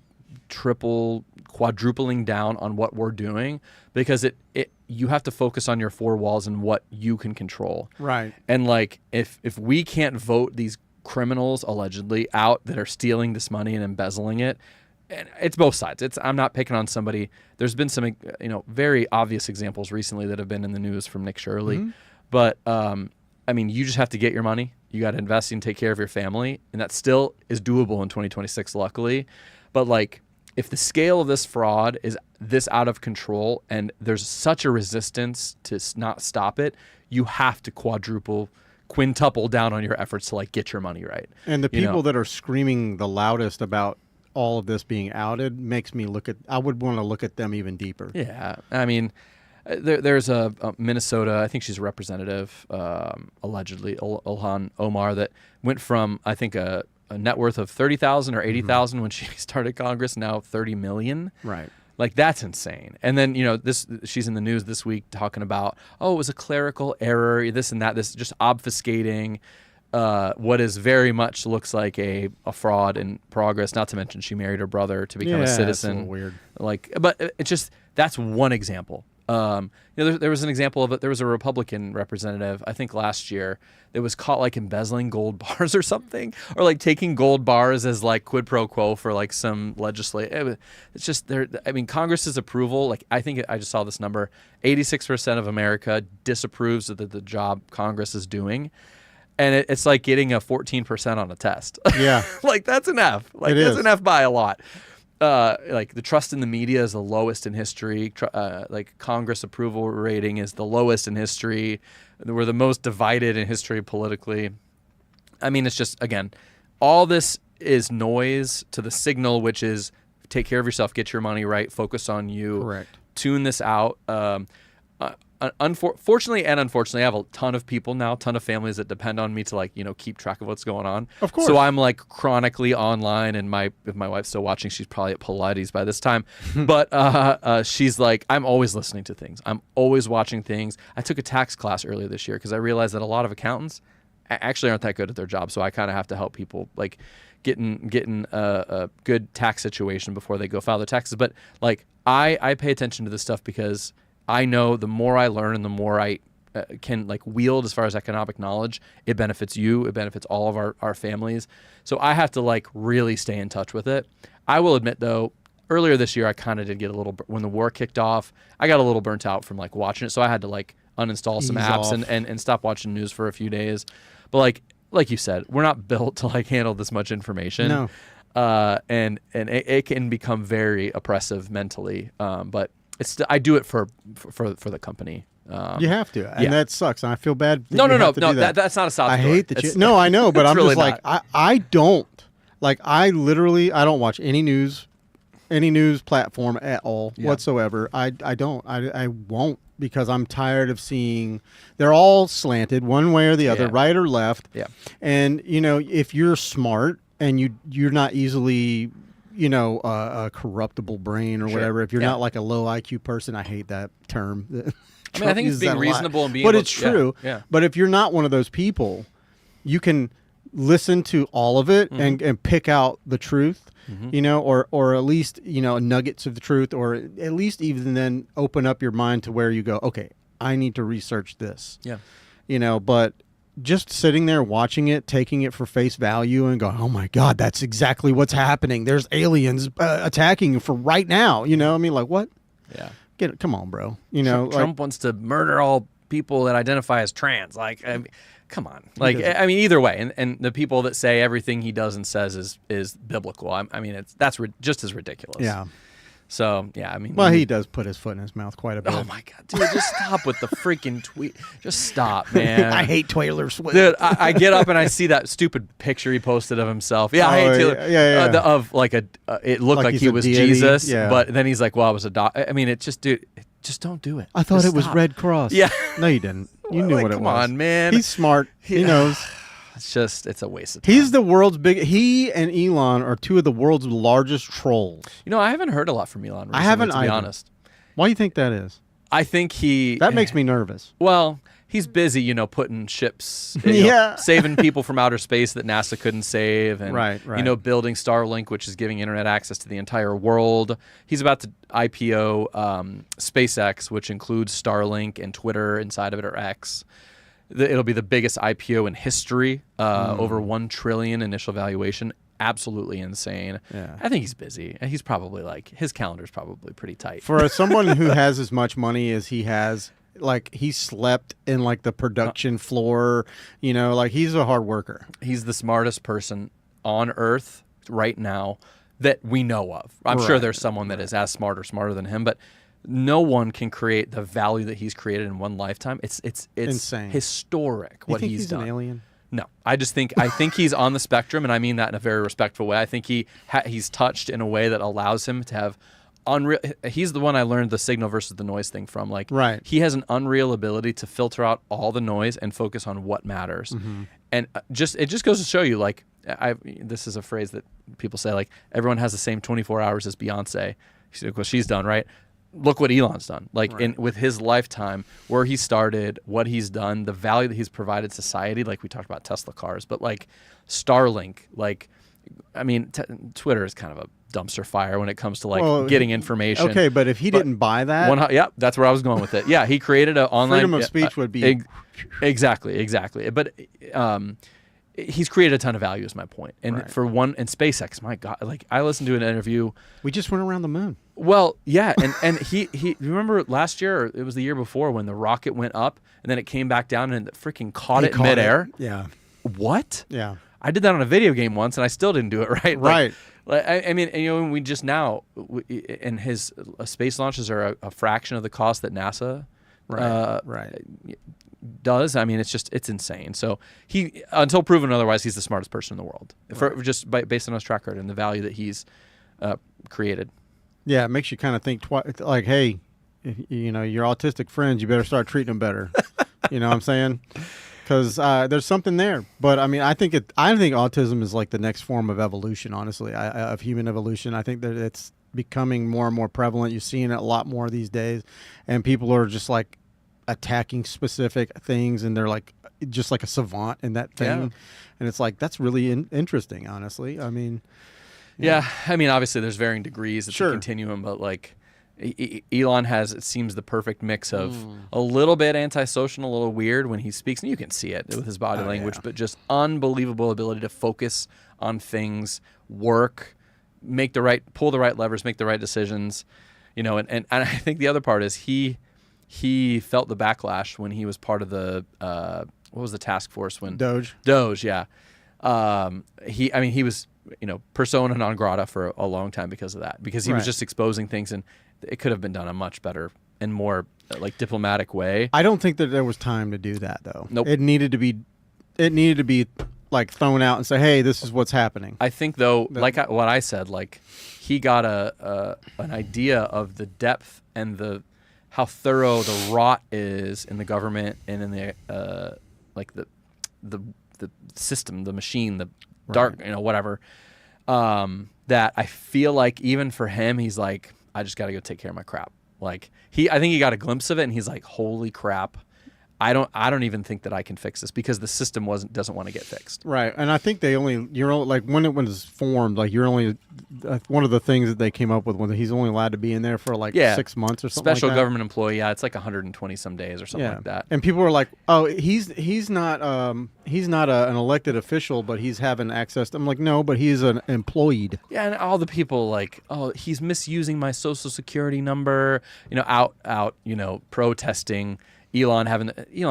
triple, quadrupling down on what we're doing, because you have to focus on your four walls and what you can control. Right. And like if we can't vote these criminals allegedly out that are stealing this money and embezzling it, and it's both sides. I'm not picking on somebody. There's been some very obvious examples recently that have been in the news from Nick Shirley. But I mean, you just have to get your money. You got to invest and take care of your family. And that still is doable in 2026, luckily. But like, if the scale of this fraud is this out of control and there's such a resistance to not stop it, you have to quintuple down on your efforts to like get your money right. And the people that are screaming the loudest about all of this being outed makes me I would want to look at them even deeper. Yeah. I mean, there's a Minnesota, I think she's a representative, allegedly, Ilhan Omar, that went from, I think, a net worth of $30,000 or $80,000 when she started Congress, now $30 million. Right. Like, that's insane. And then, she's in the news this week talking about, it was a clerical error, this and that, this just obfuscating what is very much looks like a fraud in progress. Not to mention she married her brother to become a citizen. That's a little weird. Like, but it's just, that's one example There was an example of it. There was a Republican representative, I think last year, that was caught like embezzling gold bars or something, or like taking gold bars as like quid pro quo for like some legislation. It's just there. I mean, Congress's approval. Like I think I just saw this number: 86% of America disapproves of the job Congress is doing. And it's like getting a 14% on a test. Yeah. Like that's an F. Like It that's is. an F by a lot. Like the trust in the media is the lowest in history. Like Congress approval rating is the lowest in history. We're the most divided in history politically. I mean, it's just, again, all this is noise to the signal, which is take care of yourself, get your money right, focus on you. Correct. Tune this out. Fortunately and unfortunately, I have a ton of people now, ton of families that depend on me to like, keep track of what's going on. Of course. So I'm like chronically online, and if my wife's still watching, she's probably at Pilates by this time. But she's like, I'm always listening to things. I'm always watching things. I took a tax class earlier this year because I realized that a lot of accountants actually aren't that good at their job. So I kind of have to help people like getting a good tax situation before they go file their taxes. But like I pay attention to this stuff because I know the more I learn and the more I can like wield as far as economic knowledge, it benefits you, it benefits all of our families. So I have to like really stay in touch with it. I will admit though, earlier this year I kind of did get a little, when the war kicked off, I got a little burnt out from like watching it. So I had to like uninstall some Ease apps off. and stop watching news for a few days. But like you said, we're not built to like handle this much information. No. And it can become very oppressive mentally. But I do it for the company. You have to, and yeah. that sucks. And I feel bad. That No, you no, have to do that. that's not a sob I story. hate that. It's- No, I know, but it's I'm really just like not. I don't like. I don't watch any news platform at all whatsoever. I don't. I won't because I'm tired of seeing they're all slanted one way or the other, Yeah. right or left. Yeah. And if you're smart and you're not easily a corruptible brain or Sure. whatever. If you're Yeah. not like a low IQ person, I hate that term. I mean, I think it's being reasonable and being but able it's to- true. yeah. But if you're not one of those people, you can listen to all of it and pick out the truth, or at least nuggets of the truth, or at least even then open up your mind to where you go, okay, I need to research this. Yeah. But just sitting there watching it, taking it for face value and going, oh my God, that's exactly what's happening. There's aliens attacking you for right now. I mean, like what? Yeah. Come on, bro. Trump wants to murder all people that identify as trans. Like, I mean, come on. Like, doesn't. I mean, either way, and the people that say everything he does and says is biblical. I mean, that's just as ridiculous. Yeah. So yeah, I mean, Well, he does put his foot in his mouth quite a bit. Oh my God, dude! Just stop with the freaking tweet. Just stop, man. I hate Taylor Swift. Dude, I get up and I see that stupid picture he posted of himself. Yeah, I hate Oh, Taylor. yeah. Of like it looked Like like he's he a was deity, Jesus, yeah. but then he's like, well, I was a doc. I mean, it just, dude, just don't do it. I thought Just it was stop. Red Cross. Yeah. No, you didn't. You knew Like, what it come was. on, man. He's smart. He knows. It's a waste of time. He's the world's big. He and Elon are two of the world's largest trolls. I haven't heard a lot from Elon recently, I haven't to be either. honest. Why do you think that is? I think That makes me nervous. Well, he's busy, putting ships, Yeah. saving people from outer space that NASA couldn't save, and Right. building Starlink, which is giving internet access to the entire world. He's about to IPO SpaceX, which includes Starlink and Twitter inside of it, or X. It'll be the biggest IPO in history, over $1 trillion initial valuation. Absolutely insane. Yeah. I think he's busy, and he's probably his calendar's probably pretty tight. For someone who has as much money as he has, like he slept in like the production floor, like he's a hard worker. He's the smartest person on Earth right now that we know of. I'm sure Right, there's someone that is as smart or smarter than him, but no one can create the value that he's created in one lifetime. It's Insane. Historic You what think he's he's done. an alien? No, I think he's on the spectrum, and I mean that in a very respectful way. I think he's touched in a way that allows him to have unreal. He's the one I learned the signal versus the noise thing from. Like, Right. he has an unreal ability to filter out all the noise and focus on what matters. And it just goes to show you, like, this is a phrase that people say, like, everyone has the same 24 hours as Beyonce. What she's done, right? Look what Elon's done. Like, with his lifetime, where he started, what he's done, the value that he's provided society. Like we talked about Tesla cars, but like Starlink, like I mean, Twitter is kind of a dumpster fire when it comes to like Well, getting information. Okay, but if he didn't buy that, yeah, that's where I was going with it. Yeah, he created an online freedom of speech would be exactly. But he's created a ton of value, is my point. And Right. for one, and SpaceX, my God, like I listened to an interview. we just went around the moon. Well, yeah, and he you remember last year, or it was the year before, when the rocket went up and then it came back down and it freaking caught it in midair. Yeah, What? yeah, I did that on a video game once and I still didn't do it right. right. I mean, and, you know, we just now, and his space launches are a fraction of the cost that NASA Right. does. I mean, it's insane. So he, until proven otherwise, he's the smartest person in the world, based on his track record and the value that he's created. Yeah, it makes you kind of think twice. Like, hey, if, you know, your autistic friends, you better start treating them better. You know what I'm saying? Because there's something there. But I mean, I think autism is like the next form of evolution. Honestly, of human evolution. I think that it's becoming more and more prevalent. You're seeing it a lot more these days, and people are just like attacking specific things, and they're like just like a savant in that thing. Yeah. And it's like that's really interesting. Honestly, I mean. Yeah, I mean, obviously there's varying degrees. It's Sure. a continuum, but like Elon has, it seems, the perfect mix of a little bit antisocial, and a little weird when he speaks, and you can see it with his body language, yeah. but just unbelievable ability to focus on things, work, pull the right levers, make the right decisions, you know. And I think the other part is he felt the backlash when he was part of the what was the task force when Doge, yeah. He was, you know, persona non grata for a long time because of that, because he was Right. just exposing things, and it could have been done a much better and more like diplomatic way. I don't think that there was time to do that though. Nope. It needed to be like thrown out and say, "Hey, this is what's happening." I think though, what I said, like he got an idea of the depth and how thorough the rot is in the government and in the like the system, the machine, the dark, you know, whatever. That I feel like even for him, he's like, I just got to go take care of my crap. Like I think he got a glimpse of it, and he's like, holy crap. I don't even think that I can fix this, because the system doesn't want to get fixed. Right, and I think you're only, like when it was formed, like you're only one of the things that they came up with was he's only allowed to be in there for like 6 months or something. Special like that. government employee, yeah, it's like 120 some days or something like that. And people were like, "Oh, he's not an elected official, but he's having access." I'm like, "No, but he's an employed." Yeah, and all the people like, "Oh, he's misusing my social security number," you know, out, you know, protesting. Elon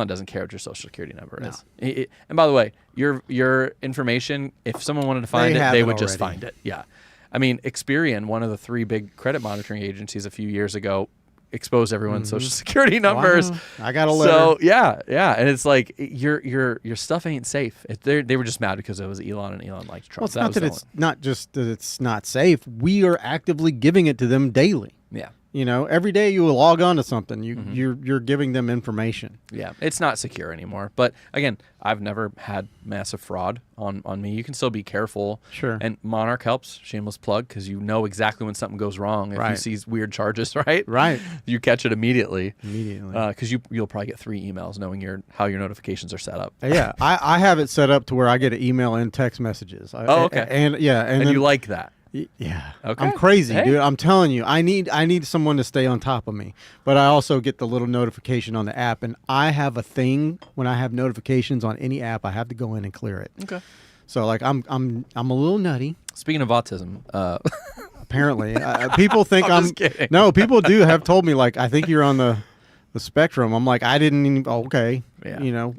doesn't care what your social security number is. And by the way, your information, if someone wanted to find they would just find it. Yeah. I mean, Experian, one of the 3 big credit monitoring agencies a few years ago, exposed everyone's social security numbers. Wow. I got a letter. So yeah, and it's like your stuff ain't safe. They were just mad because it was Elon, and Elon liked Trump. Well, it's not just that it's not safe. We are actively giving it to them daily. Yeah. You know, every day you log on to something, you're giving them information. Yeah, it's not secure anymore. But again, I've never had massive fraud on me. You can still be careful. Sure. And Monarch helps, shameless plug, because you know exactly when something goes wrong. If you see weird charges, right? Right. You catch it immediately. Immediately. Because you'll probably get 3 emails knowing how your notifications are set up. Yeah, I have it set up to where I get an email and text messages. Okay. And then, you like that. Yeah. Okay. I'm crazy, Hey. dude. I'm telling you, I need someone to stay on top of me. But I also get the little notification on the app, and I have a thing when I have notifications on any app, I have to go in and clear it. Okay. So like I'm a little nutty. Speaking of autism, Apparently, people think I'm just kidding. No, people have told me like I think you're on the spectrum. I'm like I didn't even. Okay. Yeah. You know.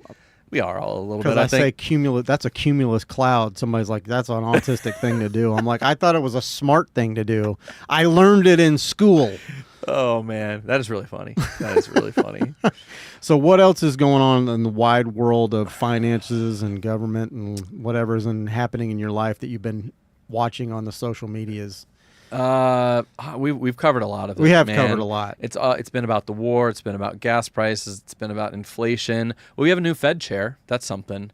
we are all a little Because bit. I say cumulus, that's a cumulus cloud. Somebody's like, that's an autistic thing to do. I'm like, I thought it was a smart thing to do. I learned it in school. Oh man, that is really funny. That is really funny. So what else is going on in the wide world of finances and government and whatever's happening in your life that you've been watching on the social medias? We've covered a lot of it. We have man. covered a lot. It's been about the war. It's been about gas prices. It's been about inflation. Well, we have a new Fed chair. That's something.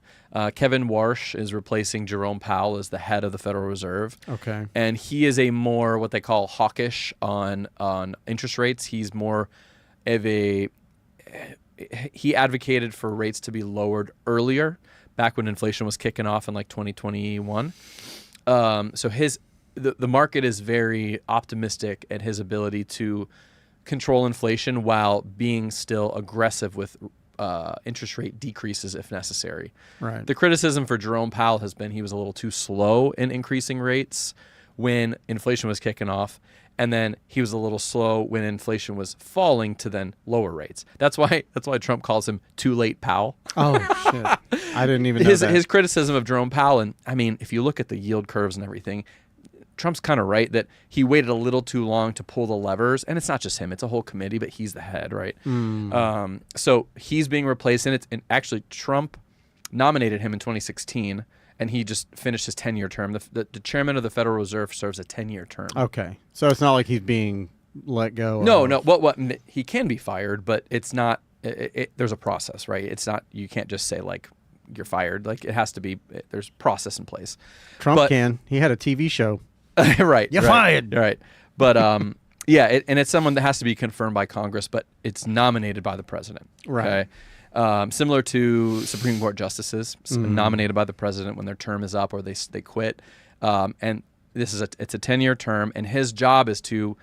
Kevin Warsh is replacing Jerome Powell as the head of the Federal Reserve. Okay. And he is a more what they call hawkish on interest rates. He's more of he advocated for rates to be lowered earlier, back when inflation was kicking off in like 2021. So the market is very optimistic at his ability to control inflation while being still aggressive with interest rate decreases if necessary. Right. The criticism for Jerome Powell has been he was a little too slow in increasing rates when inflation was kicking off, and then he was a little slow when inflation was falling to then lower rates. That's why Trump calls him too late Powell. Oh shit! I didn't even know His that. his criticism of Jerome Powell, and I mean, if you look at the yield curves and everything, Trump's kind of right that he waited a little too long to pull the levers, and it's not just him; it's a whole committee, but he's the head, right? So he's being replaced, and actually Trump nominated him in 2016, and he just finished his 10-year term. The chairman of the Federal Reserve serves a 10-year term. Okay, so it's not like he's being let go. No. What he can be fired, but it's not. There's a process, right? It's not. You can't just say like you're fired. Like it has to be. There's process in place. Trump can. He had a TV show. Right. You're fired. Right. But yeah, and it's someone that has to be confirmed by Congress, but it's nominated by the president. Right. Okay? Similar to Supreme Court justices, nominated by the president when their term is up or they quit. And it's a 10-year term, and his job is to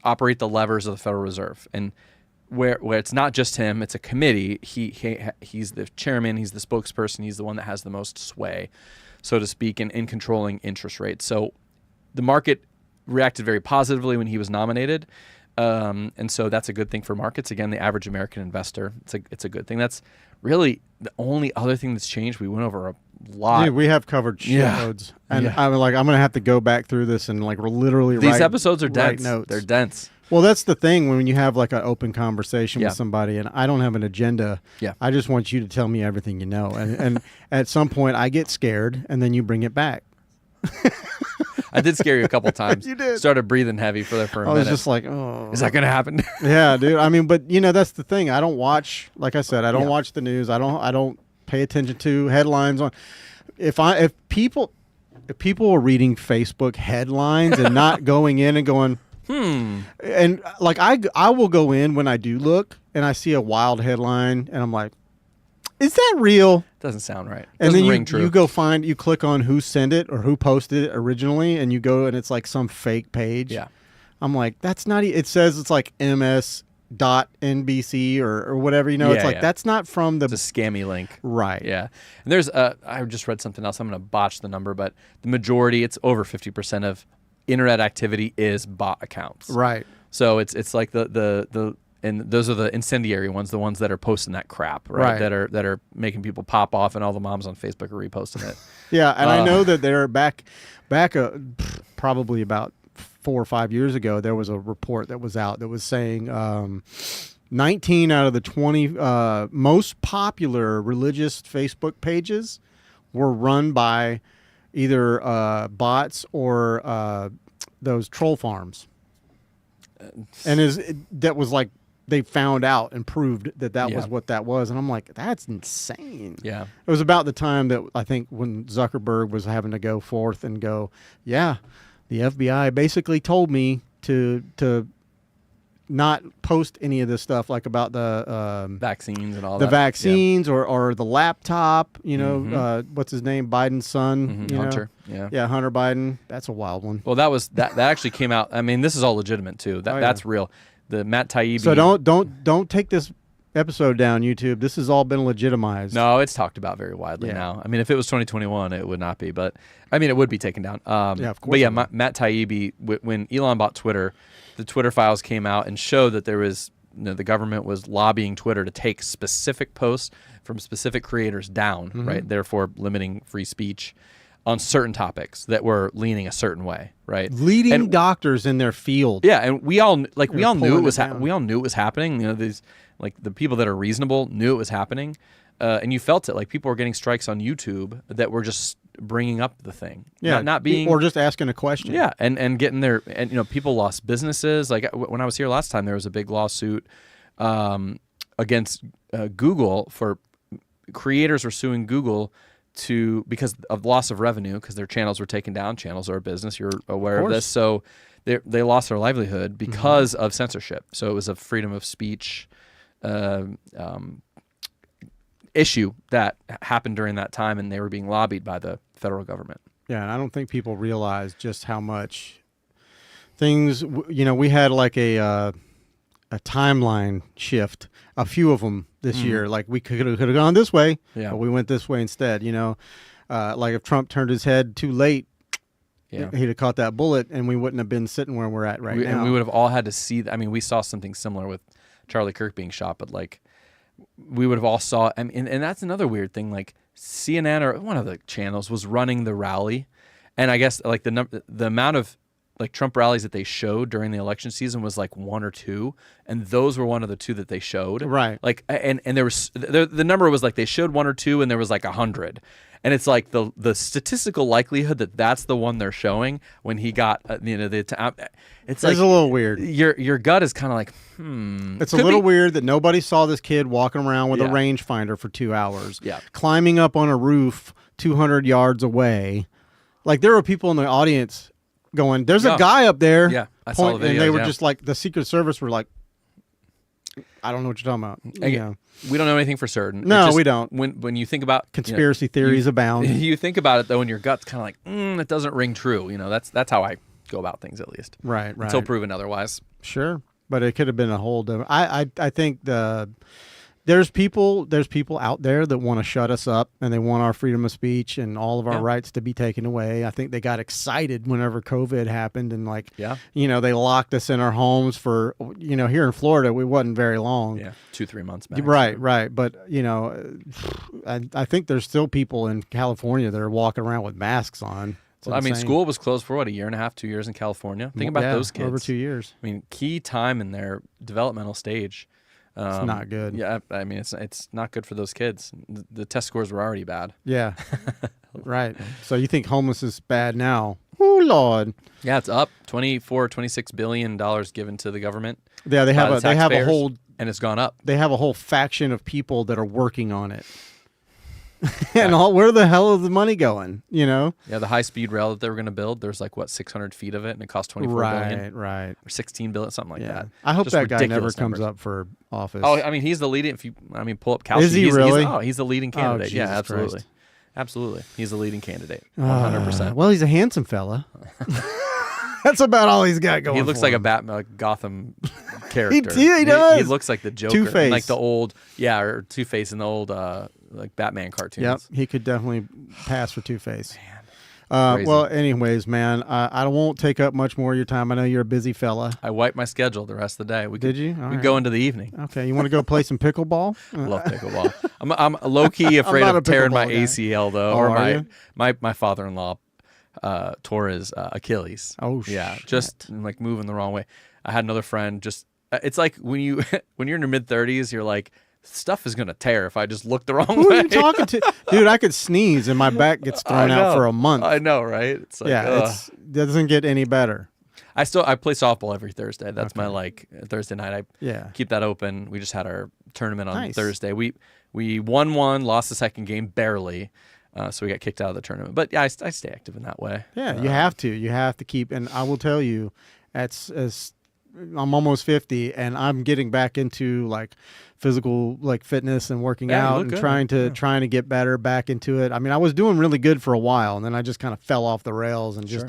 operate the levers of the Federal Reserve. And where it's not just him, it's a committee. He's the chairman, he's the spokesperson, he's the one that has the most sway, so to speak, in controlling interest rates. So the market reacted very positively when he was nominated, and so that's a good thing for markets. Again, the average American investor, it's a good thing. That's really the only other thing that's changed. We went over a lot. Dude, we have covered shitloads, and I'm gonna have to go back through this and like literally. These episodes are write dense. Notes. They're dense. Well, that's the thing when you have like an open conversation Yeah. with somebody, and I don't have an agenda. Yeah. I just want you to tell me everything you know, and at some point I get scared, and then you bring it back. I did scare you a couple times. You did. Started breathing heavy for a I minute. was just like, oh, Is that going to happen? yeah, dude. I mean, but that's the thing. I don't watch, like I said, I don't Yeah. watch the news. I don't pay attention to headlines on. If people are reading Facebook headlines and not going in and going, and like I will go in when I do look and I see a wild headline and I'm like, is that real? Doesn't sound right. And Doesn't then ring true. you click on who sent it or who posted it originally, and you go and it's like some fake page. Yeah. I'm like, that's not. It says it's like ms.nbc or whatever. It's Yeah, like yeah. that's not from the It's a scammy link. right. Yeah. And there's I just read something else. I'm going to botch the number, but the majority, it's over 50% of internet activity is bot accounts. Right. So it's like the and those are the incendiary ones, the ones that are posting that crap, right? Right. That are making people pop off, and all the moms on Facebook are reposting it. Yeah, and I know that they're back probably about 4 or 5 years ago. There was a report that was out that was saying 19 out of the 20 most popular religious Facebook pages were run by either bots or those troll farms. And that was like they found out and proved that Yeah. was what that was. And I'm like, that's insane. Yeah. It was about the time that I think when Zuckerberg was having to go forth and go, yeah, the FBI basically told me to not post any of this stuff like about the Vaccines and all the that. vaccines or the laptop, what's his name? Biden's son. Yeah. Hunter. Yeah. Yeah, Hunter Biden. That's a wild one. Well, that actually came out. I mean, this is all legitimate too. That's real. The Matt Taibbi. So don't take this episode down, YouTube. This has all been legitimized. No, it's talked about very widely Yeah. now. I mean, if it was 2021, it would not be, but I mean, it would be taken down. Yeah, of course But yeah, it would. Matt Taibbi, when Elon bought Twitter, the Twitter files came out and showed that there was the government was lobbying Twitter to take specific posts from specific creators down, right? Therefore, limiting free speech on certain topics that were leaning a certain way, right? Leading doctors in their field. Yeah, and we all knew it pulling was it down. we all knew it was happening. These like the people that are reasonable knew it was happening, and you felt it. Like people were getting strikes on YouTube that were just bringing up the thing, Yeah, not being or just asking a question. yeah, and getting their and people lost businesses. Like when I was here last time, there was a big lawsuit against Google for creators were suing Google because of loss of revenue because their channels were taken down. Channels are a business. You're aware of this. So they lost their livelihood because of censorship. So it was a freedom of speech issue that happened during that time, and they were being lobbied by the federal government. Yeah, and I don't think people realize just how much things. We had like a timeline shift. A few of them this year. Like we could have gone this way, but we went this way instead. Like if Trump turned his head too late, he'd have caught that bullet, and we wouldn't have been sitting where we're at now. And we would have all had to see. I mean, we saw something similar with Charlie Kirk being shot, but like we would have all saw. And that's another weird thing. Like CNN or one of the channels was running the rally, and I guess like the amount of like Trump rallies that they showed during the election season was like 1 or 2, and those were one of the 2 that they showed. Right. Like and there was the number was like they showed 1 or 2, and there was like 100. And it's like the statistical likelihood that that's the one they're showing when he got it's like a little weird. Your gut is kind of like It's a little weird that nobody saw this kid walking around with a rangefinder for 2 hours. Yeah. Climbing up on a roof 200 yards away. Like there were people in the audience going, "There's a guy up there." Yeah, I saw the videos, and they were just like, the Secret Service were like, "I don't know what you're talking about." We don't know anything for certain. No, we don't. When you think about conspiracy theories abound. You think about it though, and your gut's kind of like, it doesn't ring true. That's how I go about things, at least. Right. Until proven otherwise. Sure, but it could have been a whole different. I think there's people out there that want to shut us up, and they want our freedom of speech and all of our rights to be taken away. I think they got excited whenever COVID happened, and they locked us in our homes for, here in Florida, we wasn't very long. Yeah, 2-3 months back. Right. But, I think there's still people in California that are walking around with masks on. Well, I mean, school was closed for 1.5 years, 2 years in California. Think about those kids. Over 2 years. I mean, key time in their developmental stage. It's not good. Yeah, I mean, it's not good for those kids. The test scores were already bad. Yeah, right. So you think homeless is bad now? Oh Lord. Yeah, it's up $26 billion given to the government. Yeah, they have a whole, and it's gone up. They have a whole faction of people that are working on it. And where the hell is the money going? Yeah, the high-speed rail that they were going to build, there's like 600 feet of it, and it cost $24 billion. Right. Or $16 billion, something like that. I hope Just that guy never ridiculous comes numbers. up for office. Oh, I mean, he's the leading. Pull up Kelsey. Is he really? He's the leading candidate. Jesus Yeah, absolutely. Christ. Absolutely, he's the leading candidate. 100%. Well, he's a handsome fella. That's about all he's got going. He looks for like him. a Batman Gotham character. He does. He looks like the Joker, Two-Face. like the old, or Two-Face in the old like Batman cartoons. Yep, he could definitely pass for Two-Face. Crazy. Well, anyways, man, I won't take up much more of your time. I know you're a busy fella. I wiped my schedule the rest of the day. Did you? We go into the evening. Okay, you want to go play some pickleball? Love pickleball. I'm low key afraid not of a tearing my pickleball guy. ACL though, Oh, or are you? my father-in-law tore his Achilles. Oh, yeah, shit. just like moving the wrong way. I had another friend. Just it's like when you're in your mid-30s, you're like, stuff is gonna tear if I just look the wrong Who way. are you talking to? Dude, I could sneeze and my back gets thrown out for a month. I know, right? It's like, It doesn't get any better. I play softball every Thursday. That's my Thursday night. I keep that open. We just had our tournament on Thursday. We won one, lost the second game barely, so we got kicked out of the tournament. But yeah, I stay active in that way. Yeah, you have to. You have to keep. And I will tell you, I'm almost 50, and I'm getting back into like physical fitness and working out and trying to get better back into it. I mean, I was doing really good for a while, and then I just kind of fell off the rails and just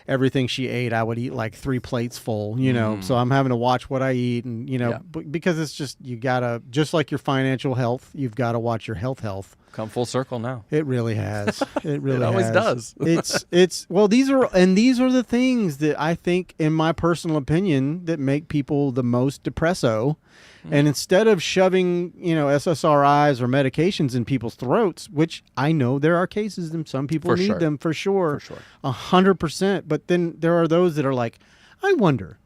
everything she ate, I would eat like 3 plates full, so I'm having to watch what I eat, and because it's just, you gotta, just like your financial health, you've got to watch your health. Come full circle now. It really has. It really It always has. does. It's well, these are the things that I think, in my personal opinion, that make people the most depresso. And instead of shoving, SSRIs or medications in people's throats, which I know there are cases, and some people need them for sure. 100%. But then there are those that are like, I wonder,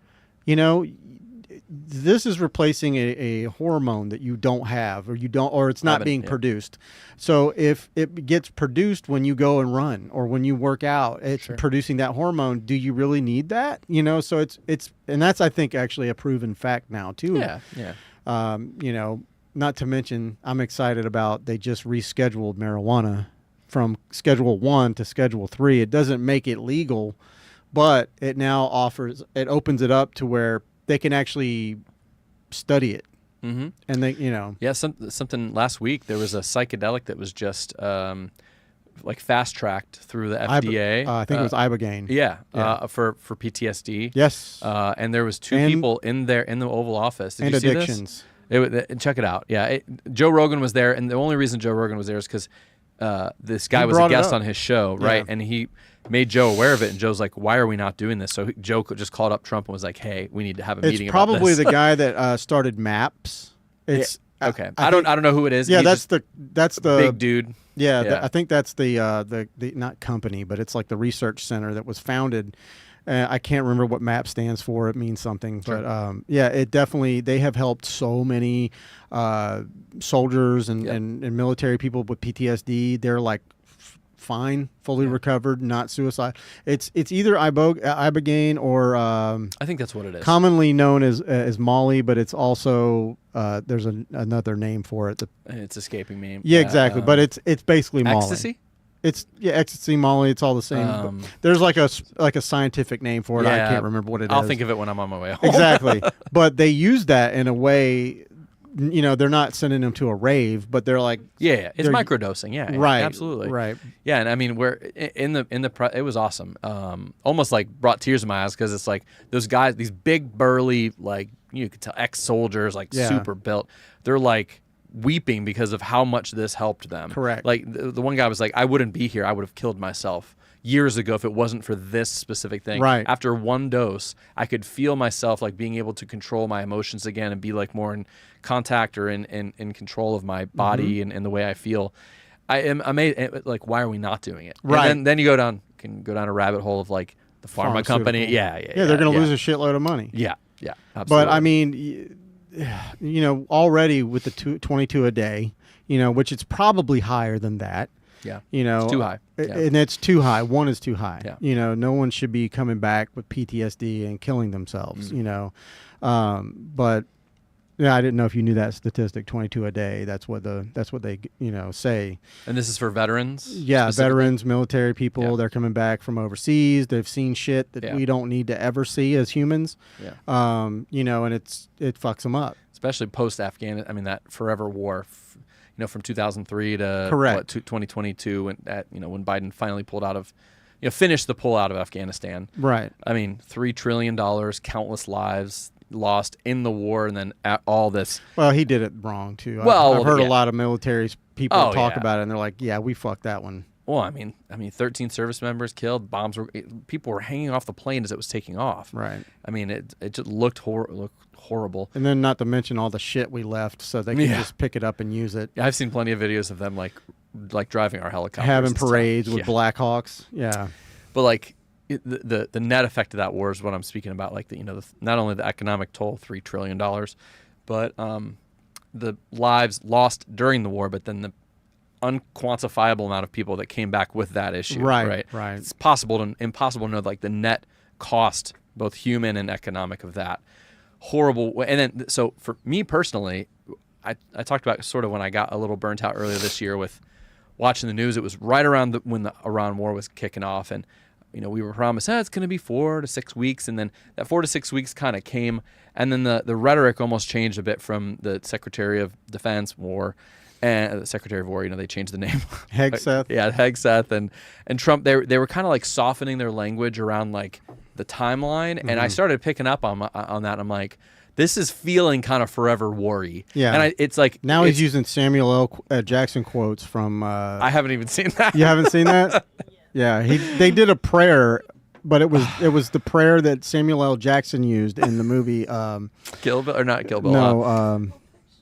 this is replacing a hormone that you don't have, or it's not being produced. So if it gets produced when you go and run or when you work out, it's producing that hormone. Do you really need that? So it's and that's, I think, actually a proven fact now too. Yeah. Not to mention, I'm excited about, they just rescheduled marijuana from Schedule 1 to Schedule 3. It doesn't make it legal, but it now opens it up to where they can actually study it. Mm-hmm. And they, Yeah, something last week, there was a psychedelic that was just like fast tracked through the FDA. I think it was Ibogaine. Yeah, Yeah. For PTSD. Yes. And there was two And- people in the Oval Office. Did and you see addictions. this? Check it out. Yeah, Joe Rogan was there, and the only reason Joe Rogan was there is because this guy He was a brought it guest up. on his show, right? Yeah. And he made Joe aware of it, and Joe's like, "Why are we not doing this?" So Joe just called up Trump and was like, "Hey, we need to have a It's meeting probably about this." the guy that started Maps. It's Okay, I I don't know who it is. Yeah, He's that's just the big dude. Yeah, Yeah. I think that's the not company, but it's like the research center that was founded. I can't remember what MAP stands for. It means something, Sure. but yeah, it definitely they have helped so many soldiers and, Yep. and military people with PTSD. They're like fine, fully recovered, not suicide. It's either Ibogaine or I think that's what it is. commonly known as Molly, but it's also there's another name for it. It's escaping me. Yeah, exactly. But it's basically Molly. ecstasy. It's ecstasy, Molly. It's all the same. But there's like a scientific name for it. I Yeah, can't remember what it is. I'll think of it when I'm on my way home. Exactly. But they use that in a way. You know, they're not sending them to a rave, but they're like, Yeah, it's They're- microdosing. Yeah, right, absolutely. right. Yeah, and I mean, we're it was awesome. Almost like brought tears to my eyes because it's like those guys, these big burly, like you could tell ex-soldiers, like Yeah. super built. They're like weeping because of how much this helped them. Correct. Like the one guy was like, I wouldn't be here. I would have killed myself years ago if it wasn't for this specific thing. Right. After one dose, I could feel myself like being able to control my emotions again and be like more in contact or in control of my body Mm-hmm. and the way I feel. I am amazed. Like, why are we not doing it? Right. And then you can go down a rabbit hole of like the pharma company. Pharmaceutical. Yeah. They're going to lose a shitload of money. Yeah. Absolutely. But I mean, you know, already with the 22 a day, you know, which it's probably higher than that. yeah. You know, It's too high. Yeah. and it's too high. One is too high. Yeah. You know, no one should be coming back with PTSD and killing themselves. Mm. You know, but yeah, I didn't know if you knew that statistic. 22 a day. That's what they say. And this is for veterans. Yeah, specifically? veterans, military people. Yeah. They're coming back from overseas. They've seen shit that Yeah. we don't need to ever see as humans. Yeah. You know, and it fucks them up. Especially post Afghan. I mean, that forever war. You know, from 2003 to Correct. 2022, when when Biden finally pulled out of, finished the pull out of Afghanistan. Right. I mean, $3 trillion, countless lives lost in the war, and then all this. Well, he did it wrong too. Well, I've heard yeah. a lot of military people Oh, talk yeah. about it, and they're like, "Yeah, we fucked that one." Well, I mean, 13 service members killed. People were hanging off the plane as it was taking off. Right. I mean, it just looked horrible. And then not to mention all the shit we left, so they can Yeah. just pick it up and use it. I've seen plenty of videos of them like driving our helicopters, Having and stuff. parades with Yeah. Blackhawks. Yeah. But like the net effect of that war is what I'm speaking about. Like not only the economic toll, $3 trillion, but the lives lost during the war, but then the unquantifiable amount of people that came back with that issue. Right. It's impossible to know like the net cost, both human and economic, of that. Horrible. And then so for me personally, I talked about sort of when I got a little burnt out earlier this year with watching the news. It was right around when the Iran war was kicking off, and we were promised it's going to be 4 to 6 weeks, and then that 4 to 6 weeks kind of came, and then the rhetoric almost changed a bit from the Secretary of Defense War and the Secretary of War. They changed the name. Hegseth. Yeah, Hegseth and Trump. They were kind of like softening their language around like the timeline, and I started picking up on that. I'm like, this is feeling kind of forever war-y. Yeah. And it's like Now he's using Samuel L. Jackson quotes from. I haven't even seen that. You haven't seen that? Yeah, they did a prayer, but it was the prayer that Samuel L. Jackson used in the movie. Kill Bill or not Kill Bill? No,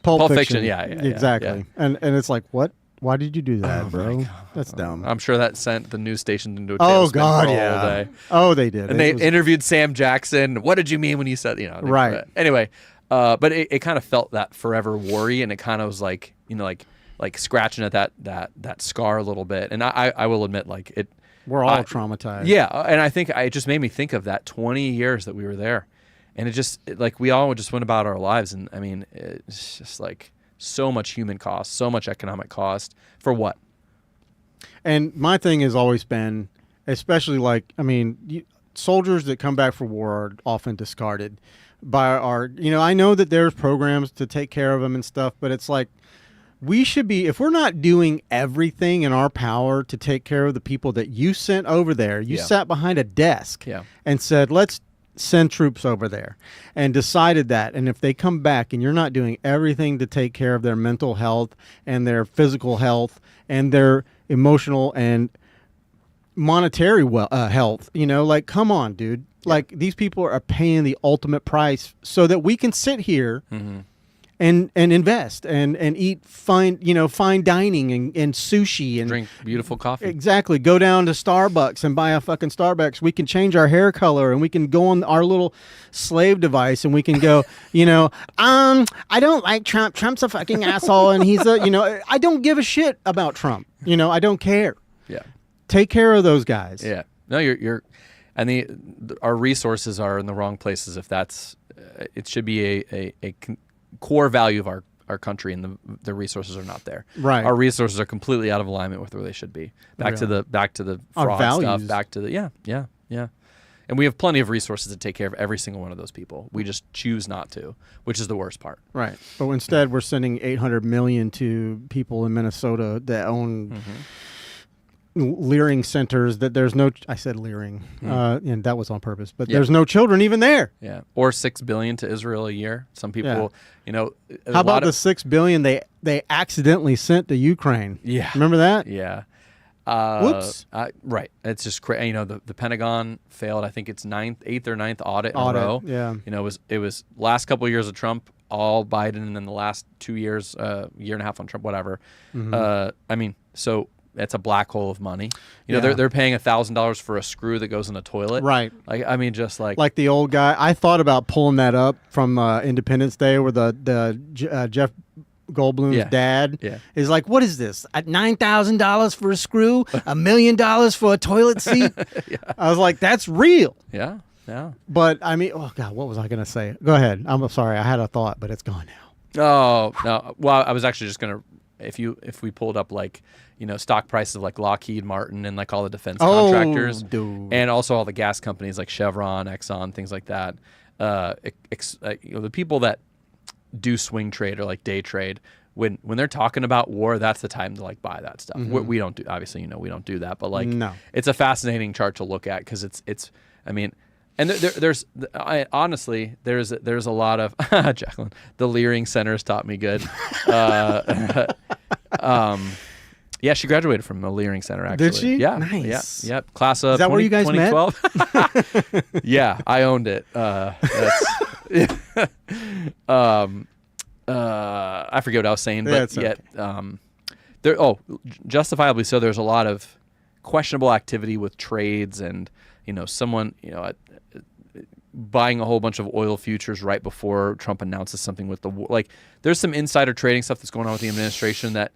Pulp Fiction. Yeah, exactly. yeah. And it's like, what? Why did you do that, bro? That's dumb. I'm sure that sent the news stations into a Oh tailspin God, for all yeah. day. Oh, they did. And they interviewed Sam Jackson. What did you mean when you said, Right. Anyway, but it kind of felt that forever worry, and it kind of was like, like scratching at that scar a little bit. And I will admit, like it. We're all traumatized. Yeah, and I think it just made me think of that 20 years that we were there, and like we all just went about our lives, and I mean, it's just like so much human cost, so much economic cost for what? And my thing has always been, especially like, I mean, soldiers that come back for war are often discarded by our, I know that there's programs to take care of them and stuff, but it's like we should be, if we're not doing everything in our power to take care of the people that you sent over there, you sat behind a desk and said, let's send troops over there, and decided that. And if they come back and you're not doing everything to take care of their mental health and their physical health and their emotional and monetary health, you know, like, come on, dude. Like, these people are paying the ultimate price so that we can sit here and invest and eat fine dining and sushi and drink beautiful coffee. Exactly. Go down to Starbucks and buy a fucking Starbucks. We can change our hair color and we can go on our little slave device and we can go, I don't like Trump. Trump's a fucking asshole and he's I don't give a shit about Trump. I don't care. Yeah. Take care of those guys. Yeah. No, you're and our resources are in the wrong places if that's it should be a core value of our country, and the resources are not there. Right. Our resources are completely out of alignment with where they should be. Back to the fraud stuff. Back to the yeah. And we have plenty of resources to take care of every single one of those people. We just choose not to, which is the worst part. Right. But instead, we're sending $800 million to people in Minnesota that own leering centers that there's no. I said leering, and that was on purpose. But there's no children even there. Yeah. Or $6 billion to Israel a year. Some people, How about the $6 billion they accidentally sent to Ukraine? Yeah. Remember that? Yeah. Whoops. Right. It's just crazy. The Pentagon failed. I think it's 8th or 9th audit in a row. Yeah. It was last couple of years of Trump, all Biden, and then the last 2 years, year and a half on Trump, whatever. So it's a black hole of money. They're paying $1,000 for a screw that goes in a toilet. Right. Like the old guy. I thought about pulling that up from Independence Day, where the Jeff Goldblum's dad is like, what is this? At $9,000 for a screw, $1 million for a toilet seat. I was like, that's real. Yeah. Yeah. But I mean, oh God, what was I gonna say? Go ahead. I'm sorry, I had a thought, but it's gone now. Oh no. Well, I was actually just gonna, if we pulled up stock prices of like Lockheed Martin and like all the defense contractors, dude. And also all the gas companies like Chevron, Exxon, things like that. The people that do swing trade or like day trade, when they're talking about war, that's the time to like buy that stuff. We don't do, obviously, we don't do that, but like, it's a fascinating chart to look at because it's I mean. And honestly, there's a lot of Jacqueline. The Leering Centers taught me good. Yeah, she graduated from the Leering Center. Actually, did she? Yeah, nice. Yeah, class of. Is that where you guys 2012? Yeah, I owned it. I forget what I was saying, but justifiably so. There's a lot of questionable activity with trades and. Someone, buying a whole bunch of oil futures right before Trump announces something with the war. Like, there's some insider trading stuff that's going on with the administration that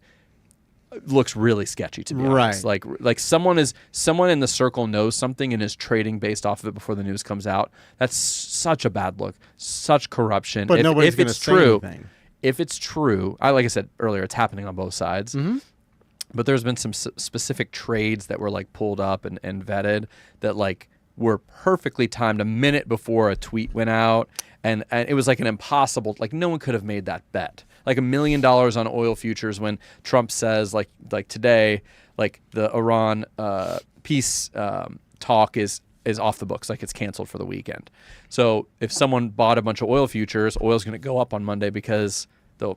looks really sketchy, to be honest. Like someone in the circle knows something and is trading based off of it before the news comes out. That's such a bad look, such corruption. But nobody's going to say anything. If it's true, like I said earlier, it's happening on both sides. But there's been some specific trades that were like pulled up and vetted that like were perfectly timed a minute before a tweet went out, and it was like an impossible, like no one could have made that bet. Like $1 million on oil futures when Trump says like today, like the Iran peace talk is off the books, like it's canceled for the weekend. So if someone bought a bunch of oil futures, oil's going to go up on Monday because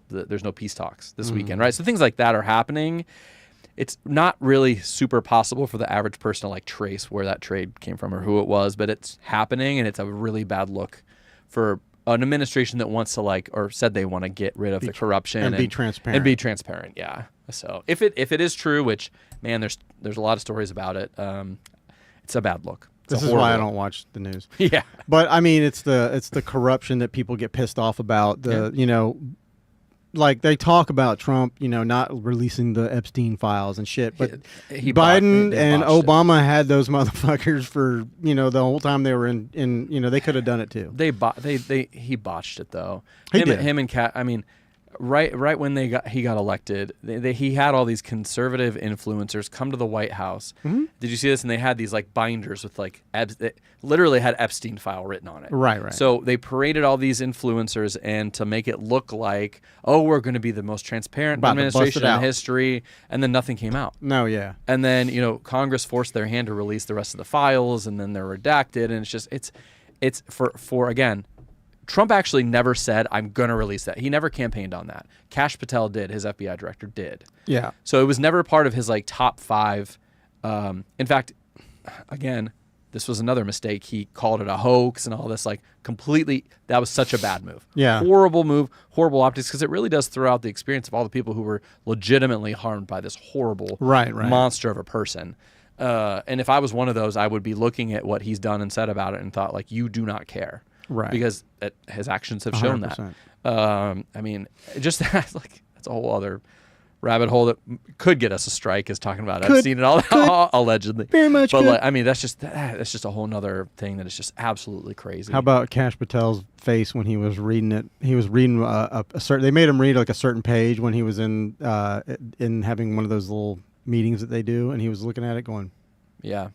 there's no peace talks this weekend, right? So things like that are happening. It's not really super possible for the average person to like trace where that trade came from or who it was, but it's happening, and it's a really bad look for an administration that wants to like, or said they want to get rid of the corruption and be transparent. And be transparent, yeah. So if it is true, which man, there's a lot of stories about it. It's a bad look. This is why I don't watch the news. Yeah, but I mean, it's the corruption that people get pissed off about. Like they talk about Trump, not releasing the Epstein files and shit, but Biden and Obama had those motherfuckers for the whole time they were in they could have done it too. He botched it though. He did. Him and Kat. I mean, right when he got elected, he had all these conservative influencers come to the White House. Mm-hmm. Did you see this? And they had these like binders with like it literally had Epstein file written on it. Right. So they paraded all these influencers, and to make it look like, oh, we're going to be the most transparent About to bust administration it in out. history, and then nothing came out. No, yeah. And then Congress forced their hand to release the rest of the files, and then they're redacted, and it's for again. Trump actually never said, I'm going to release that. He never campaigned on that. Kash Patel did. His FBI director did. Yeah. So it was never part of his like top 5. In fact, again, this was another mistake. He called it a hoax and all this, like completely. That was such a bad move. Yeah. Horrible move, horrible optics, because it really does throw out the experience of all the people who were legitimately harmed by this horrible Right. monster of a person. And if I was one of those, I would be looking at what he's done and said about it and thought, like, you do not care. Right. Because his actions have shown 100%. that. I mean, just that's a whole other rabbit hole that could get us a strike, is talking about Epstein and all that, allegedly. Very much But could. like, I mean, that's just a whole nother thing that is just absolutely crazy. How about Kash Patel's face when he was reading it? He was reading a certain. They made him read like a certain page when he was in having one of those little meetings that they do, and he was looking at it going, Yeah.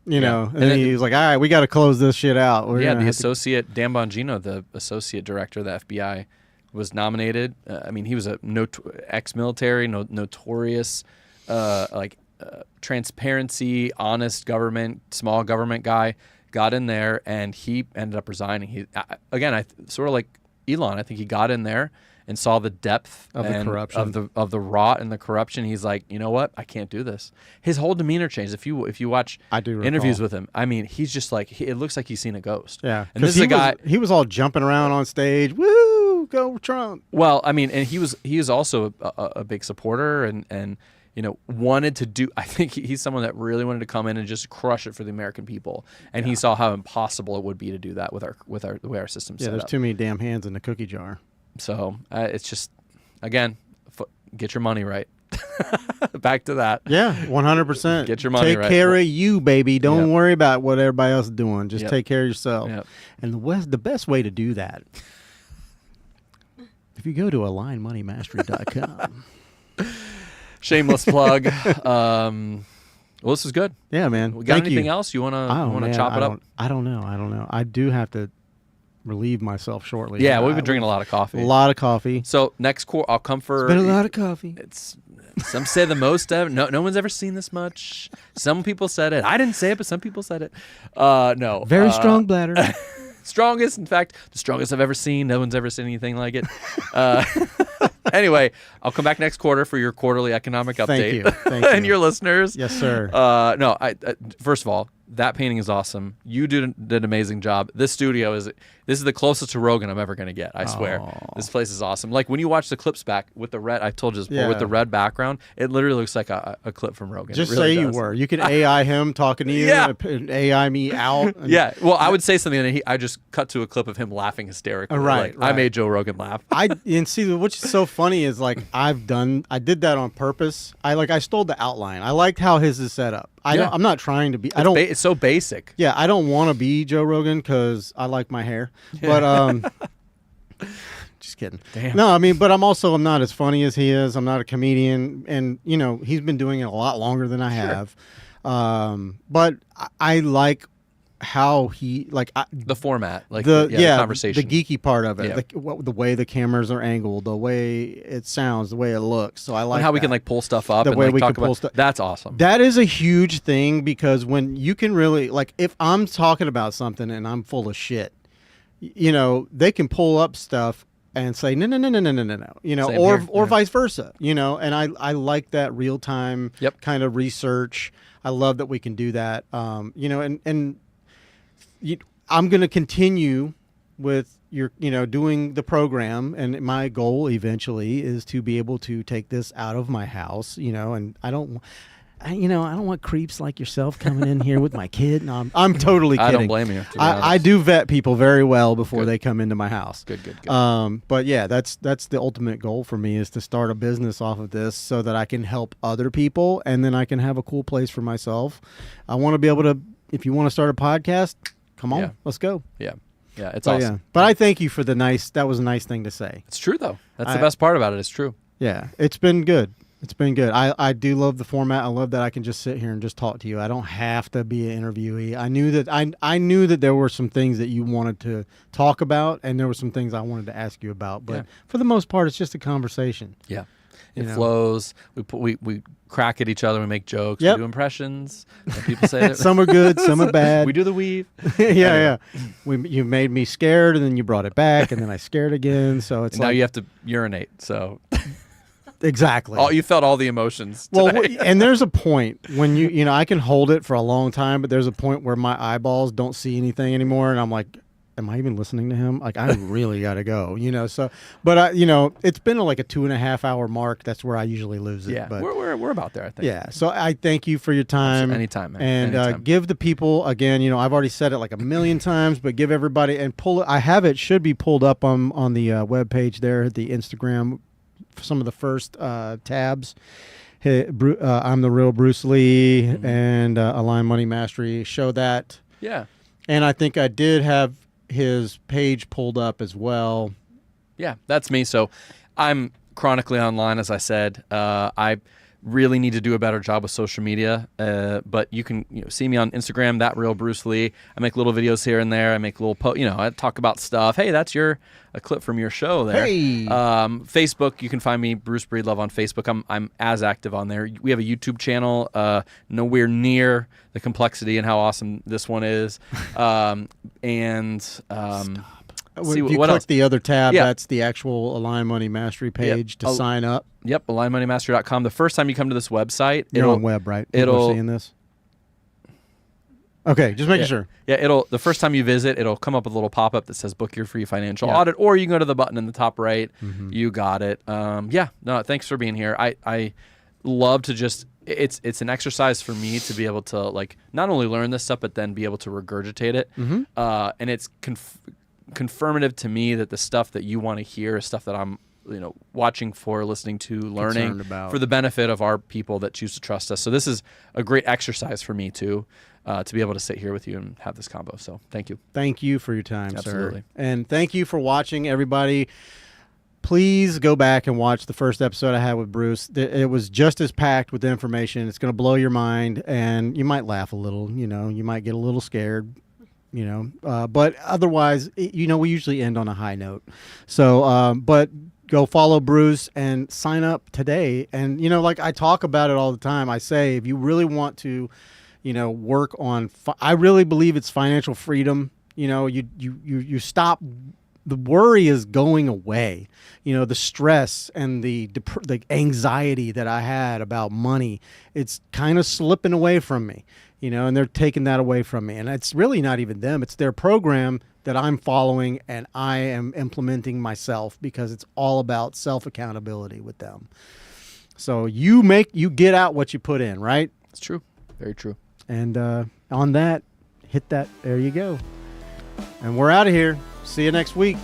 you know, and then he was like, all right, we got to close this shit out. We're Yeah, gonna the have to-" associate, Dan Bongino, the associate director of the FBI, was nominated. I mean, he was a ex-military, notorious, transparency, honest government, small government guy, got in there, and he ended up resigning. He again, sort of like Elon, I think he got in there and saw the depth Of the corruption. of the rot and the corruption. He's like, you know what? I can't do this. His whole demeanor changed. If you watch I do interviews recall. with him, I mean, he's just like, it looks like he's seen a ghost. Yeah, And this is a guy. He was all jumping around on stage. Woo, go Trump! Well, I mean, and he is also a big supporter and wanted to do. I think he's someone that really wanted to come in and just crush it for the American people. And he saw how impossible it would be to do that with the way our system's Yeah, set there's up. too many damn hands in the cookie jar. So it's just, again, get your money right. Back to that. Yeah, 100%. Get your money Take right. care of you, baby. Don't Yep. worry about what everybody else is doing. Just Yep. take care of yourself. Yep. And the best way to do that, if you go to alignmoneymastery.com. Shameless plug. Well, this is good. Yeah, man. We got Thank anything you. else you want Oh, to man, chop it up? I don't know. I do have to relieve myself shortly. Yeah, we've been drinking a lot of coffee. A lot of coffee. So next quarter, I'll come for. Been a lot of coffee. It's some say the most ever. No one's ever seen this much. Some people said it. I didn't say it, but some people said it. No. Very strong bladder. Strongest, in fact, the strongest I've ever seen. No one's ever seen anything like it. Anyway, I'll come back next quarter for your quarterly economic update. Thank you. Thank And you. your listeners. Yes, sir. No, first of all, that painting is awesome. You did an amazing job. This studio is the closest to Rogan I'm ever going to get. I swear. Aw. This place is awesome. Like when you watch the clips back with the red, I told you this before, with Yeah. the red background, it literally looks like a clip from Rogan. Just It really say you does. were. You could AI him talking to you. Yeah. And AI me out. and- Yeah. Well, I would say something, and I just cut to a clip of him laughing hysterically. Right, Like, I right. made Joe Rogan laugh. And see, which is so funny is like I did that on purpose. I stole the outline. I liked how his is set up. Yeah. I'm not trying to be. I don't. It's so basic. Yeah, I don't want to be Joe Rogan because I like my hair. But just kidding. Damn. No, I mean, but I'm not as funny as he is. I'm not a comedian, and he's been doing it a lot longer than I have. But I like how he The format, like the conversation. the geeky part of it, Yeah. the way the cameras are angled, the way it sounds, the way it looks. So I like and how we that. can like pull stuff up The and way like we talk can pull about stuff- that's awesome. That is a huge thing because when you can really if I'm talking about something and I'm full of shit, they can pull up stuff and say no, Same or here, or yeah. vice versa, and I like that real time Yep. kind of research. I love that we can do that. I'm going to continue with your doing the program, and my goal eventually is to be able to take this out of my house, and I don't want creeps like yourself coming in here with my kid. No, I'm totally kidding. I don't blame you. to be I honest. do vet people very well before Good. they come into my house. Good. But yeah, that's the ultimate goal for me is to start a business off of this so that I can help other people and then I can have a cool place for myself. I want to be able to, if you want to start a podcast, come on, Yeah. let's go. Yeah. Yeah, it's But awesome. yeah. But I thank you for that was a nice thing to say. It's true though. That's the best part about it. It's true. Yeah, it's been good. It's been good. I do love the format. I love that I can just sit here and just talk to you. I don't have to be an interviewee. I knew that there were some things that you wanted to talk about, and there were some things I wanted to ask you about. But for the most part, it's just a conversation. Yeah. It flows. We crack at each other. We make jokes. Yep. We do impressions. And people say that Some are good, some are bad. we do the weave. yeah. You made me scared, and then you brought it back, and then I scared again. So it's And now you have to urinate. So exactly. you felt all the emotions. Well, today. and there's a point when I can hold it for a long time, but there's a point where my eyeballs don't see anything anymore, and I'm like, am I even listening to him? Like, I really got to go, So, but it's been like a 2.5 hour mark. That's where I usually lose it. Yeah, but we're about there, I think. yeah. So I thank you for your time. Anytime, man. And Anytime. give the people again. I've already said it like a million times, but give everybody and pull it. I have it should be pulled up on the webpage there, the Instagram. Some of the first tabs. I'm the real Bruce Lee and Align Money Mastery show that. Yeah. And I think I did have his page pulled up as well. Yeah, that's me. So I'm chronically online, as I said. I really need to do a better job with social media, but you can see me on Instagram, that real Bruce Lee. I make little videos here and there. I make little I talk about stuff. Hey, that's a clip from your show there. Hey. Facebook, you can find me, Bruce Breedlove, on Facebook. I'm as active on there. We have a YouTube channel, nowhere near the complexity and how awesome this one is. If See you what click else? the other tab, Yeah. that's the actual Align Money Mastery page to sign up. Yep, alignmoneymastery.com. The first time you come to this website, You're on web, right? People are seeing this. Okay, just making sure. Yeah, the first time you visit, it'll come up with a little pop-up that says book your free financial audit, or you can go to the button in the top right. You got it. Thanks for being here. I love to just it's an exercise for me to be able to not only learn this stuff, but then be able to regurgitate it. And it's confirmative to me that the stuff that you want to hear is stuff that I'm watching for, listening to, learning about. for the benefit of our people that choose to trust us. So this is a great exercise for me too, to be able to sit here with you and have this combo. So thank you. Thank you for your time, Absolutely. sir. And thank you for watching, everybody. Please go back and watch the first episode I had with Bruce. It was just as packed with information. It's going to blow your mind, and you might laugh a little. You might get a little scared. But otherwise, we usually end on a high note. So, but go follow Bruce and sign up today. And, like I talk about it all the time. I say, if you really want to, work on, I really believe it's financial freedom. You stop. The worry is going away. The stress and the anxiety that I had about money, it's kind of slipping away from me. And they're taking that away from me. And it's really not even them. It's their program that I'm following and I am implementing myself, because it's all about self-accountability with them. So you get out what you put in, right? It's true. Very true. And on that, hit that. There you go. And we're out of here. See you next week.